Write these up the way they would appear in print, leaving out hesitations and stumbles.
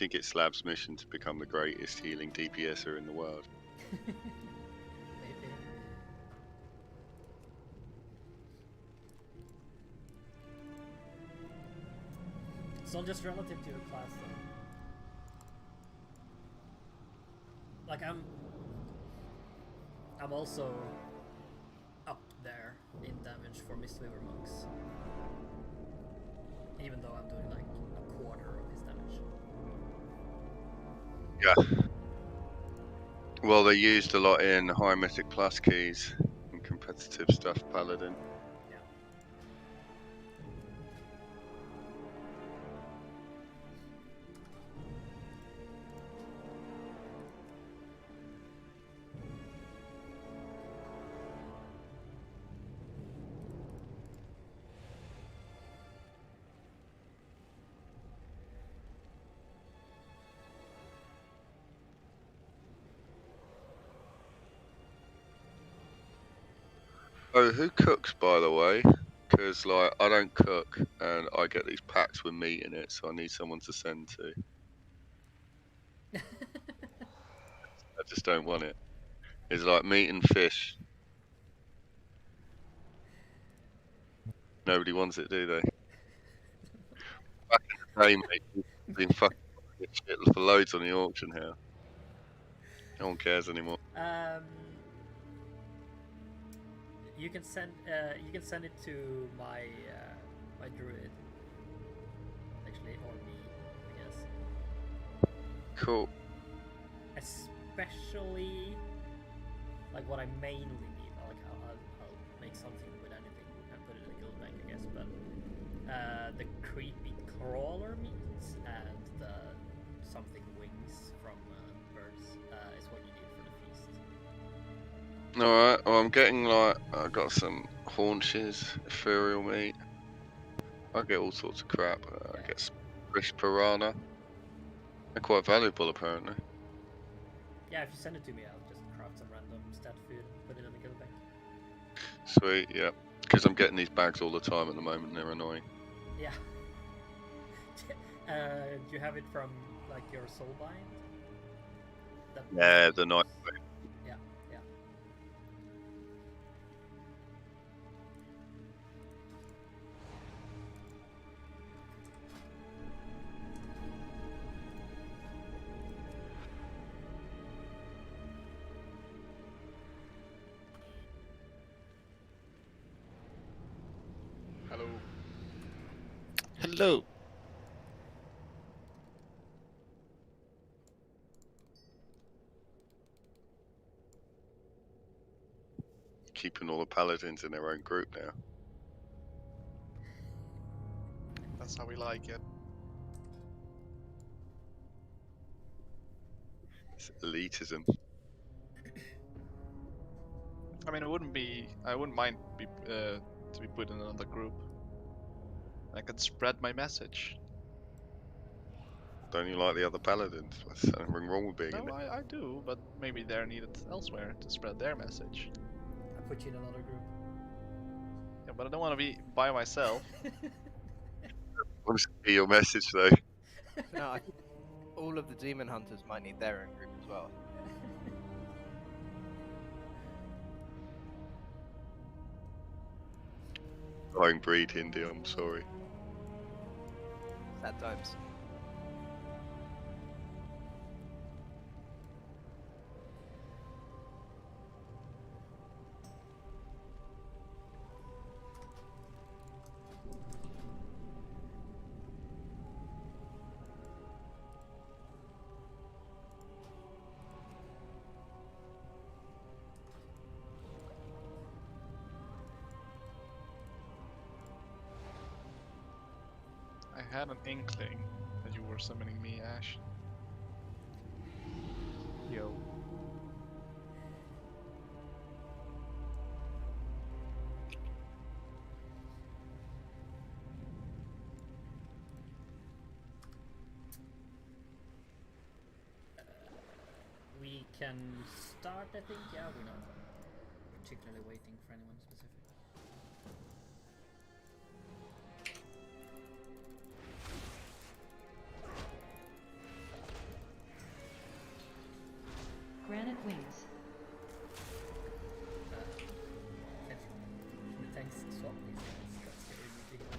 think it's Slab's mission to become the greatest healing DPSer in the world? Maybe. It's not just relative to your class though. Like I'm also up there in damage for Mistweaver monks. Even though I'm doing like a quarter of his damage. Yeah. Well, they used a lot in high mythic plus keys and competitive stuff, Paladin. Yeah. Oh, who cooks, by the way? Because like I don't cook, and I get these packs with meat in it, so I need someone to send to. I just don't want it. It's like meat and fish. Nobody wants it, do they? Back in the day, mate, you've been fucking shit for loads on the auction house. No one cares anymore. You can send it to my my druid. Actually, or me, I guess. Cool. Especially like what I mainly need. Like I'll make something with anything and put it in a guild bank, I guess. But the creepy crawler meat and the something wings from birds is what you need for the feast. Alright, well, I'm getting like, I got some haunches, ethereal meat. I get all sorts of crap. I get some fresh piranha. They're quite valuable, apparently. Yeah, if you send it to me, I'll just craft some random stat food, put it in the guild bank. Sweet, yeah. Because I'm getting these bags all the time at the moment, they're annoying. Yeah. Do you have it from like your soulbind? Yeah, the night. Yeah, yeah. Hello. Hello. Keeping all the paladins in their own group now. That's how we like it. It's elitism. I mean, I wouldn't mind to be put in another group. I could spread my message. Don't you like the other paladins? There's something wrong with being in No, it. I do, but maybe they're needed elsewhere to spread their message. I put you in another group. Yeah, but I don't want to be by myself. I want to see your message though. No, I think all of the demon hunters might need their own group as well. Dying breed, Hindi, I'm sorry. Sad times. I had an inkling that you were summoning me, Ash. Yo. We can start, I think. Yeah, we're not particularly waiting for anyone specific. least swap these guys. That's the only big one.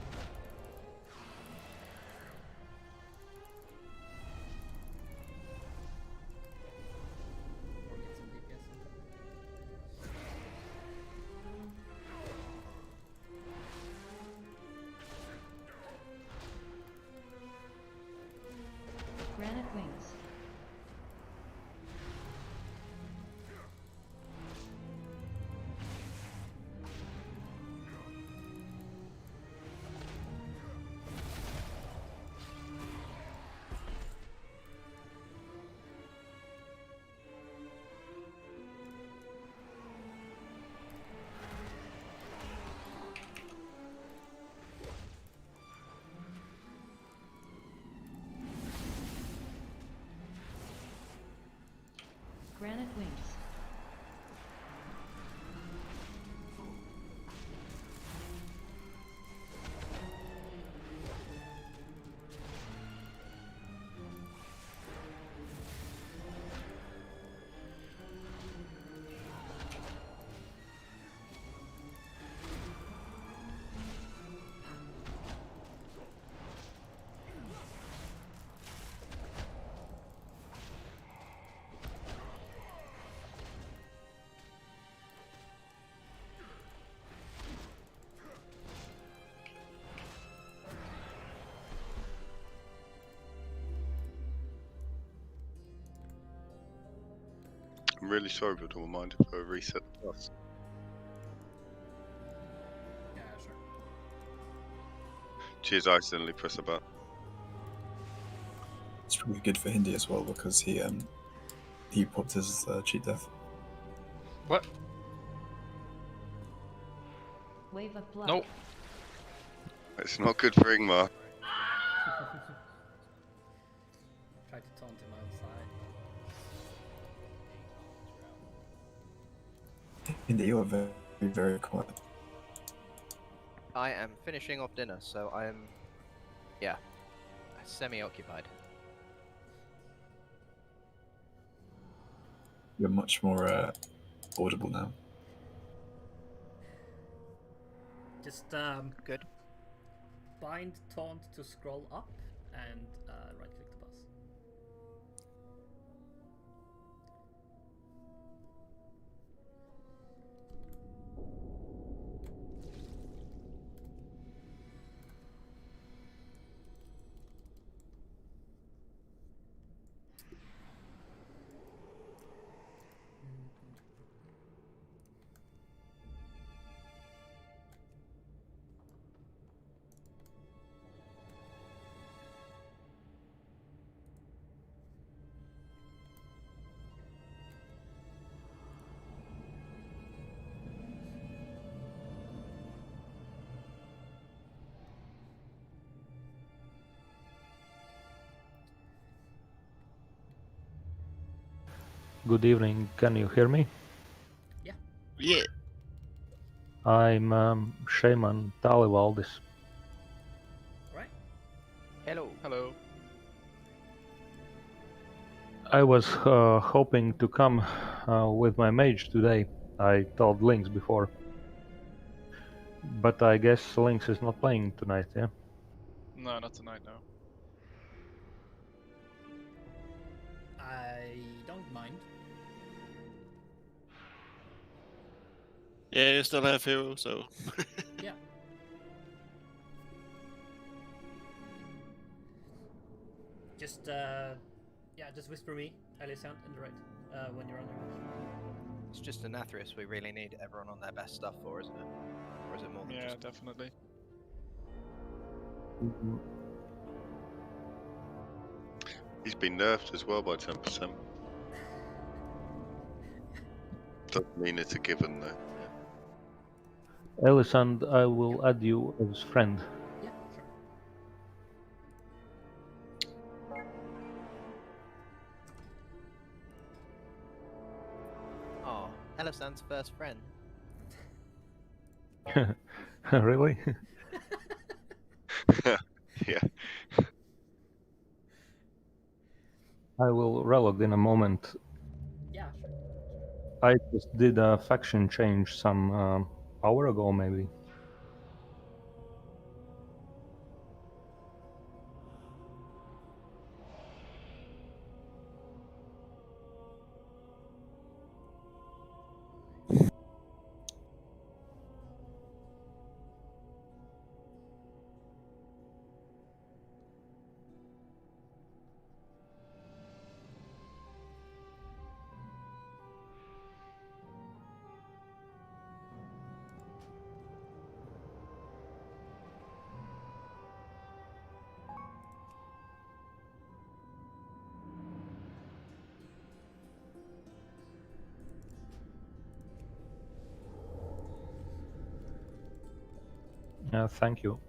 Or get some DPS on top. Granite wings. Granite wings. I'm really sorry, but don't mind if I reset the bus. Yeah, sure. Cheers, I accidentally press a button. It's probably good for Hindi as well because he popped his cheat death. What? Wave of blood. Nope. It's not good for Ingmar. Try to taunt him outside. Hindi, you are very, very quiet. I am finishing off dinner, so I am, yeah, semi-occupied. You're much more audible now. Just Good. bind taunt to scroll up and right click the bus. Good evening, can you hear me? Yeah. I'm Shaman Talivaldis. Right? Hello. Hello. I was hoping to come with my mage today. I told Lynx before. But I guess Lynx is not playing tonight, yeah? No, not tonight, no. I don't mind. Yeah, you still have hero, so Yeah. Just just whisper me, Alisand, in the right when you're on your watch. It's just a Nathrius we really need everyone on their best stuff for, isn't it? Or is it more than Yeah, just... definitely. He's been nerfed as well by 10%. Doesn't mean it's a given though. Elisand, I will add you as friend. Yeah, sure. Oh, Elisand's first friend. Really? Yeah. I will relog in a moment. Yeah, sure. I just did a faction change some hour ago, maybe. Thank you.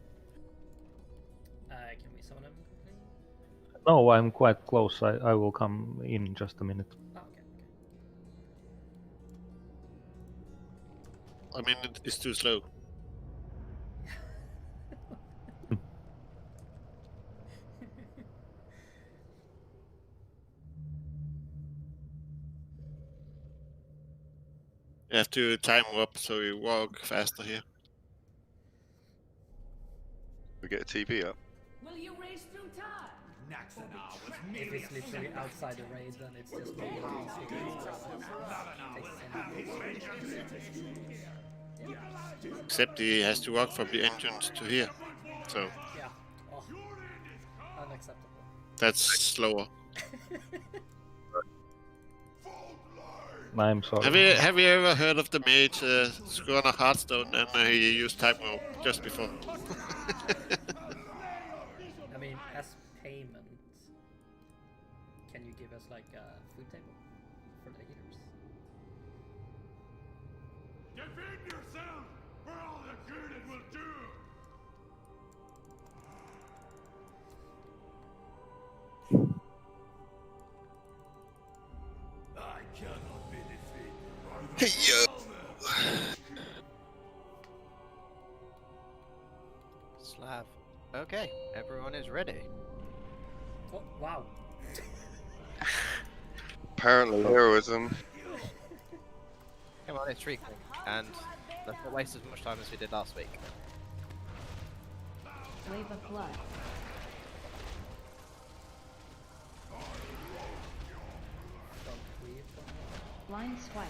Can we summon him quickly? No, I'm quite close. I will come in just a minute. Oh, okay. I mean, it's too slow. You have to time up so you walk faster here. We get a TP up. Will you race through time? If it's literally outside the raid, then it's just me. Except he has to walk from the entrance to here. So Yeah. Oh. Unacceptable. that's slower. I'm sorry. Have you ever heard of the mage Scorner Hearthstone and he used time roll just before? I mean, as payment, can you give us like a food table for the healers? Defend yourself for all the good it will do! I cannot be defeated. Hey yo! Slav. Okay, everyone is ready. Oh, wow. Apparently heroism. Come on, it's treating. And let's not waste as much time as we did last week. Wave of blood. Don't breathe. Blind swipe.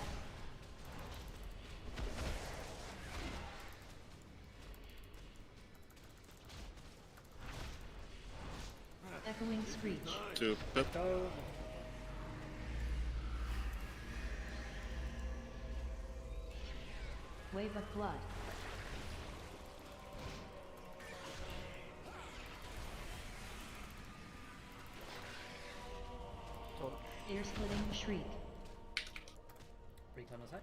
Echoing screech. To pep. Go. Wave of blood. Ear-splitting shriek. Recon aside.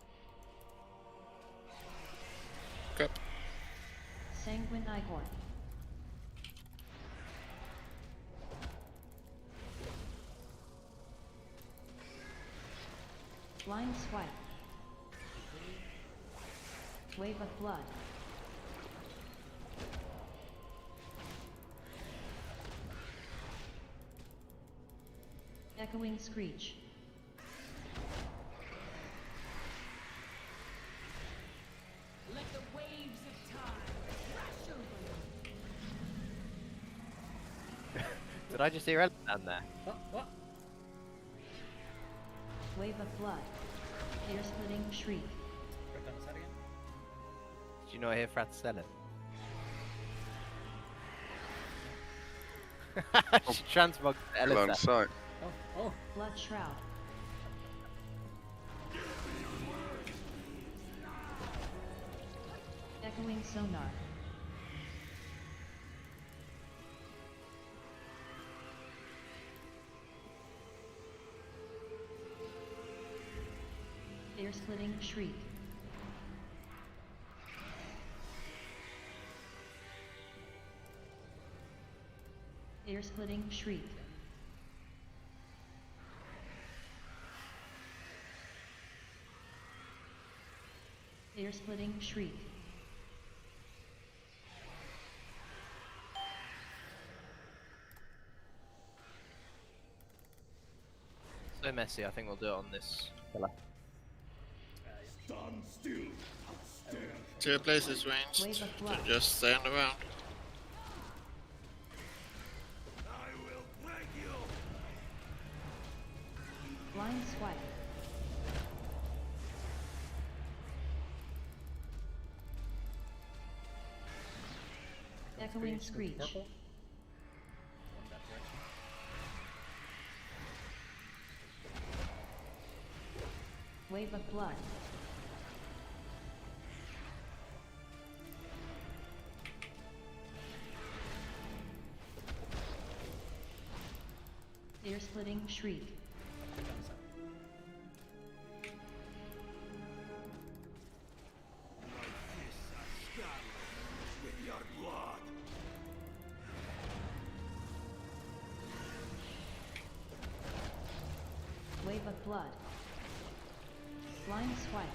Cap. Sanguine Igor. Blind swipe. Wave of blood. Echoing screech. Let the waves of time crash over. Did I just hear Ellen down there? What? Wave of blood. Ear-splitting shriek. Recon aside again. Did you not hear Frat Ellen? She transmogged Still on Ellen. site. Oh. Blood shroud. Echoing sonar. Ear-splitting shriek. Ear-splitting shriek. Ear-splitting shriek. So messy, I think we'll do it on this fella. Stand still. Stand. To your place is ranged. Wave of blood. Just stand around. I will break you. Blind swipe. Echoing screech. Purple. Going that direction. Wave of blood. Ear-splitting shriek. Recon aside. Like this, a scarlet with your Flood. Blind Swipe.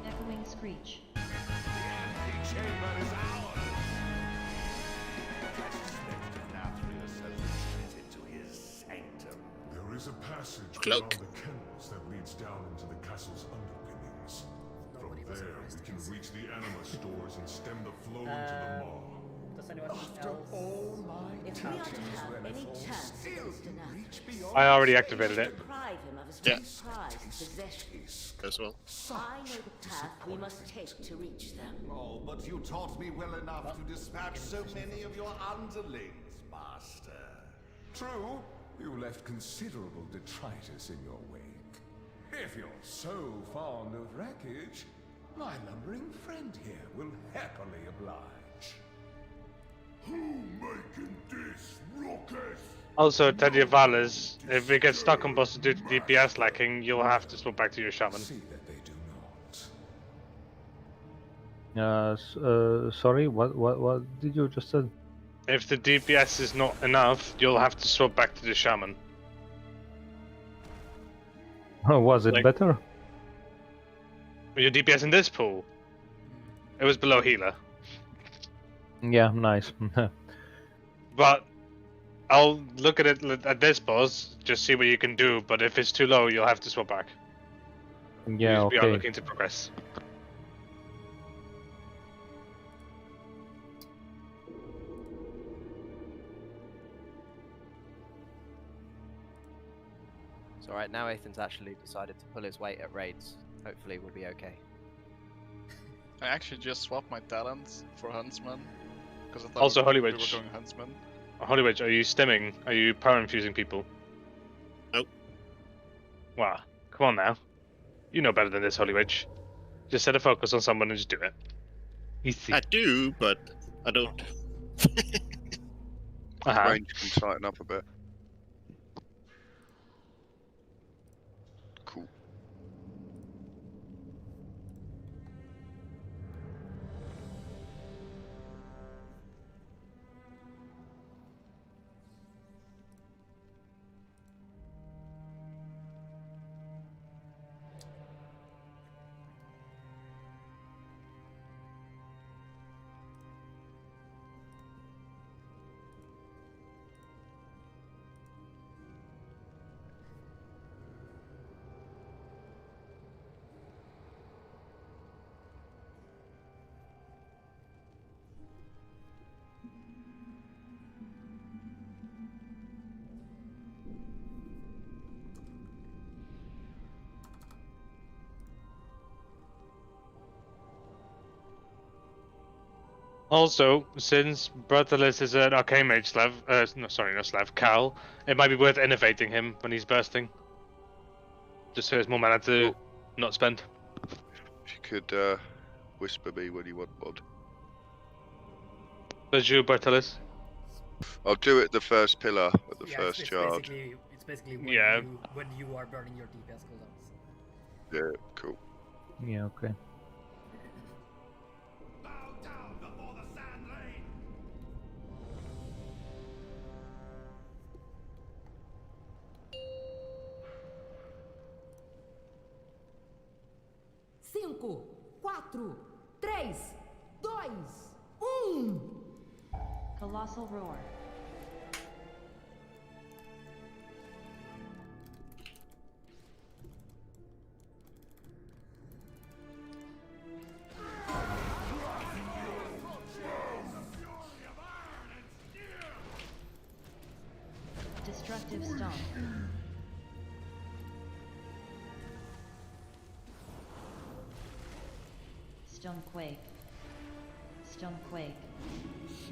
Echoing Screech. The empty chamber is ours! Castle Nathria has retreated to his sanctum. There is a passage Cloak. beyond the kennels that leads down into the castle's underpinnings. From there, we can reach the anima stores and stem the flow into the maw. Does anyone After else? all my If we are to teachings, have any Renethor, chance still against you enough, reach beyond I already the activated it. deprive him of his Yeah. most prized possession. As well. I know the path we must take to reach them. Oh, but you taught me well enough to dispatch so many of your underlings, Master. True, you left considerable detritus in your wake. If you're so fond of wreckage, my lumbering friend here will happily oblige. Who making this ruckus? Also, Teddy Valles, if we get stuck on boss due to DPS lacking, you'll have to swap back to your shaman. See that they do not. Sorry, what did you just say? If the DPS is not enough, you'll have to swap back to the shaman. Oh, was it Like- better? Your DPS in this pool, it was below healer. Yeah, nice. But I'll look at it at this boss, just see what you can do. But if it's too low, you'll have to swap back. Yeah, We are okay. looking to progress. So right now, Ethan's actually decided to pull his weight at raids. Hopefully, we'll be okay. I actually just swapped my talents for Huntsman. Because I thought Also, Holy we were Witch. going Huntsman. Holy Witch, are you stimming? Are you power infusing people? Nope. Wow, come on now. You know better than this, Holy Witch. Just set a focus on someone and just do it. Easy. I do, but I don't. Uh-huh. Range can tighten up a bit. Cool. Also, since Bertalis is an arcane mage Slav, no, sorry, not Slav, Cal, it might be worth innovating him when he's bursting. Just so there's more mana to not spend. If you could whisper me when you want mod. Does you, Bertalis? I'll do it the first pillar at the Yeah, first it's charge. basically when, Yeah. when you are burning your DPS cooldowns. Yeah, cool. Yeah, okay. Bow down before the sand lane! Cinco, quatro, três, dois, Colossal Roar. Destructive Stomp. Stonequake. Stonequake.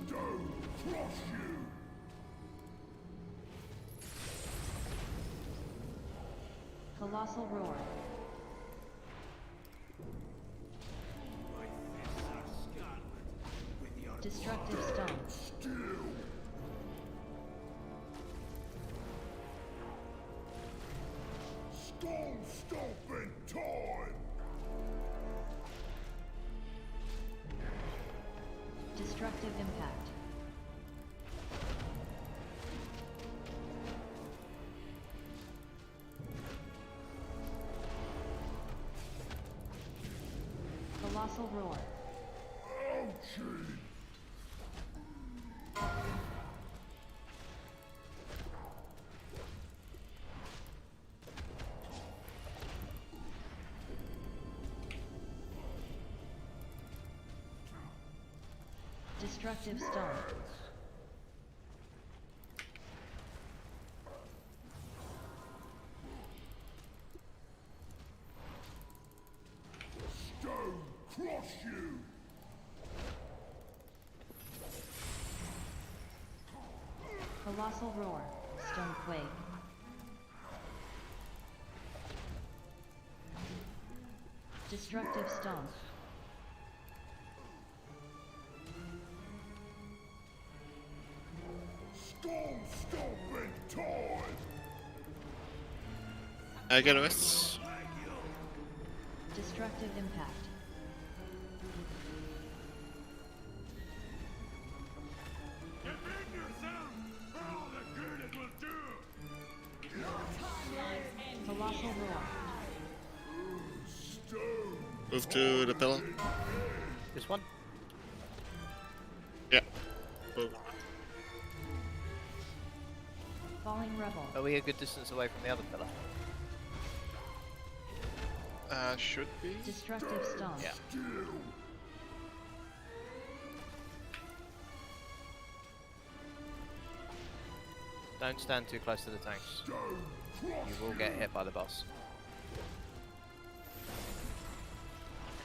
Stone crush you! Colossal Roar. Destructive Stomp. Stone stomping time! Destructive impact. Colossal roar. Destructive stomp. Stone crush you! Colossal roar. Stonequake. Destructive stomp. Storm stomping time! I get it. Destructive impact. Defend yourself for all the good it will do! Colossal roar. Stone! Move to the pillar. This one? Yeah. Move. Falling rebel. Are we a good distance away from the other pillar? Should be. Destructive stomp. Yeah. Don't stand too close to the tanks. You will get hit by the boss.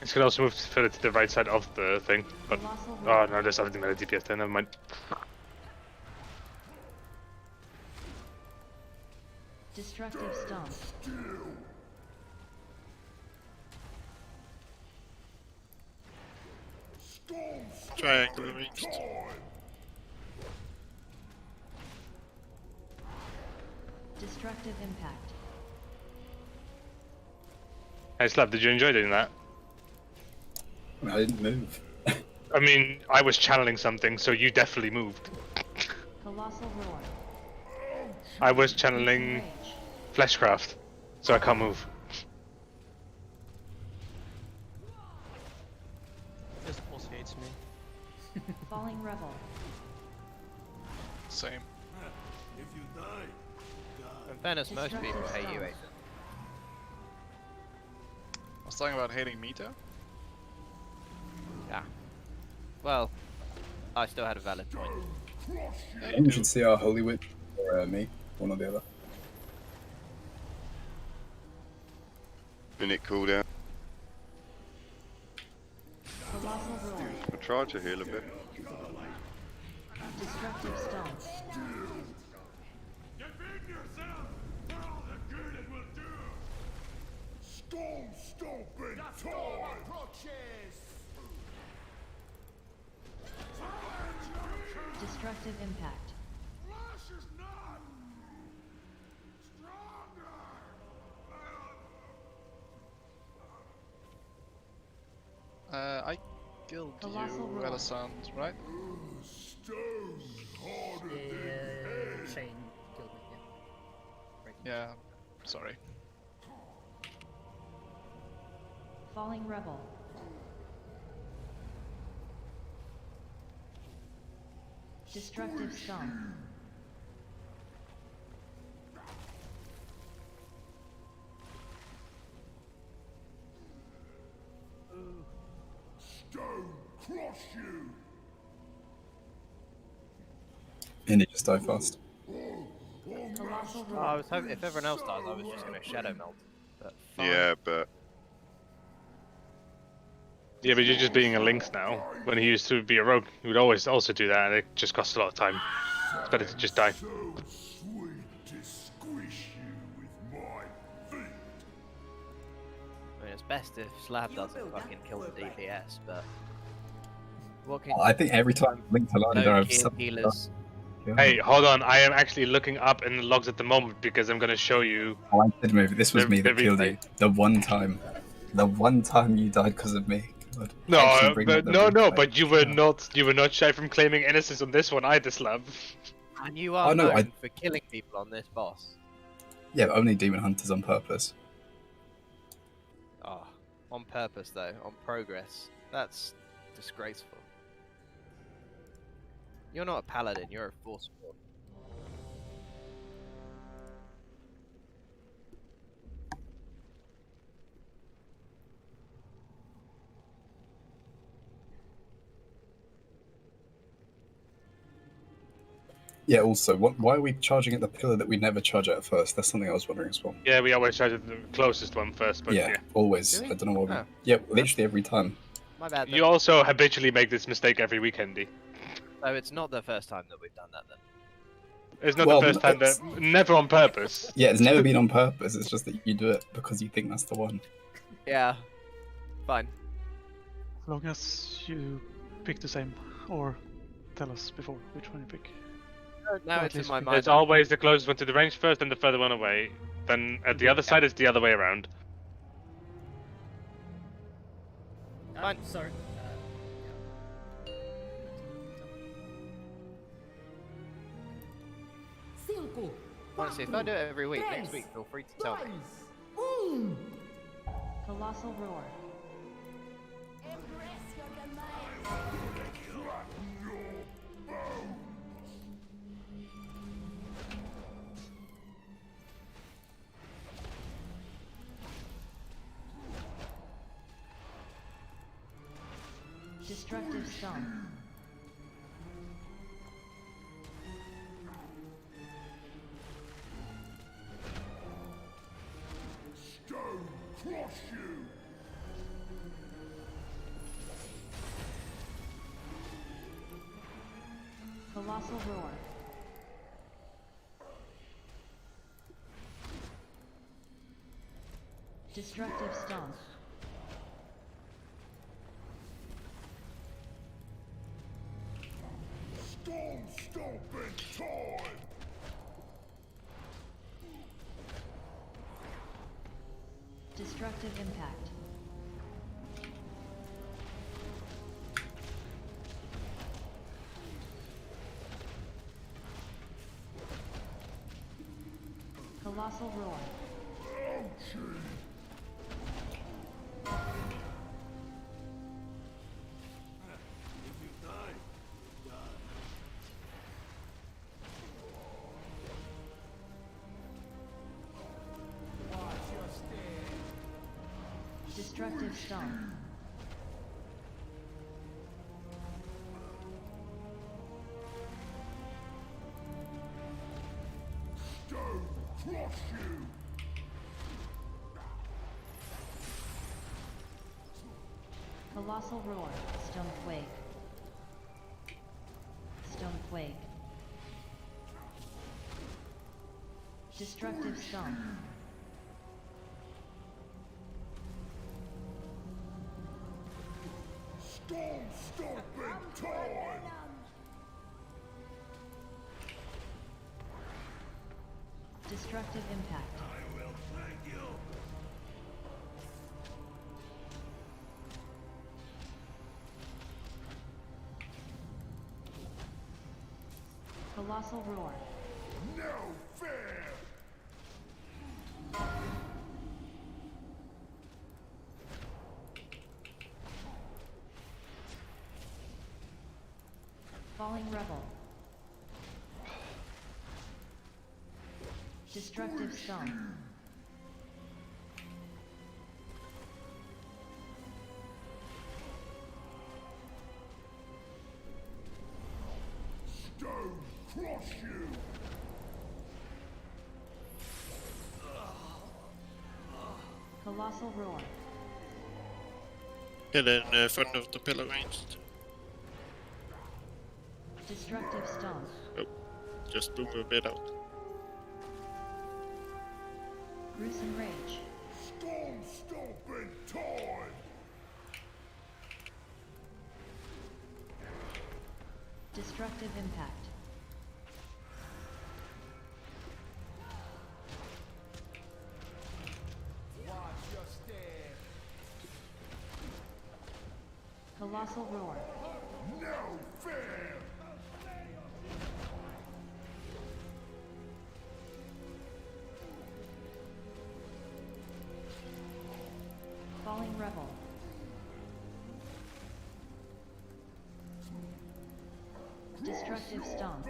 This could also move further to the right side of the thing, but oh no, there's something about a DPS there. Never mind. Destructive stomp. Triangle reached. Destructive impact. Hey Slav, did you enjoy doing that? I didn't move. I mean, I was channeling something, so you definitely moved. Colossal roar. I was channeling Fleshcraft, so I can't move. This boss hates me. Falling rebel. Same. If you die, In fairness, most people hate you, Aiden. I was talking about hating Mito. Yeah. Well, I still had a valid point. I think we should see our Holy Witch or me, one or the other. Minute cooldown. Colossal roar. I tried to heal a bit. Destructive stomp. defend yourself for all the good it will do! Storm stomping time! Destructive impact. Flash is not stronger! I killed Colossal you, roar. Elisand, right? Stone harder than Shane killed me, Yeah, sorry. Falling rebel. Destructive stomp. Stone crush you! And it just died fast. Colossal Oh, roar. I was hoping if everyone else dies, I was just going to shadow melt. But fine. Yeah, but Yeah, but you're just being a lynx now. When he used to be a rogue, he would always also do that, and it just costs a lot of time. It's better to just die. So sweet to squish you with my feet! I mean, it's best if Slab doesn't fucking kill the DPS, but what can I think every time Link to Lana, no I've kill healers? Hey, hold on. I am actually looking up in the logs at the moment because I'm going to show you. Oh, I did move. This was The- me that the killed replay. you. The one time. The one time you died because of me. I'd No, actually bring but up the no, replay. but you were not shy from claiming innocence on this one either, Slav. And you are Oh, no, known for killing people on this boss. Yeah, but only demon hunters on purpose. Oh, on purpose though, on progress. That's disgraceful. You're not a paladin, you're a force lord. Yeah, also, why are we charging at the pillar that we never charge at first? That's something I was wondering as well. Yeah, we always try to do the closest one first, but yeah. Always. Do we? I don't know why we... Oh. Yeah, literally every time. My bad then. You also habitually make this mistake every weekendy. So it's not the first time that we've done that then. It's not Well, the first time that... Never on purpose. Yeah, it's never been on purpose. It's just that you do it because you think that's the one. Yeah. Fine. As long as you pick the same, or tell us before which one you pick. Now Or it's at in least my we- mind. It's always the closest one to the range first, and the further one away. Then at the other side, it's the other way around. I'm sorry. Honestly, if I do it every week, next week feel free to tell me. Colossal roar. Destructive stomp. Stone crush you! Colossal roar. Destructive stomp. Storm stomping time! Destructive impact. Colossal roar. Destructive stomp. Stone crush you! Colossal roar. Stone quake. Stone quake. Destructive stomp. Storm stomping time! Destructive impact. I will thank you! Colossal roar. No fair! Falling rebel. Destructive stomp. Stone crush you! Colossal roar. Get in front of the pillar ranged. Destructive stomp. Oh, just boom a bit out. Gruesome rage. Storm stomping time! Destructive impact. Watch your step! Colossal roar. No fear! Falling revel. Destructive stomp.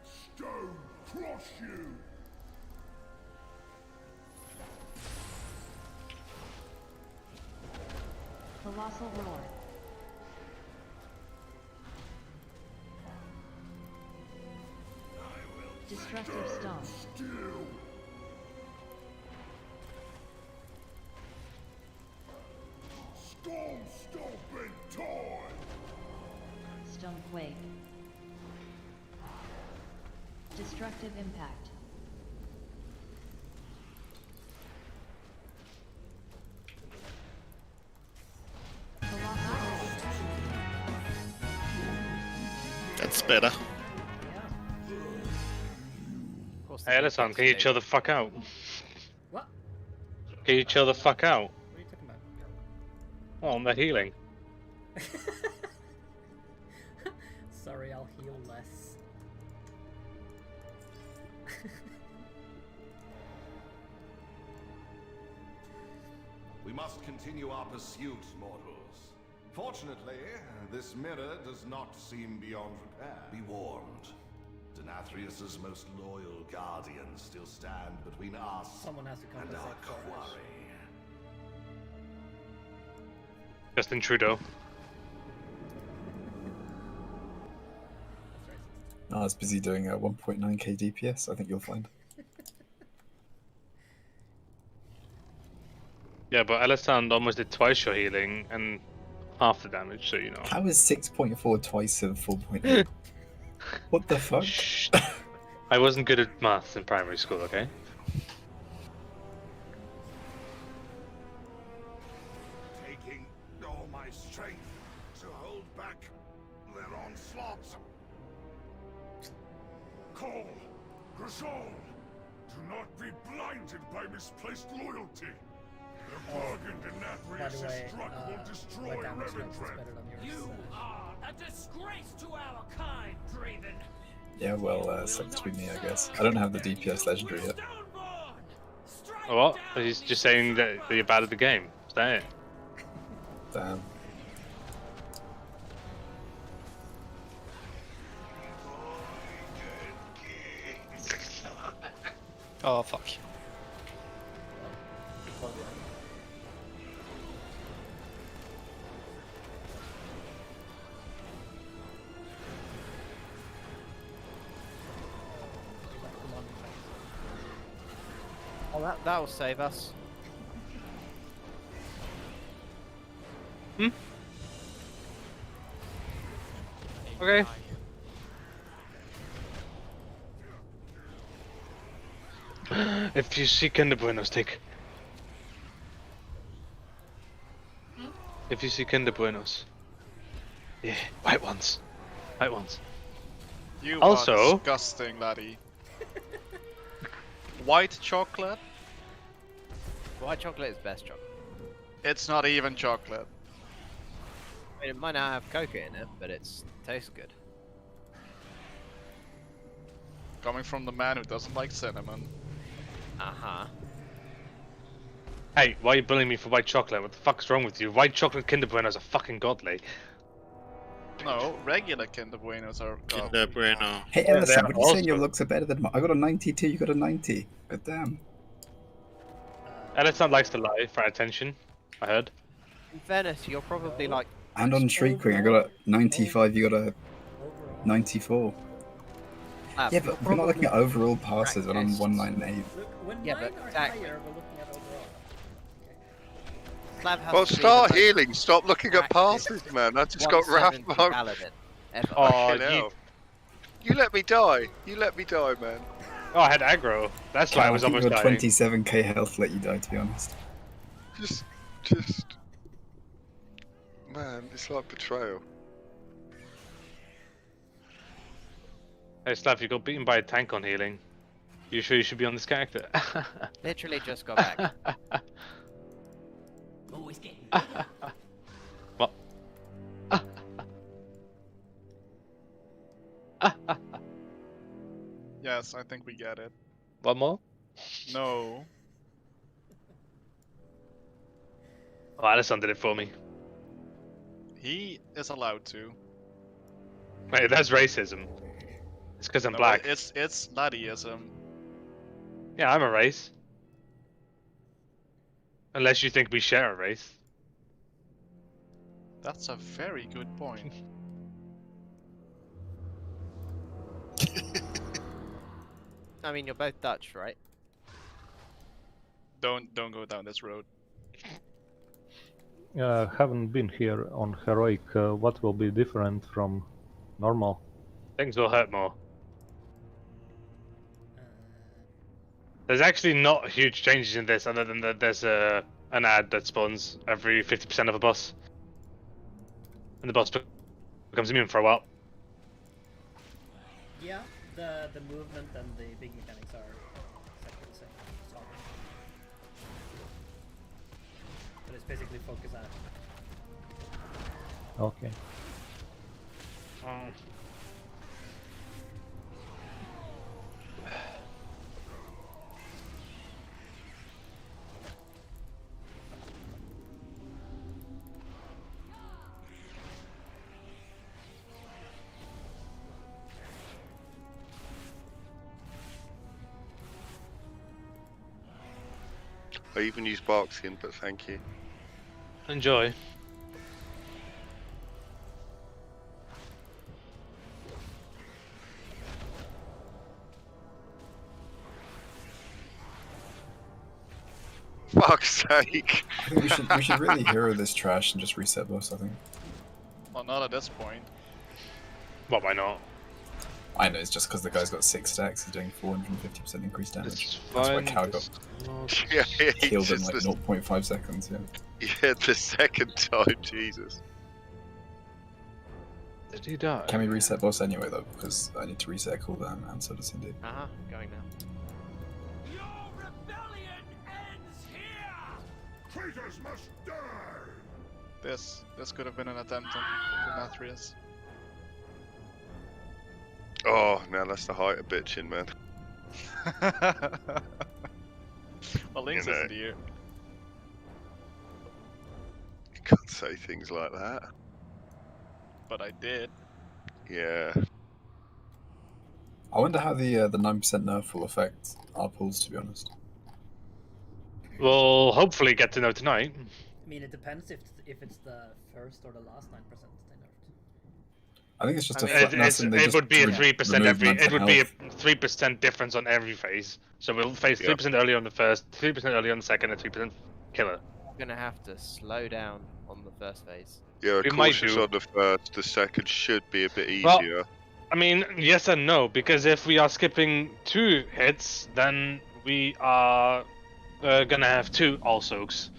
Stone crush you! Colossal roar. Destructive stomp. Still! Storm stomping time! Stone quake. Destructive impact. That's better. Hey, Alison, can you chill the fuck out? What? Can you chill the fuck out? What are you talking about? Oh, I'm the healing. Sorry, I'll heal less. We must continue our pursuit, mortals. Fortunately, this mirror does not seem beyond repair. Be warned. Denathrius's most loyal guardians still stand between us Someone has to and our compensate for us. quarry. Justin Trudeau. No, I was busy doing 1.9k DPS. I think you'll find. Yeah, but Alessand almost did twice your healing and half the damage, so you know. How is 6.4 twice of 4.8? What the fuck? Shh. I wasn't good at maths in primary school, okay? Taking all my strength to hold back their onslaught. Call, Grishol, do not be blinded by misplaced loyalty. The bargain By the Denathrius way, has struck will my destroy damage level is Revendreth. better than yours. You are a disgrace to our kind, Draven. Yeah, well, sucks to be me, I guess. I don't have the DPS legendary yet. What? He's just saying that you're bad at the game. Is that it? Damn. Oh, fuck. Oh, that'll save us. Hmm? Okay. If you see Kinder Buenos, take. If you see Kinder Buenos. Yeah, white ones. White ones. You Also- are disgusting, laddie. White chocolate? White chocolate is best chocolate. It's not even chocolate. I mean, it might not have cocoa in it, but it tastes good. Coming from the man who doesn't like cinnamon. Uh-huh. Hey, why are you bullying me for white chocolate? What the fuck's wrong with you? White chocolate Kinder Buenos are fucking godly. No, regular Kinder Buenos are Kinder Bueno. Hey, Yeah, Ellison, they're what are you saying? Your also- looks are better than mine. I got a 92, you got a 90. God damn. Alessand likes to lie for attention, I heard. In fairness, you're probably like... And on Shriekwing, I got a 95, you got a 94. Ah, Yeah, you're but we're not looking at probably overall passes when I'm practiced. 198. Look, when Yeah, mine but are exactly. higher, we're looking at overall. Slav has Well, to be start the most healing. Stop looking at practiced passes, man. I just got wrapped 170 up. paladin ever. Oh, Fucking hell. You let me die. You let me die, man. Oh, I had aggro. That's why I Cal, was think almost your dying. 27k health let you die, to be honest. Just. Man, it's like betrayal. Hey, Slav, you got beaten by a tank on healing. You sure you should be on this character? Literally just got back. Always getting bigger. What? Yes, I think we get it. One more? No. Oh, Alison did it for me. He is allowed to. Wait, that's racism. It's because I'm No, black. It's Laddyism. Yeah, I'm a race. Unless you think we share a race. That's a very good point. I mean, you're both Dutch, right? Don't go down this road. Haven't been here on heroic. What will be different from normal? Things will hurt more. There's actually not huge changes in this, other than that there's an ad that spawns every 50% of a boss, and the boss becomes immune for a while. Yeah, the movement and the big mechanics are exactly the same. So. But it's basically focus on. Okay. I even use bark skin, but thank you. Enjoy. Fuck's sake! I think we should really hero this trash and just reset boss, I think. Well, not at this point. Well, why not? I know, it's just because the guy's got 6 stacks, he's doing 450% increased damage. It's That's why fine, Cal got Yeah, killed in just like the- 0.5 seconds, yeah. Yeah, the second time, Jesus. Did he die? Can we reset boss anyway though? Because I need to reset a cooldown and so does Cindy. Going now. Your rebellion ends here! Traitors must die! This could have been an attempt on Nathria's. Oh, now that's the height of bitching, man. Well, Lynx You know. isn't here. You can't say things like that. But I did. Yeah. I wonder how the 9% nerf will affect our pulls, to be honest. We'll hopefully get to know tonight. I mean, it depends if it's the first or the last 9% they nerfed. I think it's just a It would be a 3% every. It would be a health. 3% difference on every phase. So we'll face 3% early on the first, 3% early on the second, and 3% killer. We're gonna have to slow down on the first phase. Yeah, We might cautious do. on the first, the second should be a bit Well, easier. I mean, yes and no, because if we are skipping 2 hits, then we are gonna have 2 all soaks.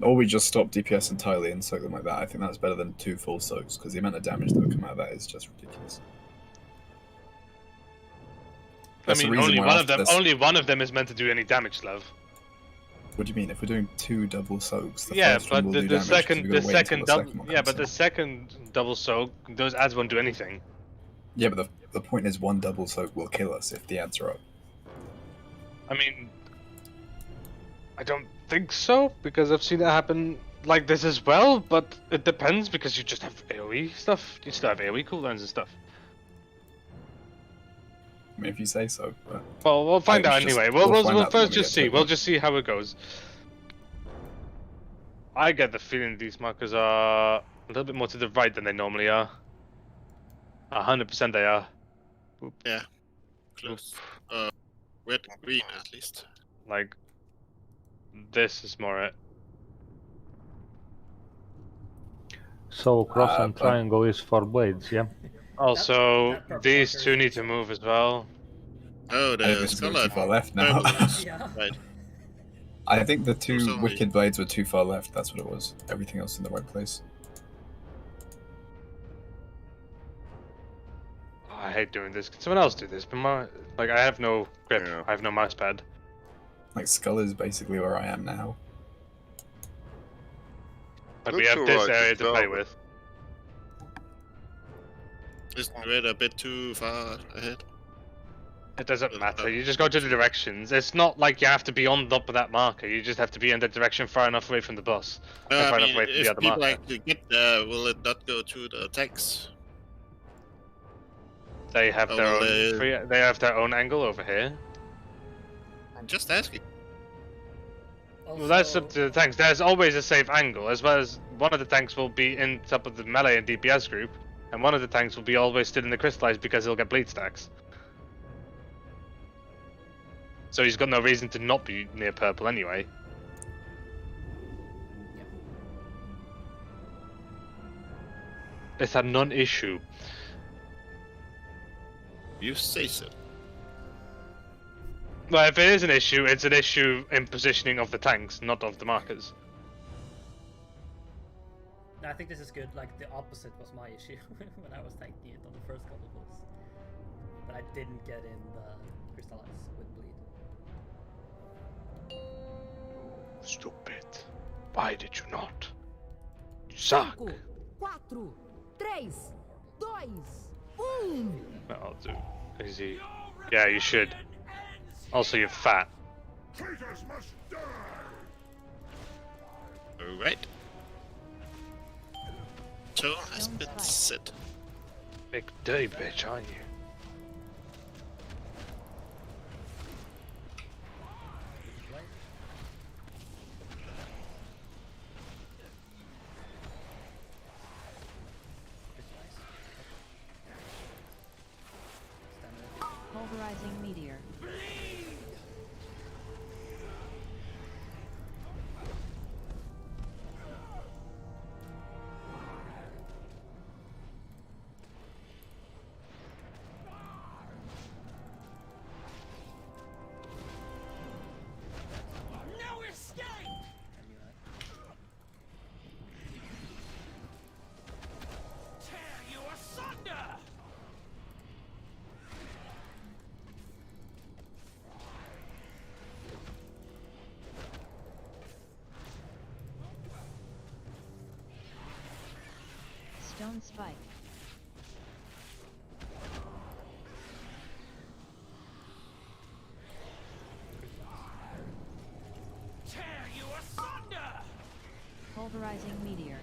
Or we just stop DPS entirely and soak them like that. I think that's better than 2 full soaks, because the amount of damage that would come out of that is just ridiculous. That's I the mean, reason only why one of after them. this- Only one of them is meant to do any damage, love. What do you mean? If we're doing 2 double soaks, the Yeah, first one but will the do damage, 'cause second, we've the gotta wait until second the double, second one yeah, comes but the in. second double soak, those ads won't do anything. Yeah, but the point is one double soak will kill us if the ads are up. I mean, I don't think so, because I've seen it happen like this as well, but it depends, because you just have AoE stuff. You still have AoE cooldowns and stuff. I mean, if you say so. But Well, we'll find I out think it's anyway. just- We'll find out when first we just get to see. it. We'll just see how it goes. I get the feeling these markers are a little bit more to the right than they normally are. 100% they are. Yeah. Close. Red and green at least. Like, this is more it. So cross and but- triangle is for blades, yeah? Also, that purple these marker 2 is need to move as well. Oh, I think the this is going scholar. too far left now. Yeah. Right. I think the 2 only- wicked blades were too far left, that's what it was. Everything else in the right place. I hate doing this. Can someone else do this? But like, I have no grip. Yeah. I have no mouse pad. Like, Skull is basically where I am now. Like, we Looks have this alright to area to play start with. Isn't it a bit too far ahead? It doesn't matter. You just go to the directions. It's not like you have to be on top of that marker. You just have to be in that direction far enough away from the boss. No, and I far mean, enough away from if the other people marker. actually get there, will it not go to the tanks? They have Oh, their well, own. They have their own angle over here. I'm just asking. Well, that's up to the tanks. There's always a safe angle, as well as one of the tanks will be in top of the melee and DPS group, and one of the tanks will be always still in the crystallized because he'll get bleed stacks. So he's got no reason to not be near purple anyway. It's a non-issue. You say so. Well, if it is an issue, it's an issue in positioning of the tanks, not of the markers. No, I think this is good. Like, the opposite was my issue when I was tanking it on the first couple of levels. But I didn't get in the crystallized with bleed. Stupid. Why did you not? You suck. 5, 4, 3, 2, 1. I'll do. Easy. Yeah, you should. Also, you're fat. Alright. Tone has been set. Big dirty bitch, aren't you? Pulverizing meteor. No escape! Tear you asunder! Stone spike. Tear you asunder! Pulverizing meteor.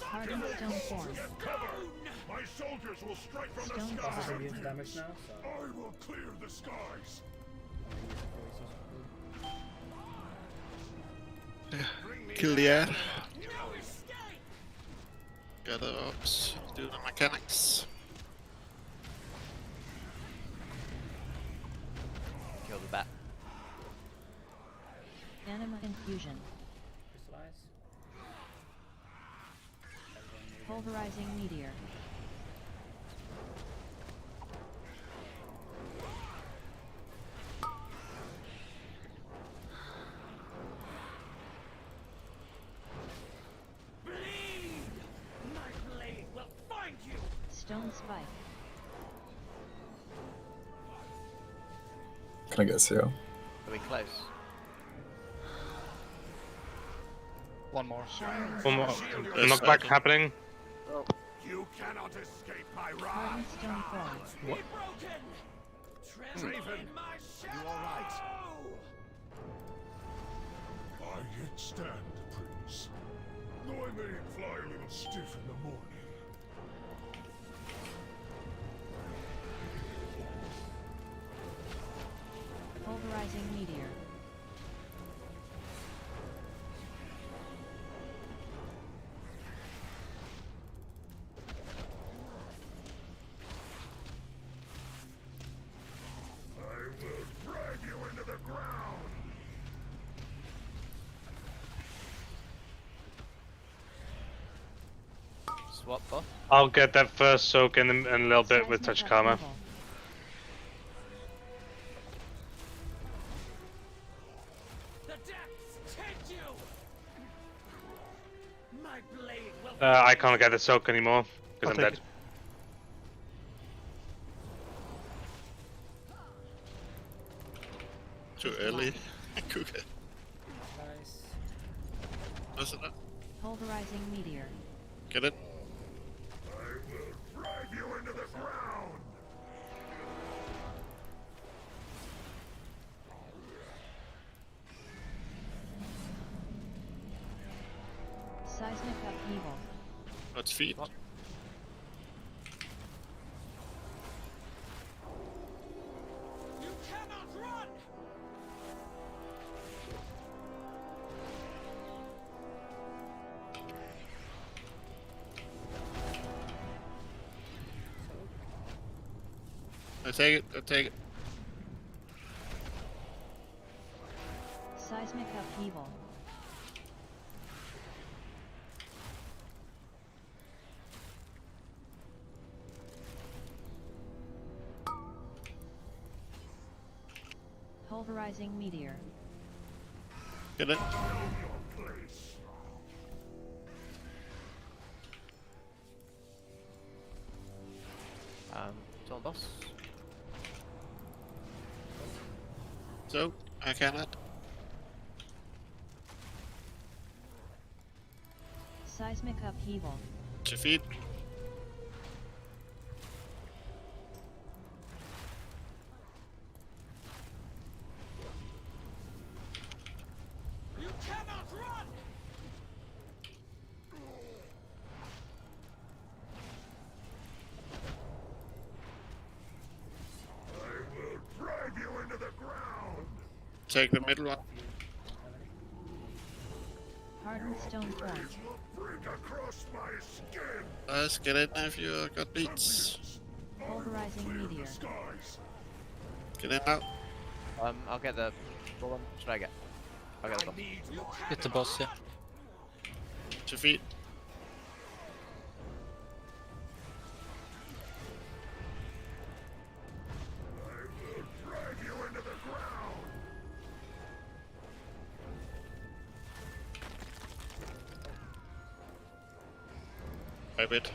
Hardened stone form. My soldiers will strike from Stone the Also sky. immune to damage now, so. I will clear the skies. Kill the air. Gather ops. Do the mechanics. Kill the bat. Anima infusion. Crystallize. Pulverizing meteor. My blade will find you! Stone spike. Can I get a seal? Are we close? One more. One more. Knockback happening. You cannot escape my wrath. Hardened stone form. What? Tremble in my shadow! You alright? I yet stand, Prince. Though I may fly a little stiff in the morning. Pulverizing meteor. I will drag you into the ground. Swap buff. I'll get that first soak in a little bit with touch karma. The depths take you. My blade will. I can't get the soak anymore because I'm dead. Too early. Cook it. Nice. Listen up. Pulverizing meteor. Get it? I will drive you into the ground! Seismic upheaval. Let's feed. You cannot run. I take it. I take it. Seismic upheaval. Pulverizing meteor. Get it? It's on boss. So, I cannot. Seismic upheaval. Defeat. You cannot run. I will drive you into the ground! Take the middle one. Hardened stone form. Break across my skin! Let's get it if you got beats. Pulverizing meteor. Get it out. I'll get the full one. Should I get? I'll get the boss. Get the boss, yeah. Defeat. Drive you into the ground! I bit.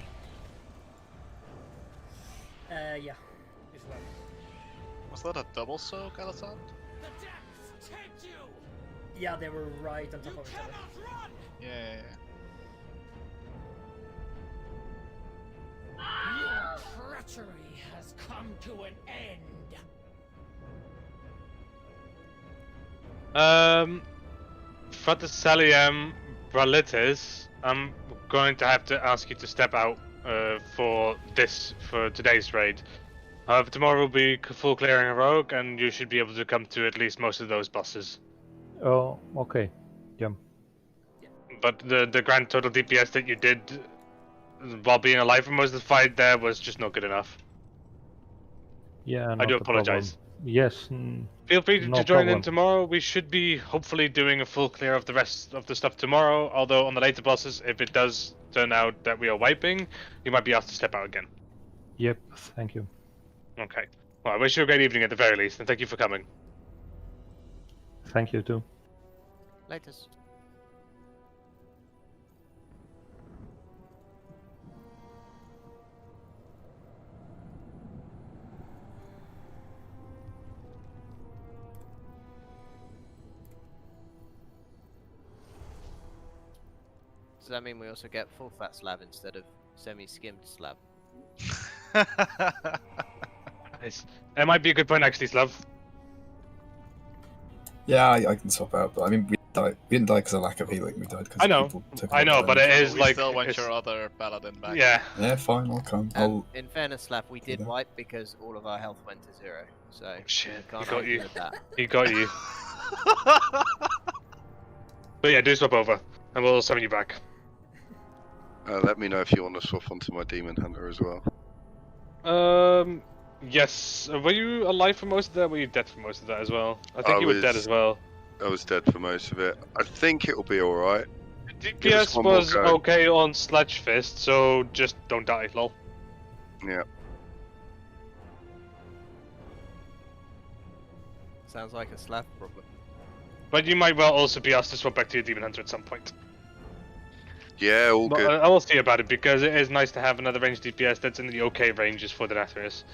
Yeah. As well. Was that a double soak, Alessandro? The depths take you. Yeah, they were right on top of each other. Cannot run. Yeah. Your treachery has come to an end. Fratersaliem Bralitis, I'm going to have to ask you to step out for today's raid. However, tomorrow will be full clearing heroic, and you should be able to come to at least most of those bosses. Oh, okay. Yeah. But the grand total DPS that you did while being alive for most of the fight there was just not good enough. Yeah, I do apologize. Yes. Feel free to no join problem. in tomorrow. We should be hopefully doing a full clear of the rest of the stuff tomorrow. Although on the later bosses, if it does turn out that we are wiping, you might be asked to step out again. Yep. Thank you. Okay. Well, I wish you a great evening at the very least, and thank you for coming. Thank you too. Latest. Does that mean we also get full fat slab instead of semi-skimmed slab? Nice. That might be a good point, actually, Slav. Yeah, I can swap out, but I mean, we didn't die because of lack of healing. We died because I know, people took I know, but it is We like still want it's- your other paladin back. Yeah. Yeah, fine, I'll come. I'll... In fairness, Slav, we did Yeah. wipe because all of our health went to 0. So Shit, we he can't got argue you. with that. He got you. But yeah, do swap over, and we'll summon you back. Let me know if you want to swap onto my Demon Hunter as well. Yes. Were you alive for most of that? Or were you dead for most of that as well? I think I you were dead was- as well. I was dead for most of it. I think it'll be alright. Give us DPS one more was go. okay on Sledge Fist, so just don't die, lol. Yeah. Sounds like a Slav problem. But you might well also be asked to swap back to your Demon Hunter at some point. Yeah, all But good. I will see about it, because it is nice to have another ranged DPS that's in the okay ranges for the Nathrius.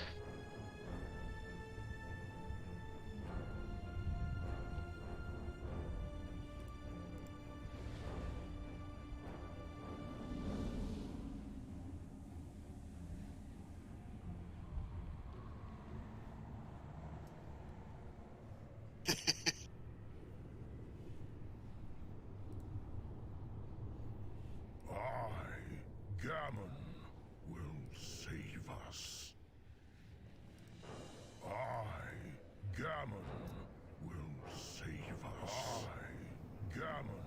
Gammon will save us. Gammon will save us. Gammon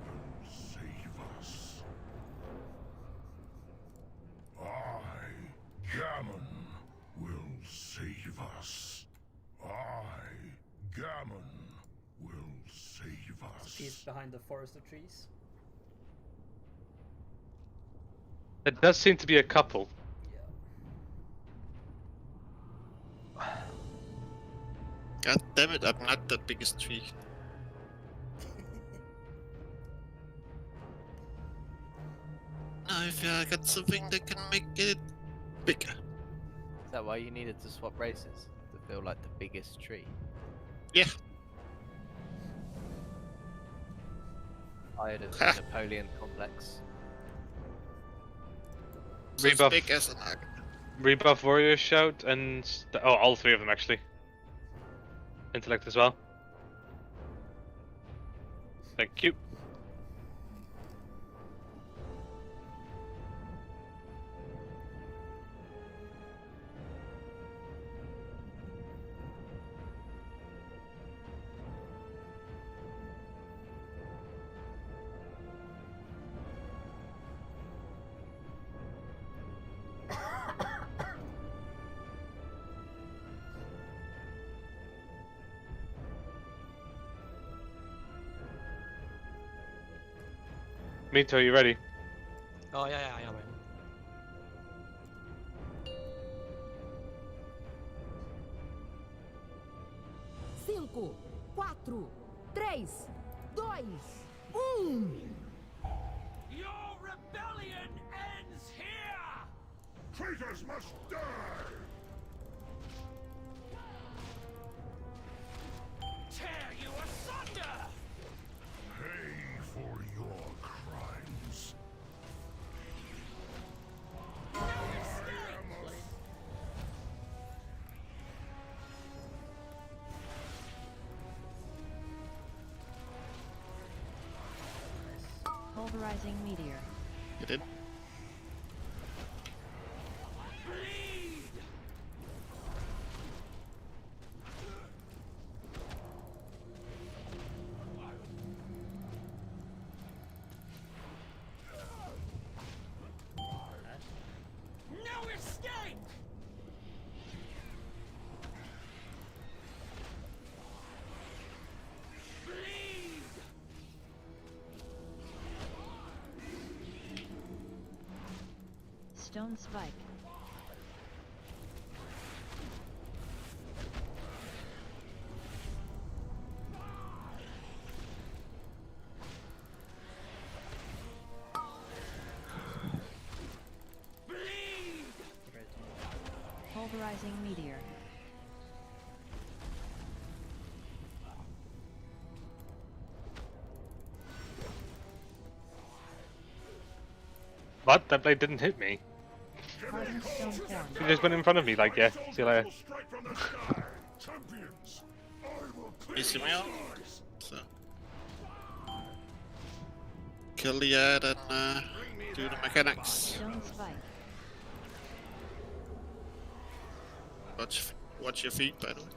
will save us. Gammon will save us. Gammon will save us. He's behind the forest of trees. It does seem to be a couple. God damn it, I'm not the biggest tree. Now if I got something that can make it bigger. Is that why you needed to swap races? To feel like the biggest tree? Yeah. Tired of the Napoleon complex. So it's Rebuff. big as an arc. Rebuff Warrior Shout and... oh, all three of them actually. Intellect as well. Thank you. Mito, are you ready? Oh, yeah, I am. 5, 4, 3, 2, 1. Your rebellion ends here! Traitors must die! Tear you asunder! Pay for your crimes. Pulverizing meteor. You did? No escape! Bleed! Stone spike. Pulverizing meteor. What? That blade didn't hit me. Hardened stone form. He just went in front of me like, yeah, see you later. You see me out? So. Kill the ad and do the mechanics. Stone spike. Watch your feet, by the way.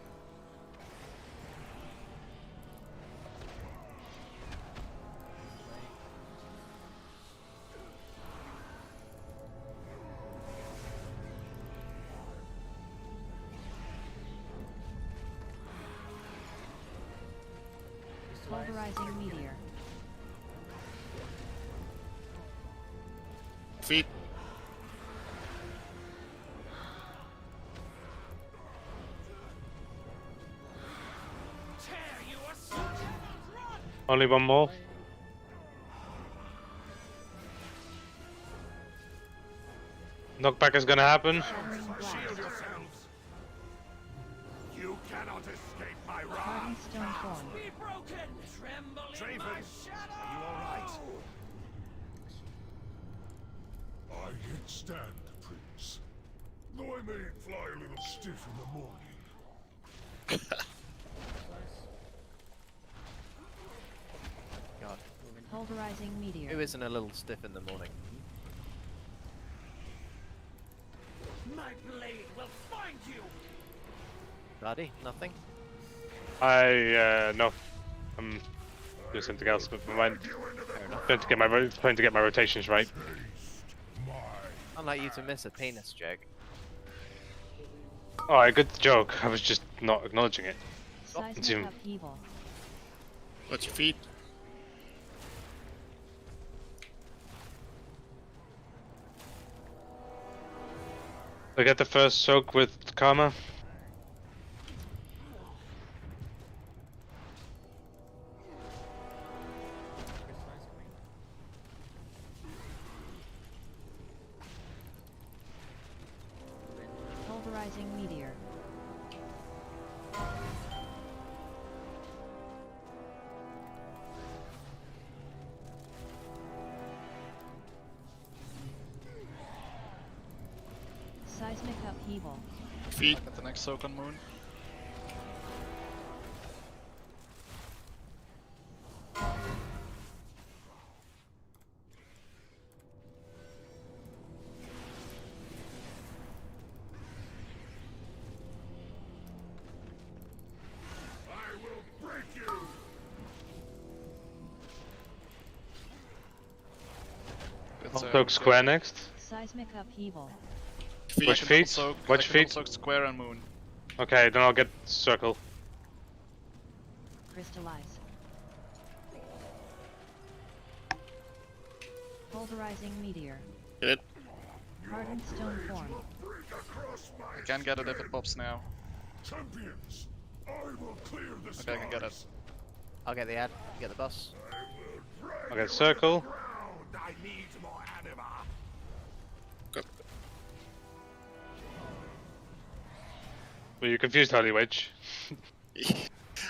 Pulverizing meteor. Feet. Only one more. Knockback is gonna happen. Shield yourselves. You cannot escape my wrath. Hardened stone form. Be broken. Tremble in Draven, my shadow. are you all right? I yet stand, Prince. Though I may fly a little stiff in the morning. God. Pulverizing meteor. Who isn't a little stiff in the morning? My blade will find you. Daddy, nothing? No. I'm doing something else with my mind. Trying to get my rotations right. Unlike you to miss a penis joke. Oh, good joke. I was just not acknowledging it. Seismic upheaval. Watch your feet. I get the first soak with Karma. Pulverizing meteor. Seismic upheaval. Feet. At the next soak on moon. I will break you! Soak square next. Seismic upheaval. Watch feet. Watch feet. Soak square and moon. Okay, then I'll get circle. Crystallize. Pulverizing meteor. Get it? Hardened stone form. I can get it if it pops now. Champions, I will clear the Okay, I can get it. I'll get the ad. You get the bus. I'll get circle. I need more anima. Were you confused, Holy Witch?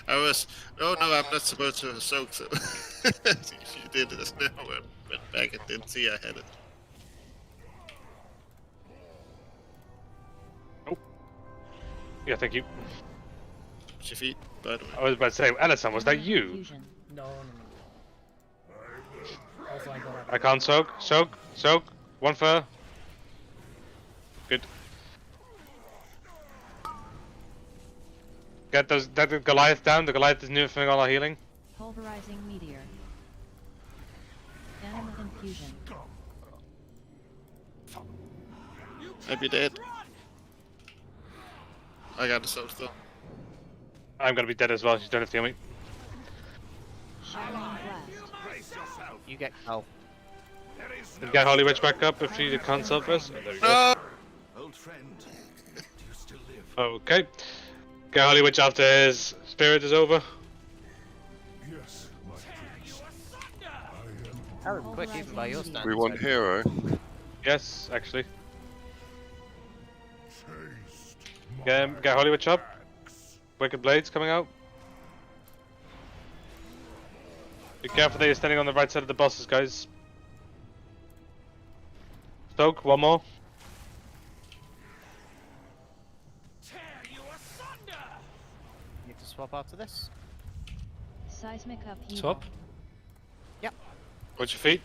I was. Oh no, I'm not supposed to soak. So you did it just now. I went back and didn't see I had it. Yeah, thank you. Watch your feet, by the way. I was about to say, Alison, was that you? No. Also, I got I can't soak. Soak. One fur. Good. Get that Goliath down. The Goliath is nerfing all our healing. Pulverizing meteor. Anima infusion. I'd be dead. I got a soak though. I'm gonna be dead as well. You don't have to heal me. Shining blast. You get Cal. Get Holy Witch back up if you can't self us. Oh, there we go. Old friend, do you still live? Okay. Get Holy Witch after his spirit is over. Yes, my prince. That was quick even by your standards. We want hero. Yes, actually. Get Holy Witch up. Wicked Blades coming out. Be careful that you're standing on the right side of the bosses, guys. Stoke, one more. Need to swap after this. Seismic upheaval. Swap. Yep. Watch your feet.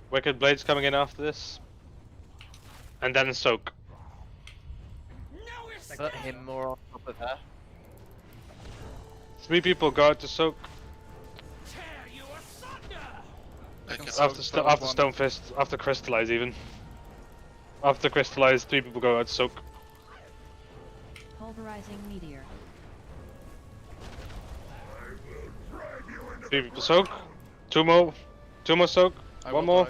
Wicked Blades coming in after this. And then Soak. Put him more on top of her. 3 people go out to Soak. After Stone Fist, after Crystallize even. After Crystallize, 3 people go out to Soak. Pulverizing meteor. 3 people Soak. 2 more. 2 more Soak. 1 more.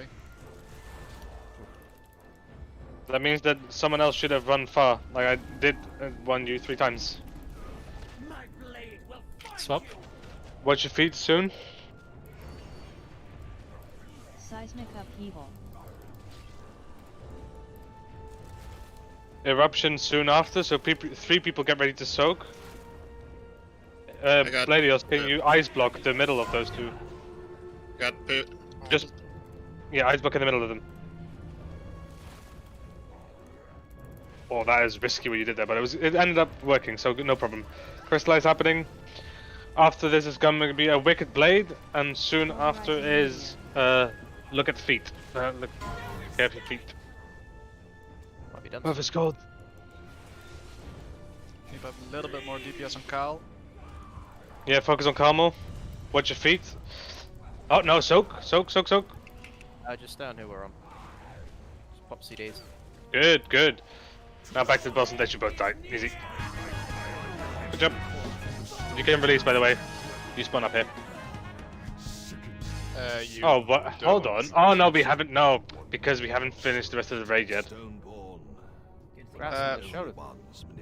That means that someone else should have run far, like I did won you 3 times. Swap. Watch your feet soon. Seismic upheaval. Eruption soon after, so 3 people get ready to soak. got- Bladios, can you ice block the middle of those 2? Got Just, yeah, ice block in the middle of them. Oh, that is risky what you did there, but it ended up working, so no problem. Crystallize happening. After this is going to be a Wicked Blade, and soon after is look at the feet. Look at your feet. Might be done. Whatever's called. Keep up a little bit more DPS on Cal. Yeah, focus on Carmel. Watch your feet. Oh no, soak. Just stay on who we're on. Just pop CDs. Good. Now back to the boss and they should both die. Easy. Good job. You can release, by the way. You spawn up here. Oh, what? Hold on. Oh no, we haven't. No, because we haven't finished the rest of the raid yet.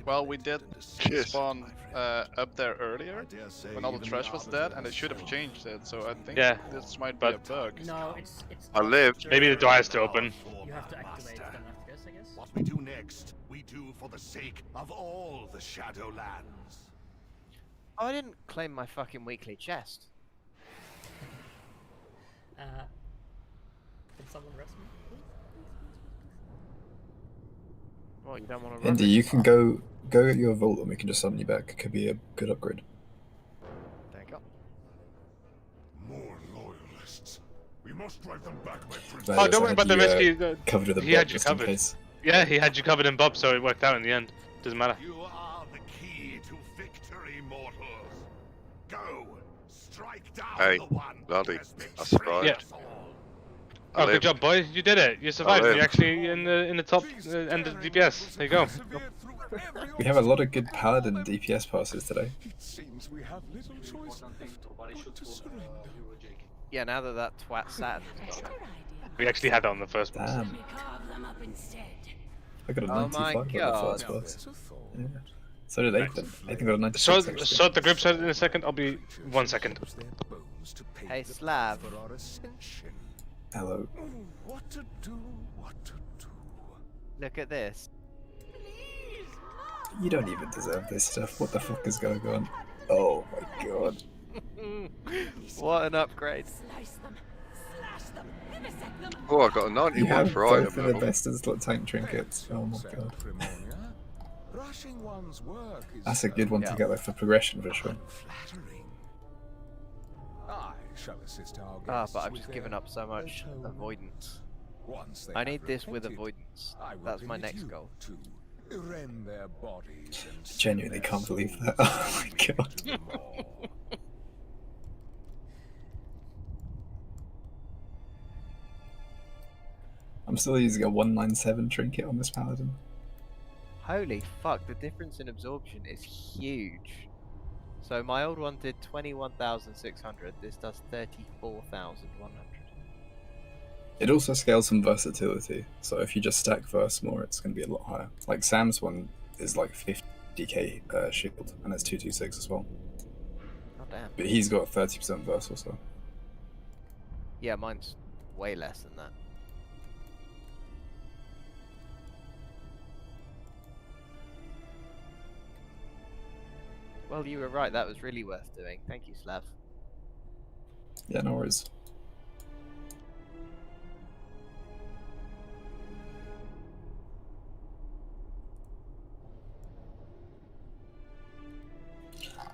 Well, we did spawn up there earlier when all the trash was dead, and they should have changed it. So I think this might be a bug. No, it's. I lived. Maybe the door is to open. You have to activate them after this, I guess. What we do next, we do for the sake of all the Shadowlands. Oh, I didn't claim my fucking weekly chest. Can someone rest me, please? Well, you don't want to run. Indy, you can go get your vault and we can just summon you back. It could be a good upgrade. There you go. More loyalists. We must drive them back, my friend. Oh, don't worry about the rescue. Covered with a he bob had you just in covered. case. Yeah, he had you covered in Bob, so it worked out in the end. Doesn't matter. You are the key to victory, mortals. Go, strike down Hey, the one bloody, who has I survived. Yeah. Oh, good job, boy! You did it. You survived. You're actually in the top end of the DPS. There you go. We have a lot of good paladin DPS passes today. It seems we have little choice but to surrender. Yeah, now that twat sat. We actually had that on the first pass. Damn. Carve them up instead. I got a Oh my 95 on the God. first pass. Yeah. So did Ethan. Ethan got a 96. actually. Sort the group set in a second. I'll be 1 second. Hey, Slav. Hello. What to do, what to do. Look at this. You don't even deserve this stuff. What the fuck is going on? Oh my god. What an upgrade. Slice them, slash them, vivisect them. Oh, I got a You 91 have for both item of the level. best as tank trinkets. Oh my god. Rushing one's work is That's a good one to get like for progression for sure. flattering. I shall assist our Ah, guests but I've with just their given up so much atonement. avoidance. Once they I have need this with repented, avoidance. I will That's my permit next you goal. to rend their bodies and Genuinely send can't their believe souls that. Oh my into god. the maw. I'm still using a 197 trinket on this paladin. Holy fuck, the difference in absorption is huge. So my old one did 21,600, this does 34,100. It also scales some versatility, so if you just stack verse more, it's going to be a lot higher. Like Sam's one is like 50k shield, and it's 226 as well. Oh damn. But he's got 30% verse or so. Yeah, mine's way less than that. Well, you were right, that was really worth doing. Thank you, Slav. Yeah, no worries.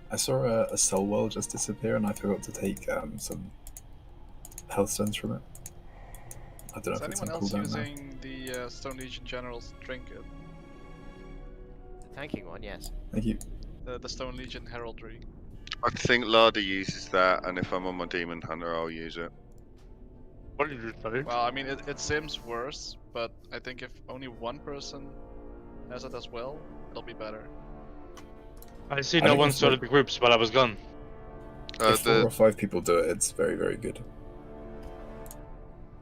I saw a soul well just disappear, and I forgot to take some health stones from it. I don't know Is if it's on anyone else cooldown now. using the Stone Legion General's trinket? The tanking one, yes. Thank you. The Stone Legion Heraldry. I think Larder uses that, and if I'm on my Demon Hunter, I'll use it. What did you say? Well, I mean, it seems worse, but I think if only one person has it as well, it'll be better. I see I no think one it's sort like- of groups while I was gone. If 4 or 5 people do it, it's very, very good.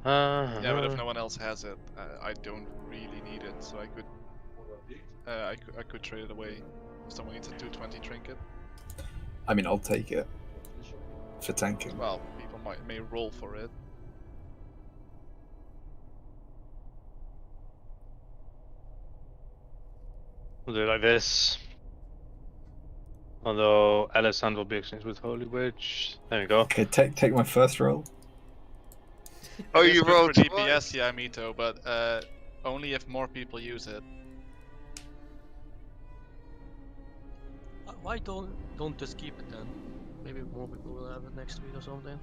Yeah, but if no one else has it, I don't really need it, so I could trade it away. If someone needs a 220 trinket. I mean, I'll take it for tanking. Well, people may roll for it. We'll do it like this. Although Alessandro will be exchanged with Holy Witch. There we go. Okay, take my first roll. Oh, It is you good rolled for twice? DPS, yeah, Mito, but only if more people use it. Why don't just keep it then? Maybe more people will have it next week or something.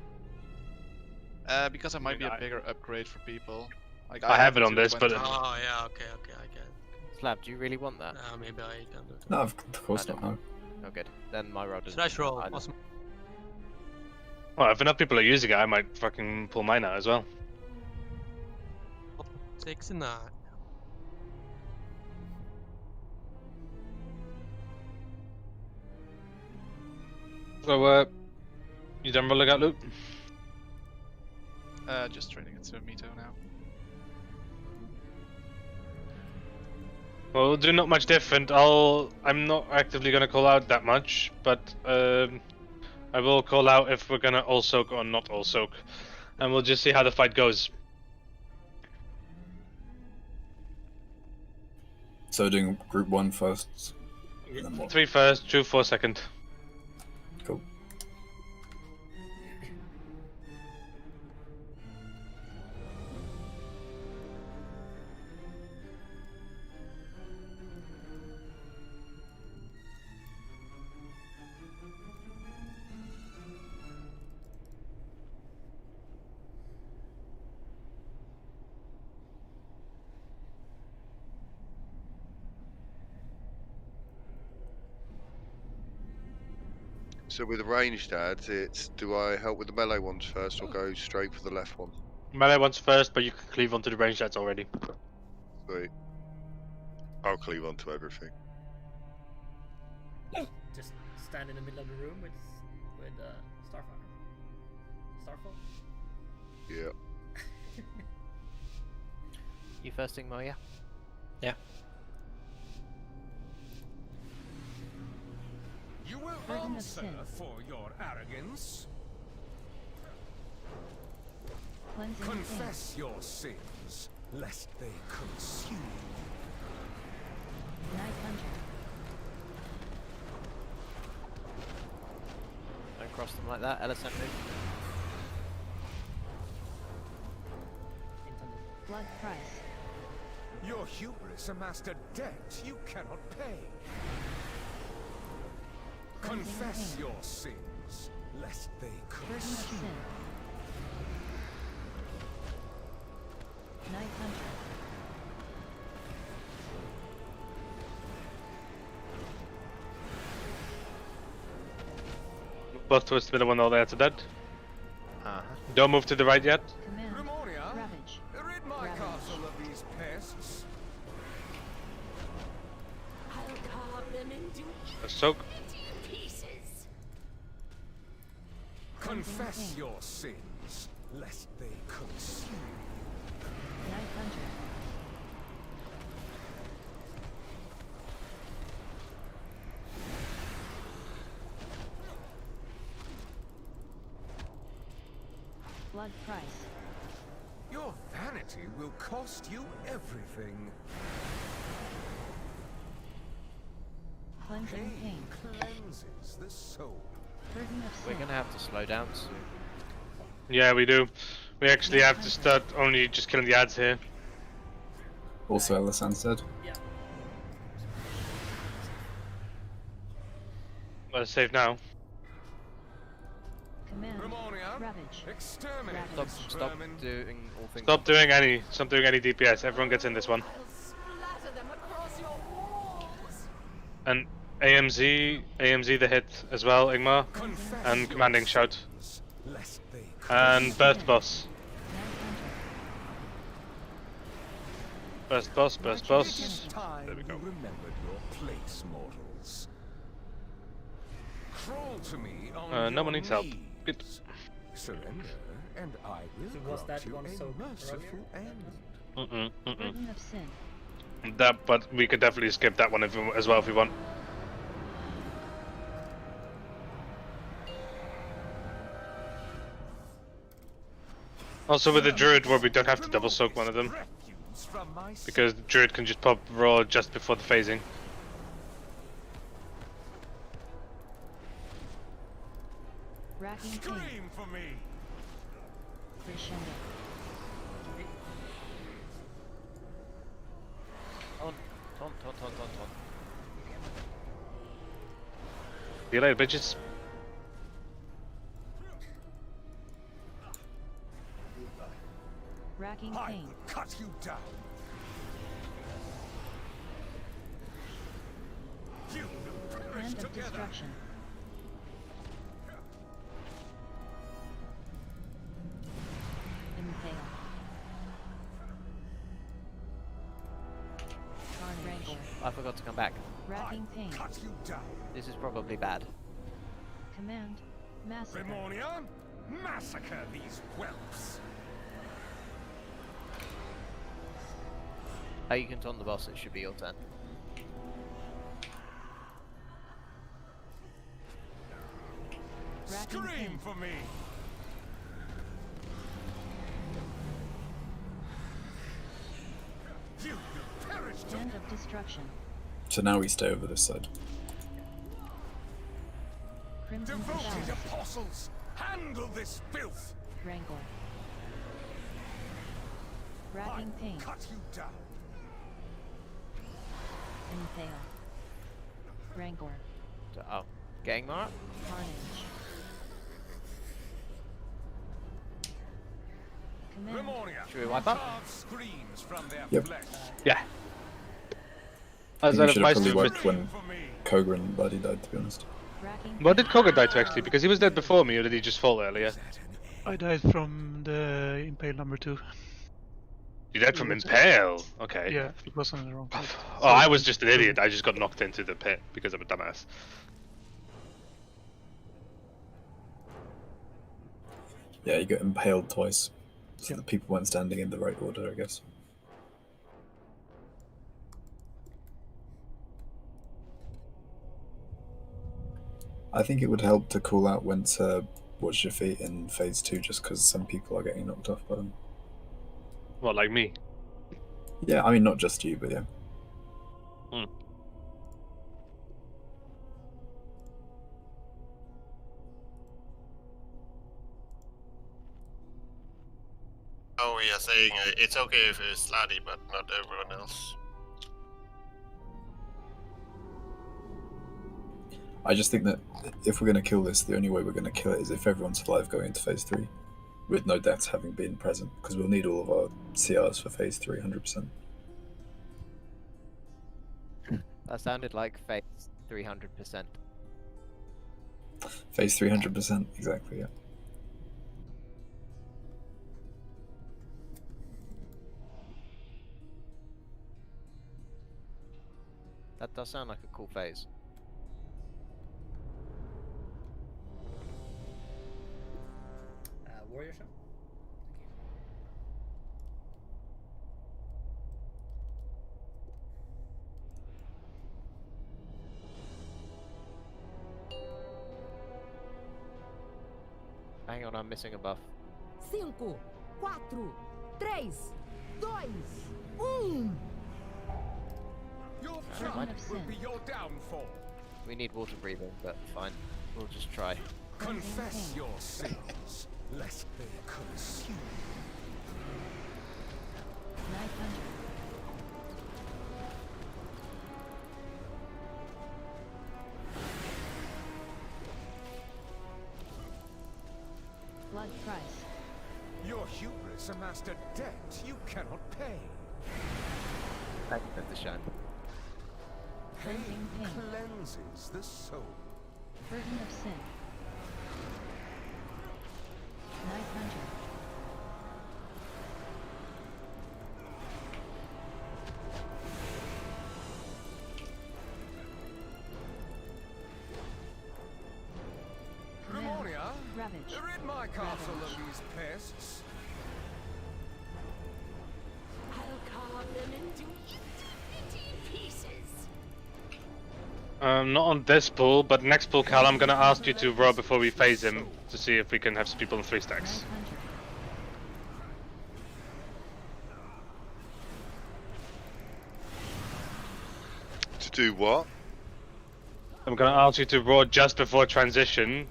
Because it might be a bigger upgrade for people. Like I have it on this, but 220. Oh yeah, okay, I get it. Slab, do you really want that? Maybe I can do it. No, of course not. No. Oh, good. Then my roll doesn't. Slash roll. either. Awesome. well, if enough people are using it, I might fucking pull mine out as well. 69. So, you done rolling out, Luke? Just trading it to Mito now. Well, we'll do not much different. I'm not actively gonna call out that much, but I will call out if we're gonna all soak or not all soak, and we'll just see how the fight goes. So doing group 1 first. And then what? 3 first, 2 4 second. Cool. So with the ranged ads, it's do I help with the melee ones first or go straight for the left one? Melee one's first, but you can cleave onto the range ads already. Sweet. I'll cleave onto everything. Just stand in the middle of the room with Starfire. Starfall. Yeah. You first thing, Moya? Yeah. You will Burden of answer sin. for your arrogance. Cleansing Confess your sins, lest they consume you. Night Hunter. Don't cross them like that, Alessandro. Blood Price. Your hubris amassed a debt you cannot pay. Confess your sins, lest they Burden of consume Sin. Night Hunter. Both towards the middle one, all the ads are dead. Uh-huh. Don't move to the right yet. Command. Grimonia, Ravage. rid my Ravage. castle of these pests. I'll carve them into A soak. pieces. Confess your sins, lest they consume you. Night Hunter. Blood Price. Your vanity will cost you everything. Cleansing Pain. Cleanses the soul. Burden of We're Sin. gonna have to slow down soon. Yeah, we do. We actually have to start only just killing the ads here. Also, Alessandro said. Yeah. Let's save now. Command. Grimonia, Ravage. exterminate Stop, this stop vermin. doing all things. Stop doing any DPS. Everyone gets in this one. I'll splatter them across your walls. And AMZ the hit as well, Igmar. Confess And your commanding shout. sins, lest they And consume burst boss. Burst boss, burst It boss. is time There we go. you remembered your place, mortals. Crawl to me on No your one needs help. knees. Good. Surrender and I will So was grant that you one a so merciful end. Burden of sin. That, but we could definitely skip that one as well if we want. Also with the druid, where we don't have to double soak one of them, because the druid can just pop raw just before the phasing. Racking pain. Scream for me. Crescendo. Ton. See you later, bitches. Racking I pain. will cut you down. You will perish Hand of together. destruction. Impale. Carnage. I forgot to come back. Racking pain. Cut you down. This is probably bad. Command. Massacre. Remornia, massacre these whelps. Oh, you can taunt the boss, it should be your turn. Racking Scream pain. for me. You will perish Hand of destruction. So now we stay over this side. Crimson Devoted shower. apostles, handle this filth. Rancor. Racking pain. Cut you down. Impale. Rancor. Oh, getting mark? Carnage. Command. Remornia, Should we wipe up? carve screams from their Yep. flesh. Yeah. I As think we out of should my have probably stupid. wiped when Koga and Buddy died, to be honest. Racking What did Koga die to actually? Because he was dead before me, or did he just fall earlier? I died from the impale number 2. You died from impale. Okay. Yeah, it was on the wrong page. Oh, I was just an idiot. I just got knocked into the pit because I'm a dumbass. Yeah, you got impaled twice. So the people weren't standing in the right order, I guess. I think it would help to call out when to watch your feet in phase 2, just because some people are getting knocked off by them. What, like me? Yeah, I mean, not just you, but yeah. Hmm. Oh, we are saying it's okay if it's Slutty, but not everyone else. I just think that if we're going to kill this, the only way we're going to kill it is if everyone's alive going into phase 3, with no deaths having been present, because we'll need all of our CRs for phase 3, 100%. That sounded like phase 300%. Phase 300%, exactly, yeah. That does sound like a cool phase. Warrior shot. Hang on, I'm missing a buff. 5, 4, 3, 2, 1. Your Burden pride of will sin. be your downfall. We need water breathing, but fine. We'll just try. Confess your sins, lest they consume. Knife hunter. Blood price. Your hubris amassed a debt you cannot pay. Thank you for the shine. Pain Pain. cleanses the soul. Burden of sin. Knife hunter. Remornia, Rapid Ravage. Rid my castle of these pests. I'll carve them into itty pieces. Not on this pool, but next pool, Cal, I'm gonna ask you to roll before we phase him to see if we can have some people in 3 stacks. To do what? I'm gonna ask you to roll just before transition,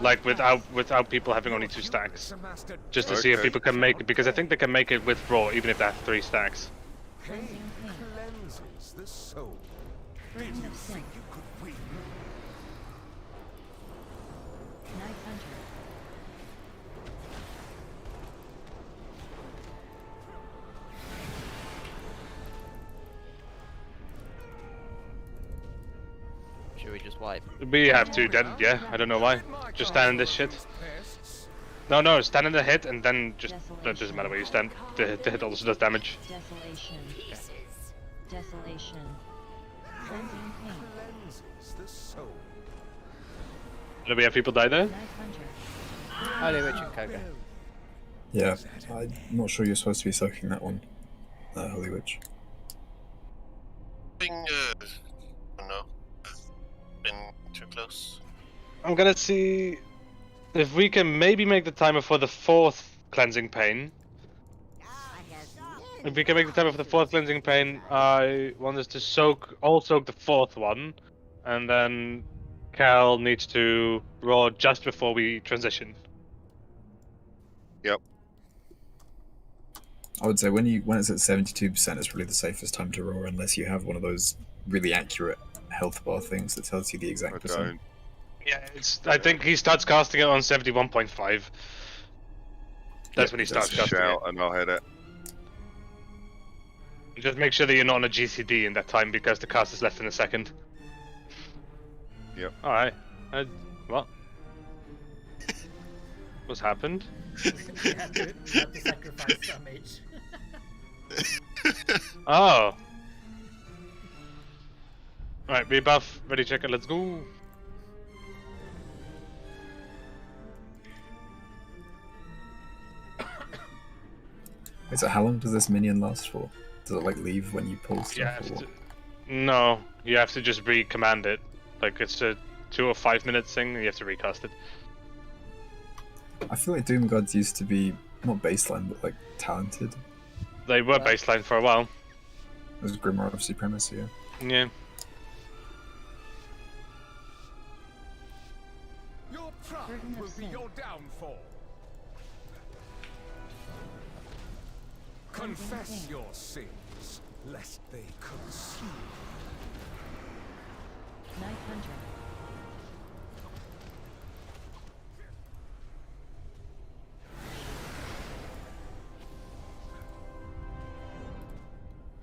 like without people having only 2 stacks, just to see if people can make it, because I think they can make it with raw even if they have 3 stacks. Pain cleanses the soul. Did you think you could win? Night Hunter. Should we just wipe? We have to then, yeah. I don't know why. Just stand in this shit. No, stand in the hit and then just that doesn't matter where you stand. The hit also does damage. Desolation. Desolation. Cleansing pain. Cleanses the soul. Do we have people die there? Night Hunter. Holy Witch and Koga. Yeah, I'm not sure you're supposed to be soaking that one, Holy Witch. I don't know. Been too close. I'm gonna see if we can maybe make the timer for the 4th cleansing pain. If we can make the timer for the 4th cleansing pain, I want us to all soak the 4th one, and then Cal needs to roll just before we transition. Yep. I would say when it's at 72%, it's probably the safest time to roll, unless you have one of those really accurate health bar things that tells you the exact percent. Yeah, I think he starts casting it on 71.5. That's when he starts casting shout it. and I'll hit it. Just make sure that you're not on a GCD in that time because the cast is less than a second. Yep. Alright. What? What's happened? You have to sacrifice some mage. Oh. Right, rebuff, ready checker, let's go. Wait, so how long does this minion last for? Does it like leave when you pull stuff? Or... No, you have to just re-command it. Like it's a 2 or 5 minute thing and you have to recast it. I feel like Doom Gods used to be not baseline but like talented. They were baseline for a while. It was Grimoire of Supremacy, yeah. Yeah. Your pride will be your downfall. Confess your sins, lest they consume. Night Hunter.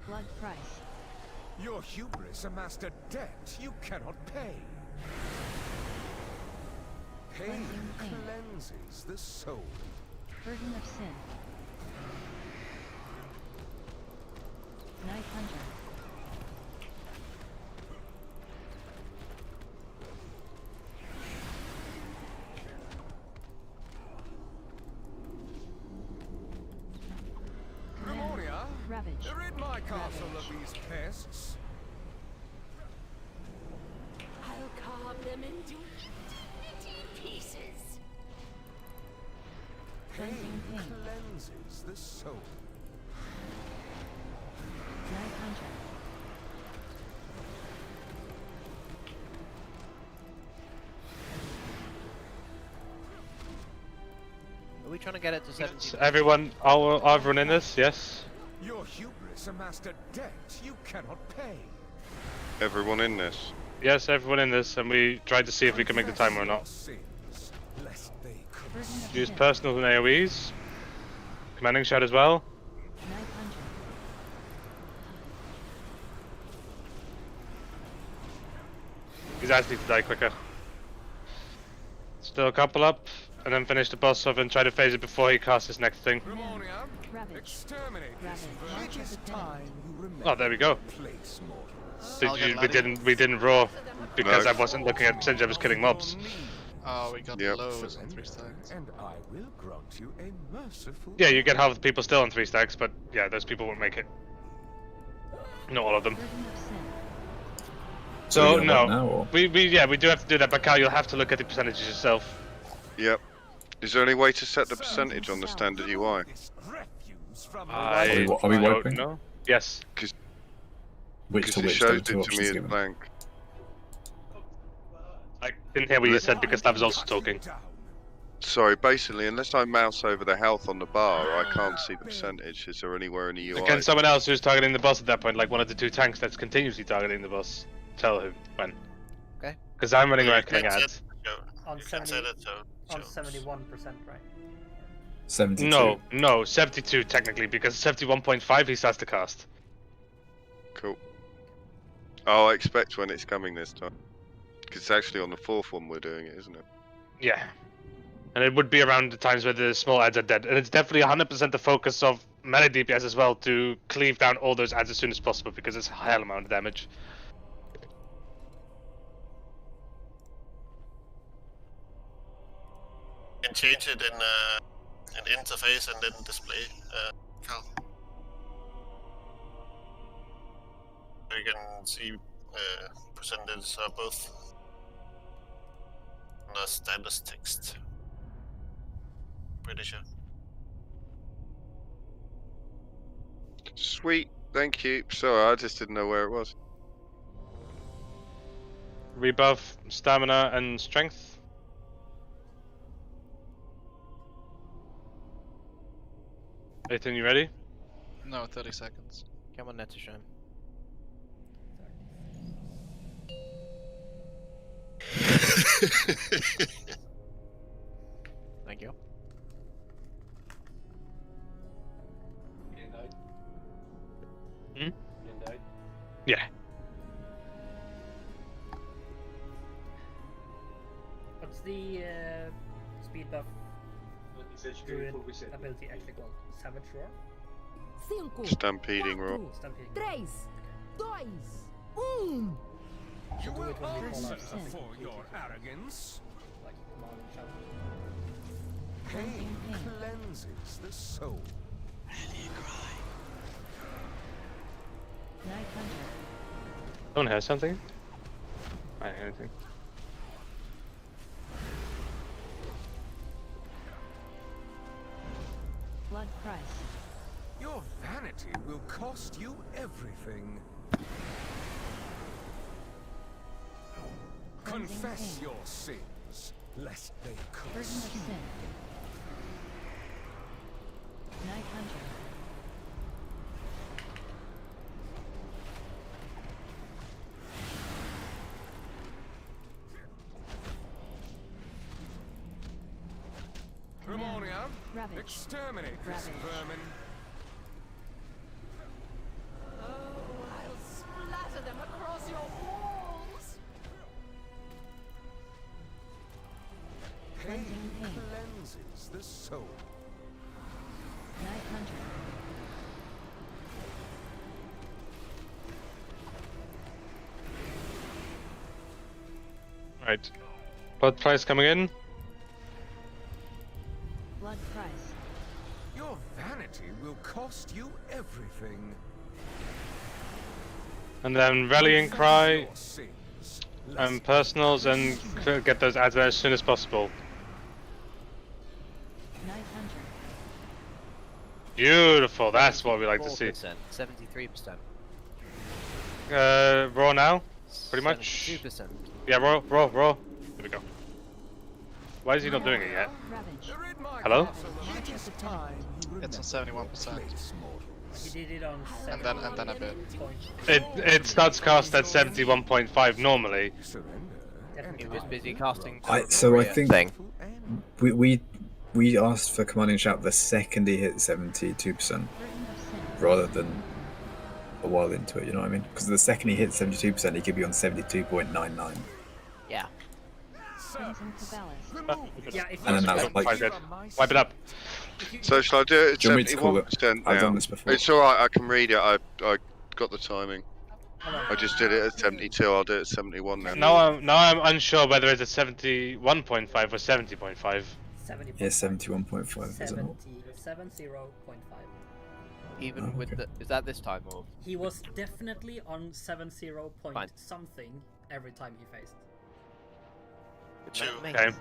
Blood price. Your hubris amassed a debt you cannot pay. Pain cleanses the soul. Burden of sin. Night Hunter. Grimoria, Ravage. rid my castle of these pests. I'll carve them into itty pieces. Pain cleanses the soul. Night Hunter. Are we trying to get it to 70? Everyone, everyone in this, yes? Your hubris amassed a debt you cannot pay. Everyone in this? Yes, everyone in this, and we tried to see if we can make the timer or not. Use personals and AoEs. Commanding shot as well. Night Hunter. These guys need to die quicker. Still a couple up, and then finish the boss off and try to phase it before he casts his next thing. Grimoria, exterminate this vermin. It is time you remember. Oh, there we go. Place mortals. We didn't roar because I wasn't looking at percentage. I was killing mobs. Oh, we got Yep. lows on 3 stacks. And I will grant you a merciful. Yeah, you get half the people still on 3 stacks, but yeah, those people won't make it. Not all of them. So we gonna wait no, now, or? we do have to do that, but Cal, you'll have to look at the percentages yourself. Yep. Is there any way to set the percentage on the standard UI? I Are we don't wiping? know. Yes. Which Because to it which? shows There it were two to me options as given. blank. I didn't hear what you said because Slav was also talking. Sorry, basically, unless I mouse over the health on the bar, I can't see the percentage. Is there anywhere in the UI? Can someone else who's targeting the boss at that point, like one of the 2 tanks that's continuously targeting the boss, tell him when? Okay. Because I'm running You around can killing set ads. On You can 70, set it so on shows. 71%, right? 72. No, 72 technically, because 71.5 he starts to cast. Cool. I'll expect when it's coming this time. Because it's actually on the 4th one we're doing it, isn't it? Yeah. And it would be around the times where the small ads are dead. And it's definitely 100% the focus of melee DPS as well to cleave down all those ads as soon as possible because it's a hell amount of damage. You can change it in interface and then display, Cal. So you can see percentage of both on the status text. Pretty sure. Sweet, thank you. Sorry, I just didn't know where it was. Rebuff, stamina, and strength. Ethan, you ready? No, 30 seconds. Come on, Netisham. Thank you. Hmm? Yeah. What's the speed buff druid ability actually called? Savage Roar? Stampeding roar. Stampeding. 3, 2, 1. You Do will it when we call answer out something for completely your different. arrogance. Like command and shout. Pain cleanses the soul. Night Hunter. Don't have something? I don't have anything. Blood Price. Your vanity will cost you everything. Confess your sins, lest they Burden of consume. Sin. Night Hunter. Ramonia, Ravage. exterminate this Ravage. vermin. Oh, I'll splatter them across your walls. Pain Cleansing pain. cleanses the soul. Night Hunter. Right. Blood price coming in. Blood Price. Your vanity will cost you everything. And then rallying cry Your sins, lest and personals and get those ads there as soon as possible. Night Hunter. Beautiful, that's what we like to see. 73%. Raw now? Pretty much? 2%. Yeah, raw. Here we go. Why is he not doing it yet? Ravage. Hello? It's on 71%. He did it on And then a bit. It starts cast at 71.5 normally. He was busy casting. So I Nathria think thing. we asked for command and shout the second he hit 72%, rather than a while into it. You know what I mean? Because the second he hit 72%, he could be on 72.99. Yeah. Crimson Cabales. Yeah, if And then you that's like. Wipe it up. So shall I do it at Do you want me to call it? 71% now? I've done this before. It's alright, I can read it. I got the timing. I just did it at 72. I'll do it at 71 then. Now I'm unsure whether it's at 71.5 or 70.5. 70. Yeah, 71.5. 70.5. Even with the, is that this time or? He was definitely on 70 point Fine. something every time he faced. Okay.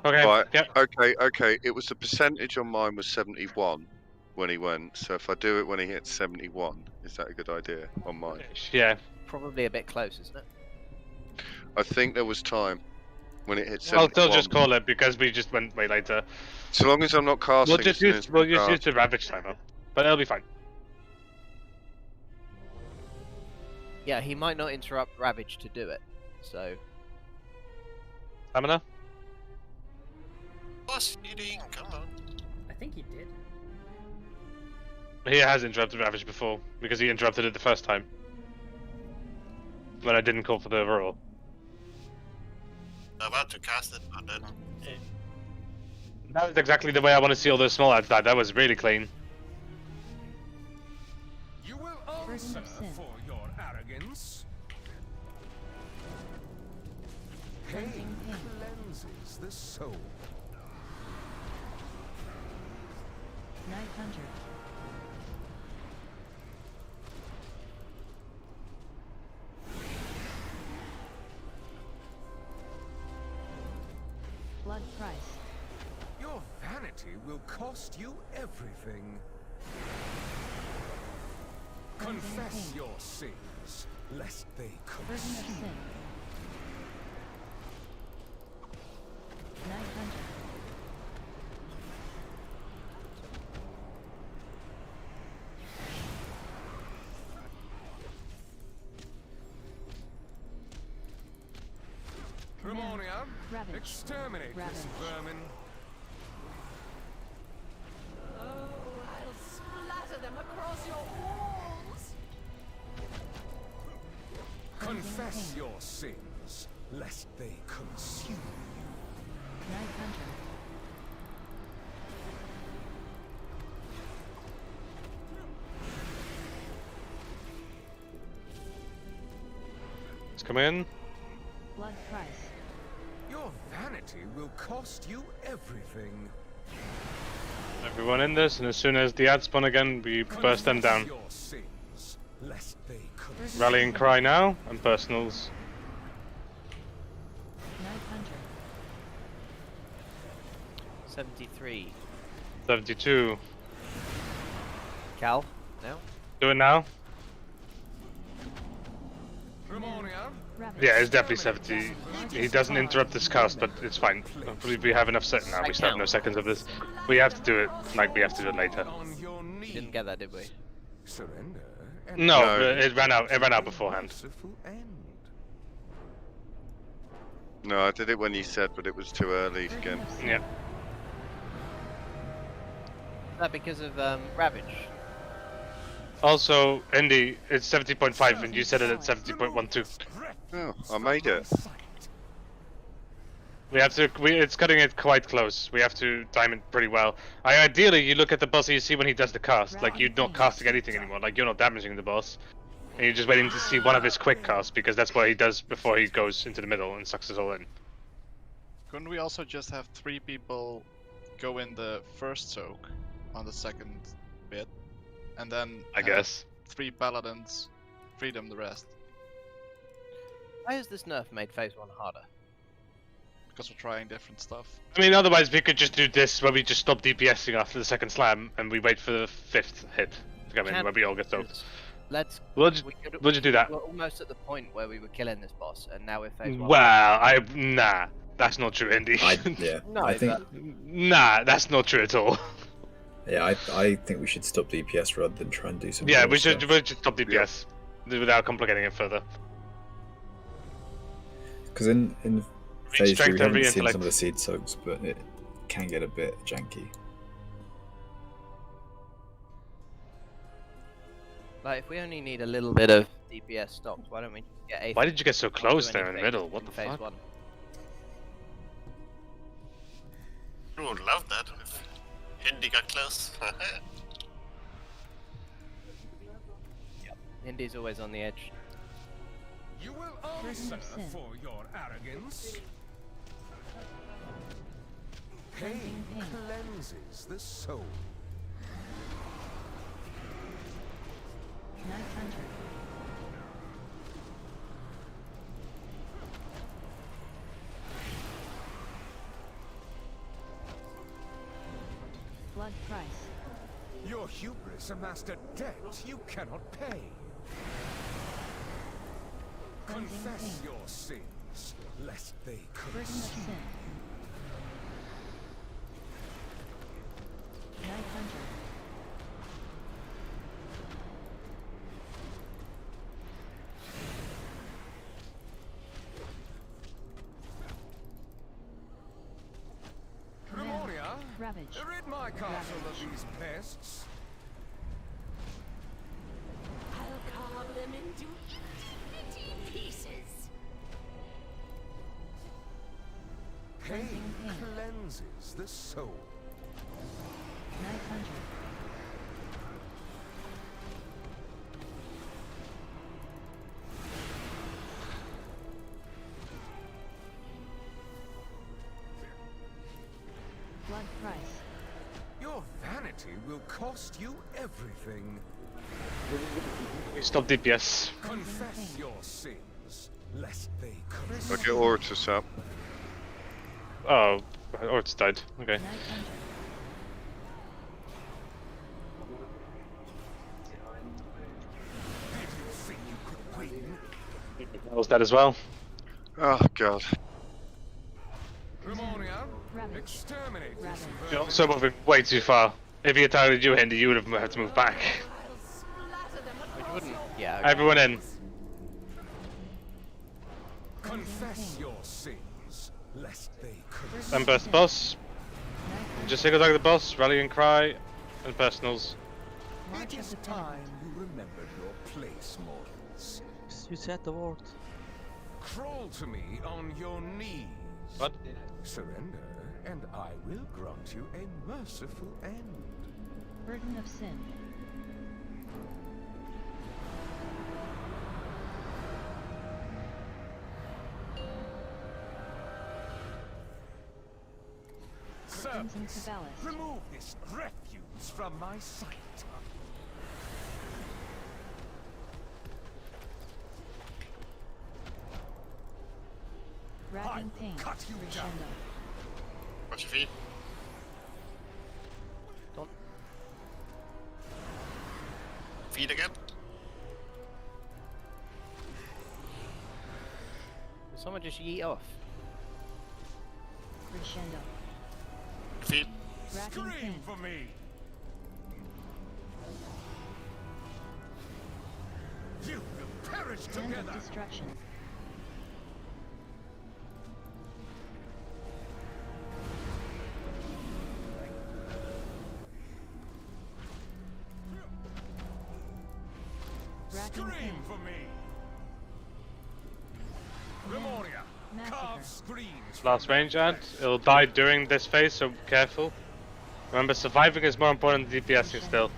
Okay. Right. Yep. Okay. It was the percentage on mine was 71 when he went. So if I do it when he hits 71, is that a good idea on mine? Yeah. Probably a bit close, isn't it? I think there was time when it hit 71. I'll still just call it because we just went way later. So long as I'm not casting. We'll just use the Ravage timer, but it'll be fine. Yeah, he might not interrupt Ravage to do it, so. Stamina? What's he doing? Come on. I think he did. He has interrupted Ravage before because he interrupted it the first time when I didn't call for the overall. I'm about to cast it, but then. That was exactly the way I want to see all those small ads die. That was really clean. You will answer for your arrogance. Pain cleanses the soul. 900. Blood price. Your vanity will cost you everything. Confess your sins, lest they Burden of consume. sin. 900. Ramonia, Ravage. exterminate Ravage. this vermin. Oh, I'll splatter them across your walls. Confess your sins, lest they consume you. 900. Let's come in. Blood price. Your vanity will cost you everything. Everyone in this, and as soon as the ads spawn again, we burst them down. Your sins, lest they consume. Rallying cry now, and personals. 900. 73. 72. Cal, now? Do it now? Ramonia, Yeah, it's definitely 70. He doesn't interrupt this cast, but it's fine. I believe we have enough set now. We still have no seconds of this. We have to do it like we have to do it later. on your knees. Didn't get that, did we? Surrender. No, it ran out. It ran out beforehand. Merciful end. No, I did it when you said, but it was too early again. Yeah. Is that because of Ravage? Also, Indy, it's 70.5, and you said it at 70.12. Oh, I made it. We have to. It's cutting it quite close. We have to time it pretty well. Ideally, you look at the boss and you see when he does the cast. Like you're not casting anything anymore. Like you're not damaging the boss, and you're just waiting to see one of his quick casts because that's what he does before he goes into the middle and sucks us all in. Couldn't we also just have 3 people go in the first soak on the second bit, and then I guess 3 paladins freedom the rest? Why has this nerf made phase 1 harder? Because we're trying different stuff. I mean, otherwise we could just do this where we just stop DPSing after the second slam and we wait for the 5th hit to come in where we all get soaked. We'll just do that. We're almost at the point where we were killing this boss, and now we're phase 1. Well, nah, that's not true, Indy. Yeah, No, I think. Nah, that's not true at all. Yeah, I think we should stop DPS rather than try and do some. Yeah, more we should stuff. stop DPS without complicating it further. Because in phase 3 we strength haven't and seen intellect. some of the seed soaks, but it can get a bit janky. Like, if we only need a little bit of DPS stocked, why don't we just get 8th? Why did you get so Not close do there in the anything middle? What the phase fuck? 1? You would love that if Hindi got close. Indy's always on the edge. You will Burden answer of sin. for your arrogance. Cleansing Pain pain. cleanses the soul. Night Hunter. Blood Price. Your hubris amassed a debt you cannot pay. Cleansing Confess pain. your sins, lest they Burden of consume. sin. Night Hunter. Grimoria, Ravage. rid my castle of these pests. I'll carve them into itty-bitty pieces. Pain Cleansing pain. cleanses the soul. Night Hunter. Blood Price. Your vanity will cost you everything. We stop DPS. Confess your sins, lest they consume. I'll get Ortus up. Oh, or it's died. Okay. Night Hunter. Did you think you could win? That was dead as well. Oh god. Grimoria, Ravage. exterminate this Ravage. You're vermin. also moving way too far. If he had targeted you, Hindi, you would have had to move back. I'll splatter them You across wouldn't. your Yeah. Okay. Everyone in. Confess your sins, lest they consume. Then burst the boss. Night Hunter. Just single target the boss, rallying cry, and personals. March It of is the time Penitent. you remembered your place, mortals. You said the word. Crawl to me on your knees. What? Surrender, and I will grant you a merciful end. Burden of Sin. Crimson Servants, Caballist. remove this refuse from my sight. Ragging I Pain. cut you down. Crescendo. Watch your feet. Don't. Feet again. Did someone just yeet off? Crescendo. Feet. Ragging Scream Pain. for me. You will perish Hand together. of Destruction. Ragging Pain. Scream for me. Grimoria, Massacre. carve screams. Last range ant. It'll die during this phase, so careful. Remember, surviving is more important than DPSing still.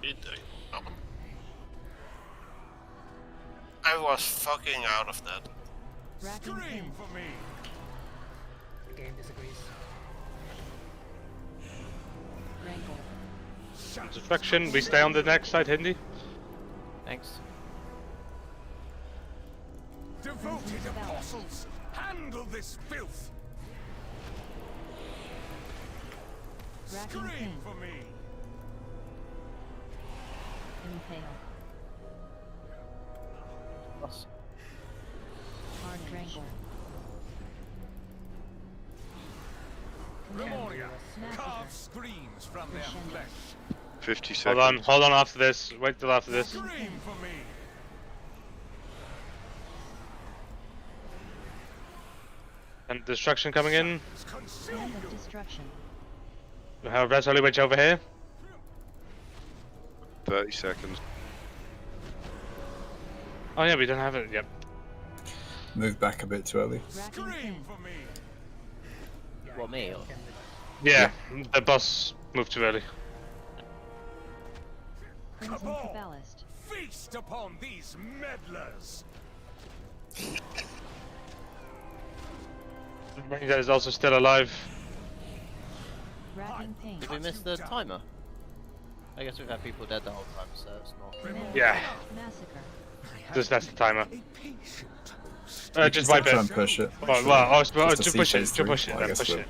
Feet. I was fucking out of that. Ragging Scream Pain. for me. The game disagrees. Rankle. Destruction, we stay on the next side, Hindi. Thanks. Devoted apostles, handle this filth. Ragging Scream Pain. for me. Impale. Boss. Hard Rankle. Grimoria, Massacre. carve screams from their Crescendo. flesh. 50 Hold on, seconds. hold on after this. Wait till after this. Scream for me. And destruction coming in. Consume Hand of you. Destruction. We have Res Holy Witch over here. 30 seconds. Oh yeah, we don't have it. Yep. Moved back a bit too early. Ragging Scream Pain. for me. What, me? Or... Yeah, the boss moved too early. Crimson Cabal, Caballist. feast upon these meddlers. Ranger is also still alive. Racking pain. Did we miss the timer? I guess we've had people dead the whole time, so it's not. Yeah. Massacre. Just that's the timer. You Just can wipe still try it. and push it. Well, actually, I was just to to see push phase it. To three. push it. Well, I Then guess push we're. it.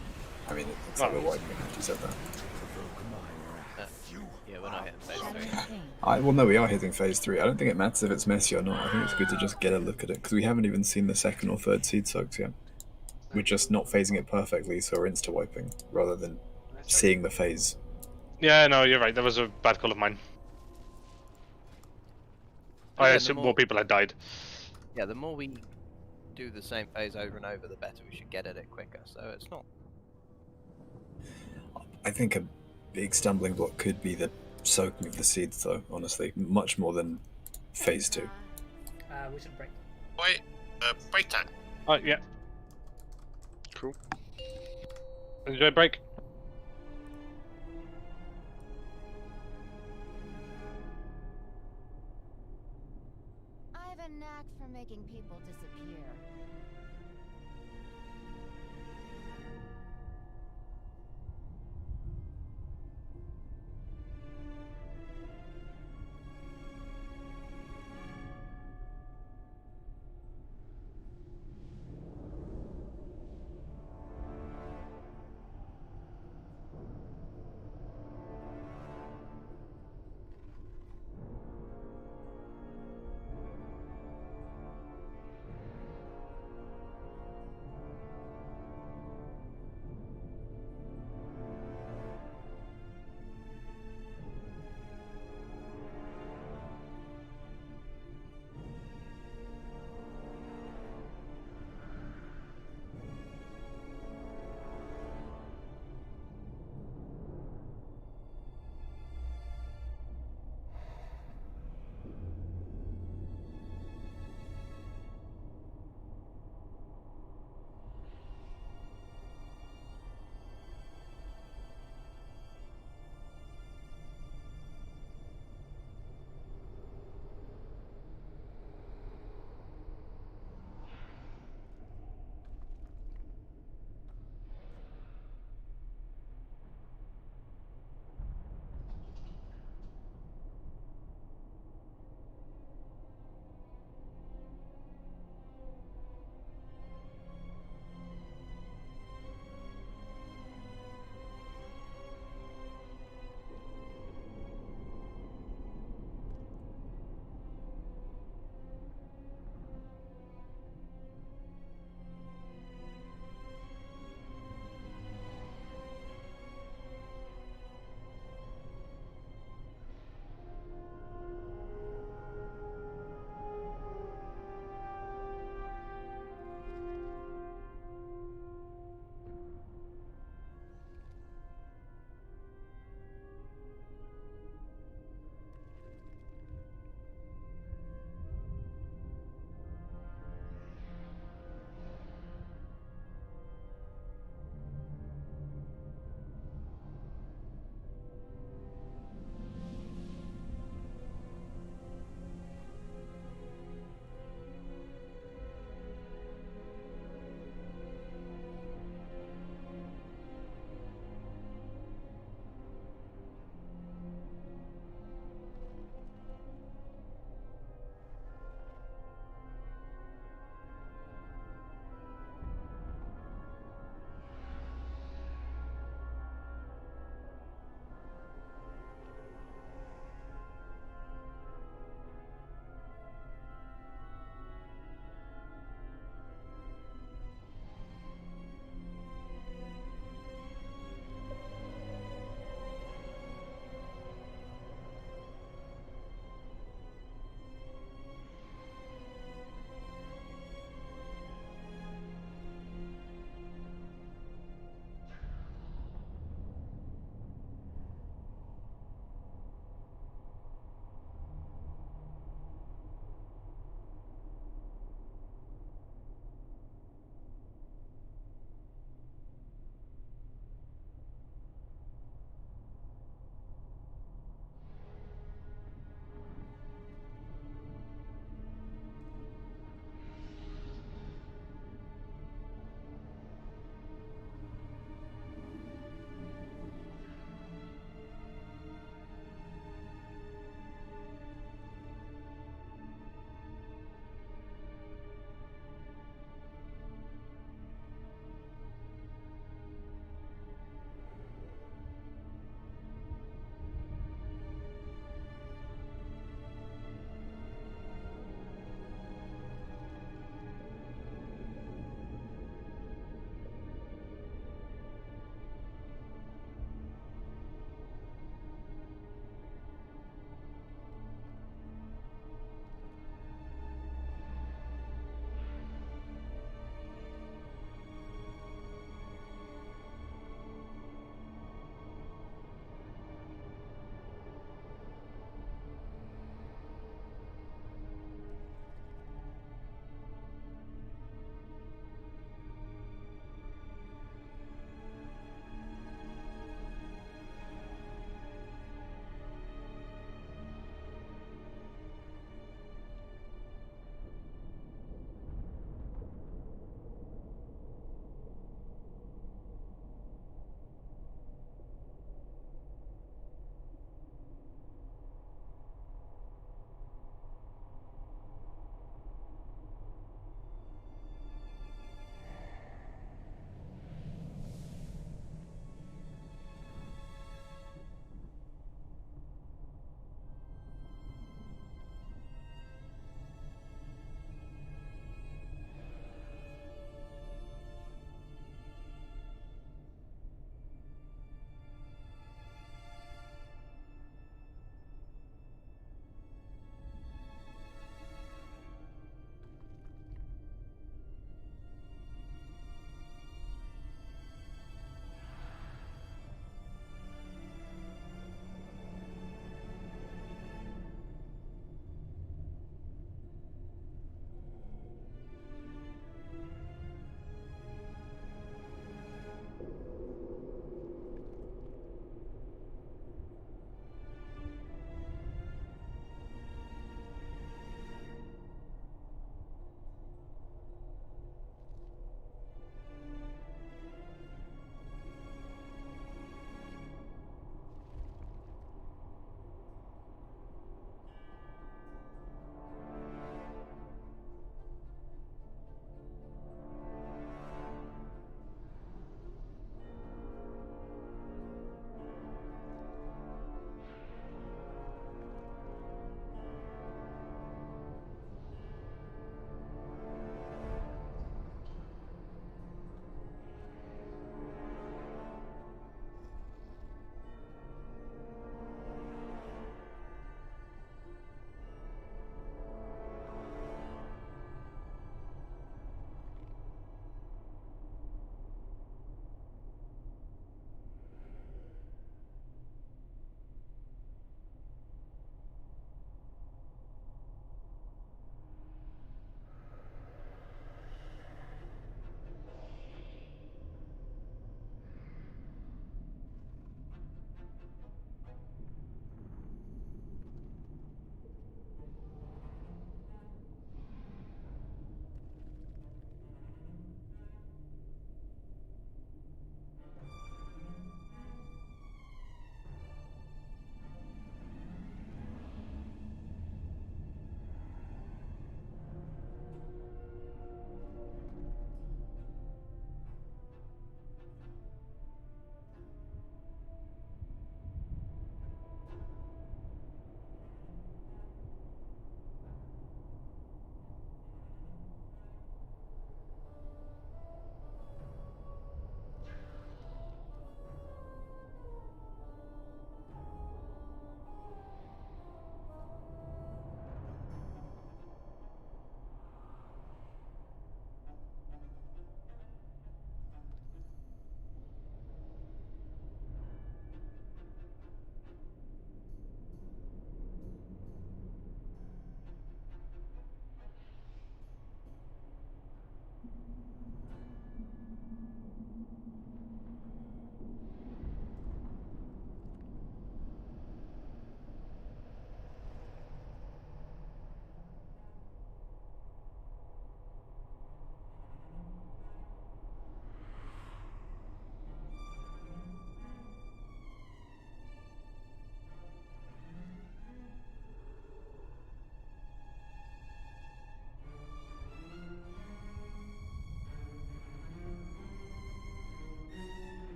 I mean, it looks like we're wiping after you said that. Yeah, we're not hitting phase 3. Well, no, we are hitting phase 3. I don't think it matters if it's messy or not. I think it's good to just get a look at it because we haven't even seen the second or third seed soaks yet. We're just not phasing it perfectly, so we're insta wiping rather than seeing the phase. Yeah, no, you're right. That was a bad call of mine. I assume more people had died. Yeah, the more we do the same phase over and over, the better we should get at it quicker. So it's not. I think a big stumbling block could be the soaking of the seeds, though. Honestly, much more than phase 2. We should break. Wait, break time. Oh yeah. Cool. Enjoy break. I have a knack for making people disappear.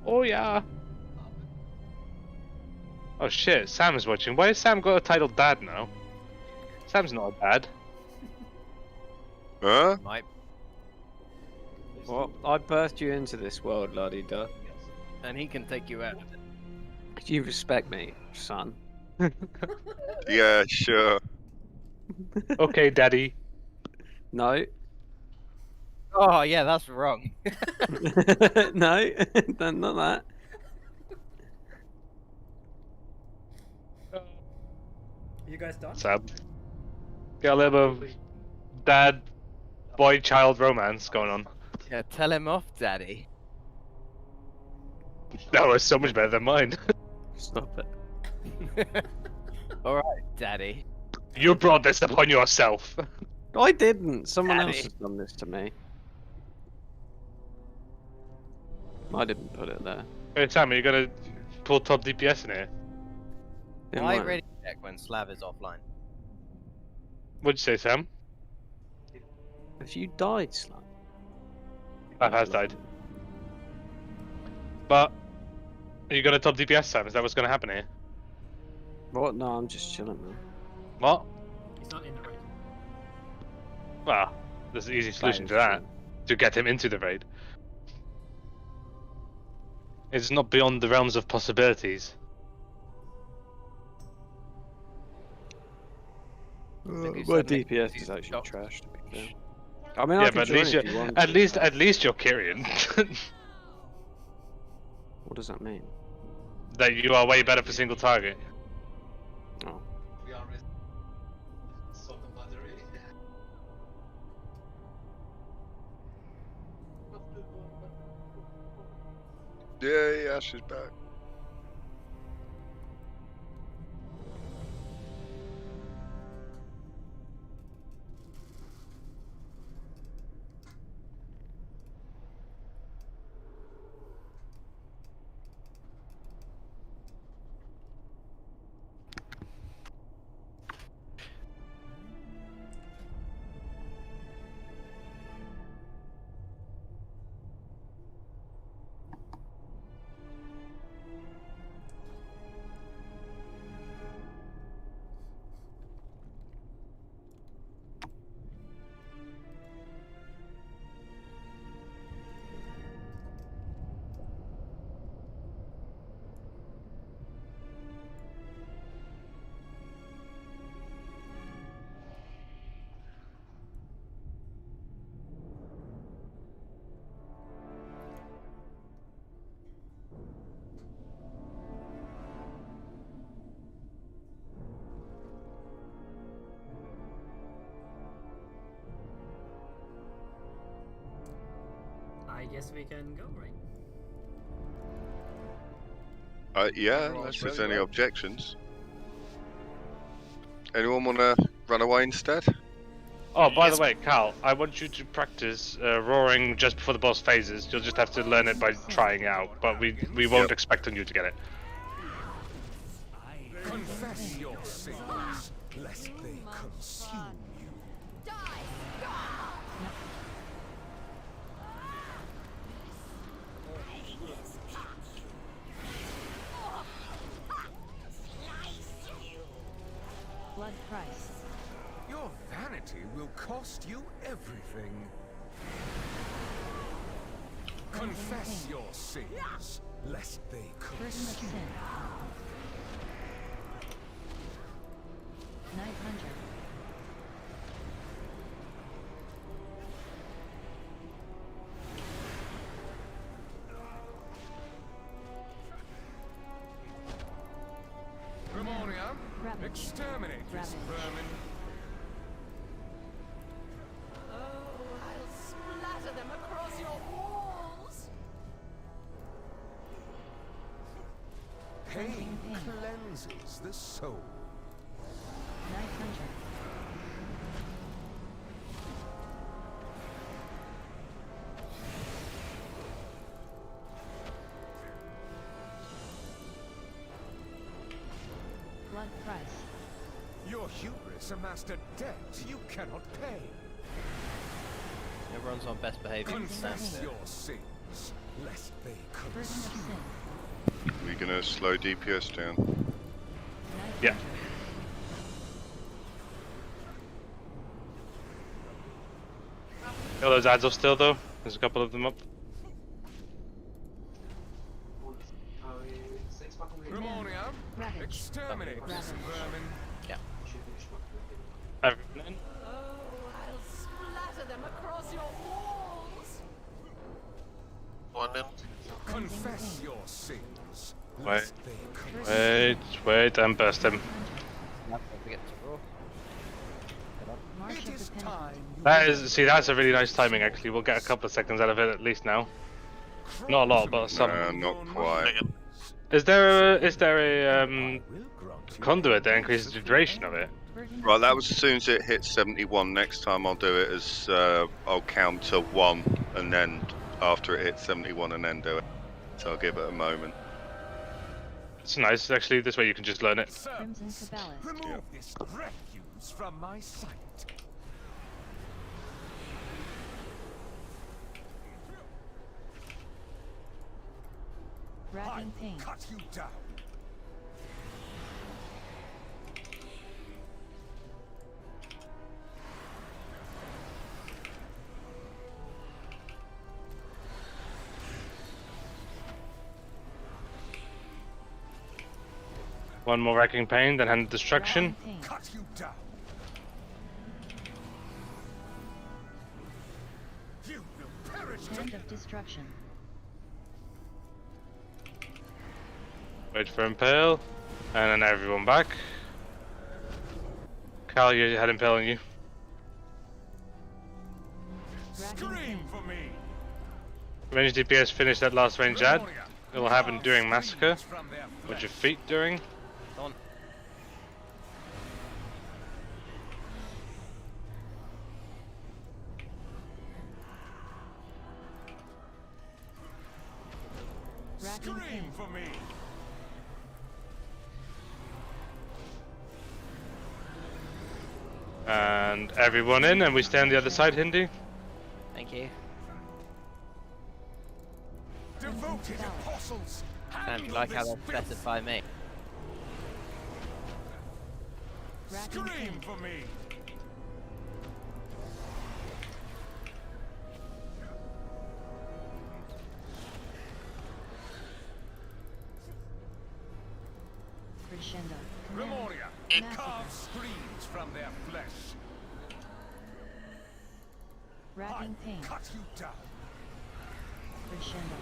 Oh yeah. Oh shit, Sam's watching. Why has Sam got a title dad now? Sam's not a dad. Huh? Might. Well, I birthed you into this world, la-di-da. And he can take you out. You respect me, son. Yeah, sure. Okay, daddy. No. Oh yeah, that's wrong. No, not that. You guys done? Sam. Got a little bit of dad boy child romance going on. Yeah, tell him off, daddy. That was so much better than mine. Stop it. Alright, daddy. You brought this upon yourself. I didn't. Someone Daddy. else has done this to me. I didn't put it there. Hey Sam, are you gonna pull top DPS in here? I ready check when Slav is offline. What'd you say, Sam? If you died, Slav. Slav has died. But are you gonna top DPS, Sam? Is that what's gonna happen here? What? No, I'm just chilling, man. What? He's not in the raid. Well, there's an easy solution to that. To get him into the raid. It's not beyond the realms of possibilities. My DPS is actually trash, to be fair. I mean, yeah, I but can at join least if you're you want. at least you're Kyrian. What does that mean? That you are way better for single target. Oh. Yeah, she's back. I guess we can go, right? Yeah, unless there's any objections. Anyone want to run away instead? Oh, by the way, Cal, I want you to practice roaring just before the boss phases. You'll just have to learn it by trying it out, but we won't expect on you to get it. Confess your sins, lest they consume you. Blood price. Your vanity will cost you everything. Confess your sins, lest they Burden of consume sin. 900. Ramonium, exterminate this vermin. Oh, I'll splatter them across your walls. Pain cleanses the soul. 900. Blood price. Your hubris amassed a debt you cannot pay. Everyone's on best behavior. Confess your sins, lest they Burden of consume. sin. We're gonna slow DPS down. Yeah. All those ads are still though. There's a couple of them up. Grimonium, exterminate this vermin. Yeah. Everyone in? Oh, I'll splatter them across your walls. One in. Confess your sins. Wait, and burst him. It is time. That is, see, that's a really nice timing actually. We'll get a couple of seconds out of it at least now. Not a lot, but some. Not quite. Is there a conduit that increases the duration of it? Right, that was as soon as it hits 71. Next time I'll do it as I'll count to 1, and then after it hits 71, and then do it. So I'll give it a moment. It's nice actually. This way you can just learn it. Crimson Caballus. Remove this refuse from my sight. Wrapping pain. Cut you down. One more wrecking pain, then hand destruction. Cut you down. You will perish. Hand of destruction. Wait for impale, and then everyone back. Cal, you had impale on you. Scream for me. Range DPS finish that last range ad. It will happen during massacre. With your feet during. On. Scream for me. And everyone in, and we stay on the other side, Hindi. Thank you. Devoted apostles. Sounds like how they specify me. Scream for me. Crescendo. Grimoria, Massacre. carve screams from their flesh. Wrapping pain. Cut you down. Crescendo.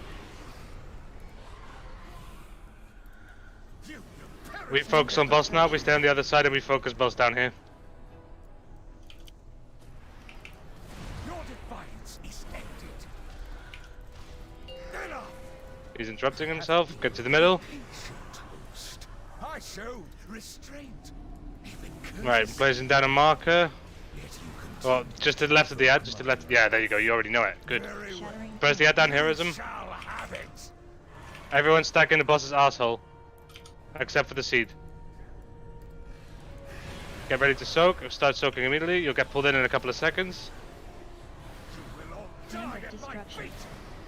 You will perish. We focus on boss now, we stay on the other side and we focus boss down here. Your defiance is ended. Enough. He's interrupting himself, get to the middle. I showed restraint. Right, placing down a marker. Well, just to the left of the ad, just to the left. Yeah, there you go, you already know it. Good. Press the ad down, heroism. Everyone stack in the boss's asshole. Except for the seed. Get ready to soak, start soaking immediately. You'll get pulled in a couple of seconds. Hand of destruction.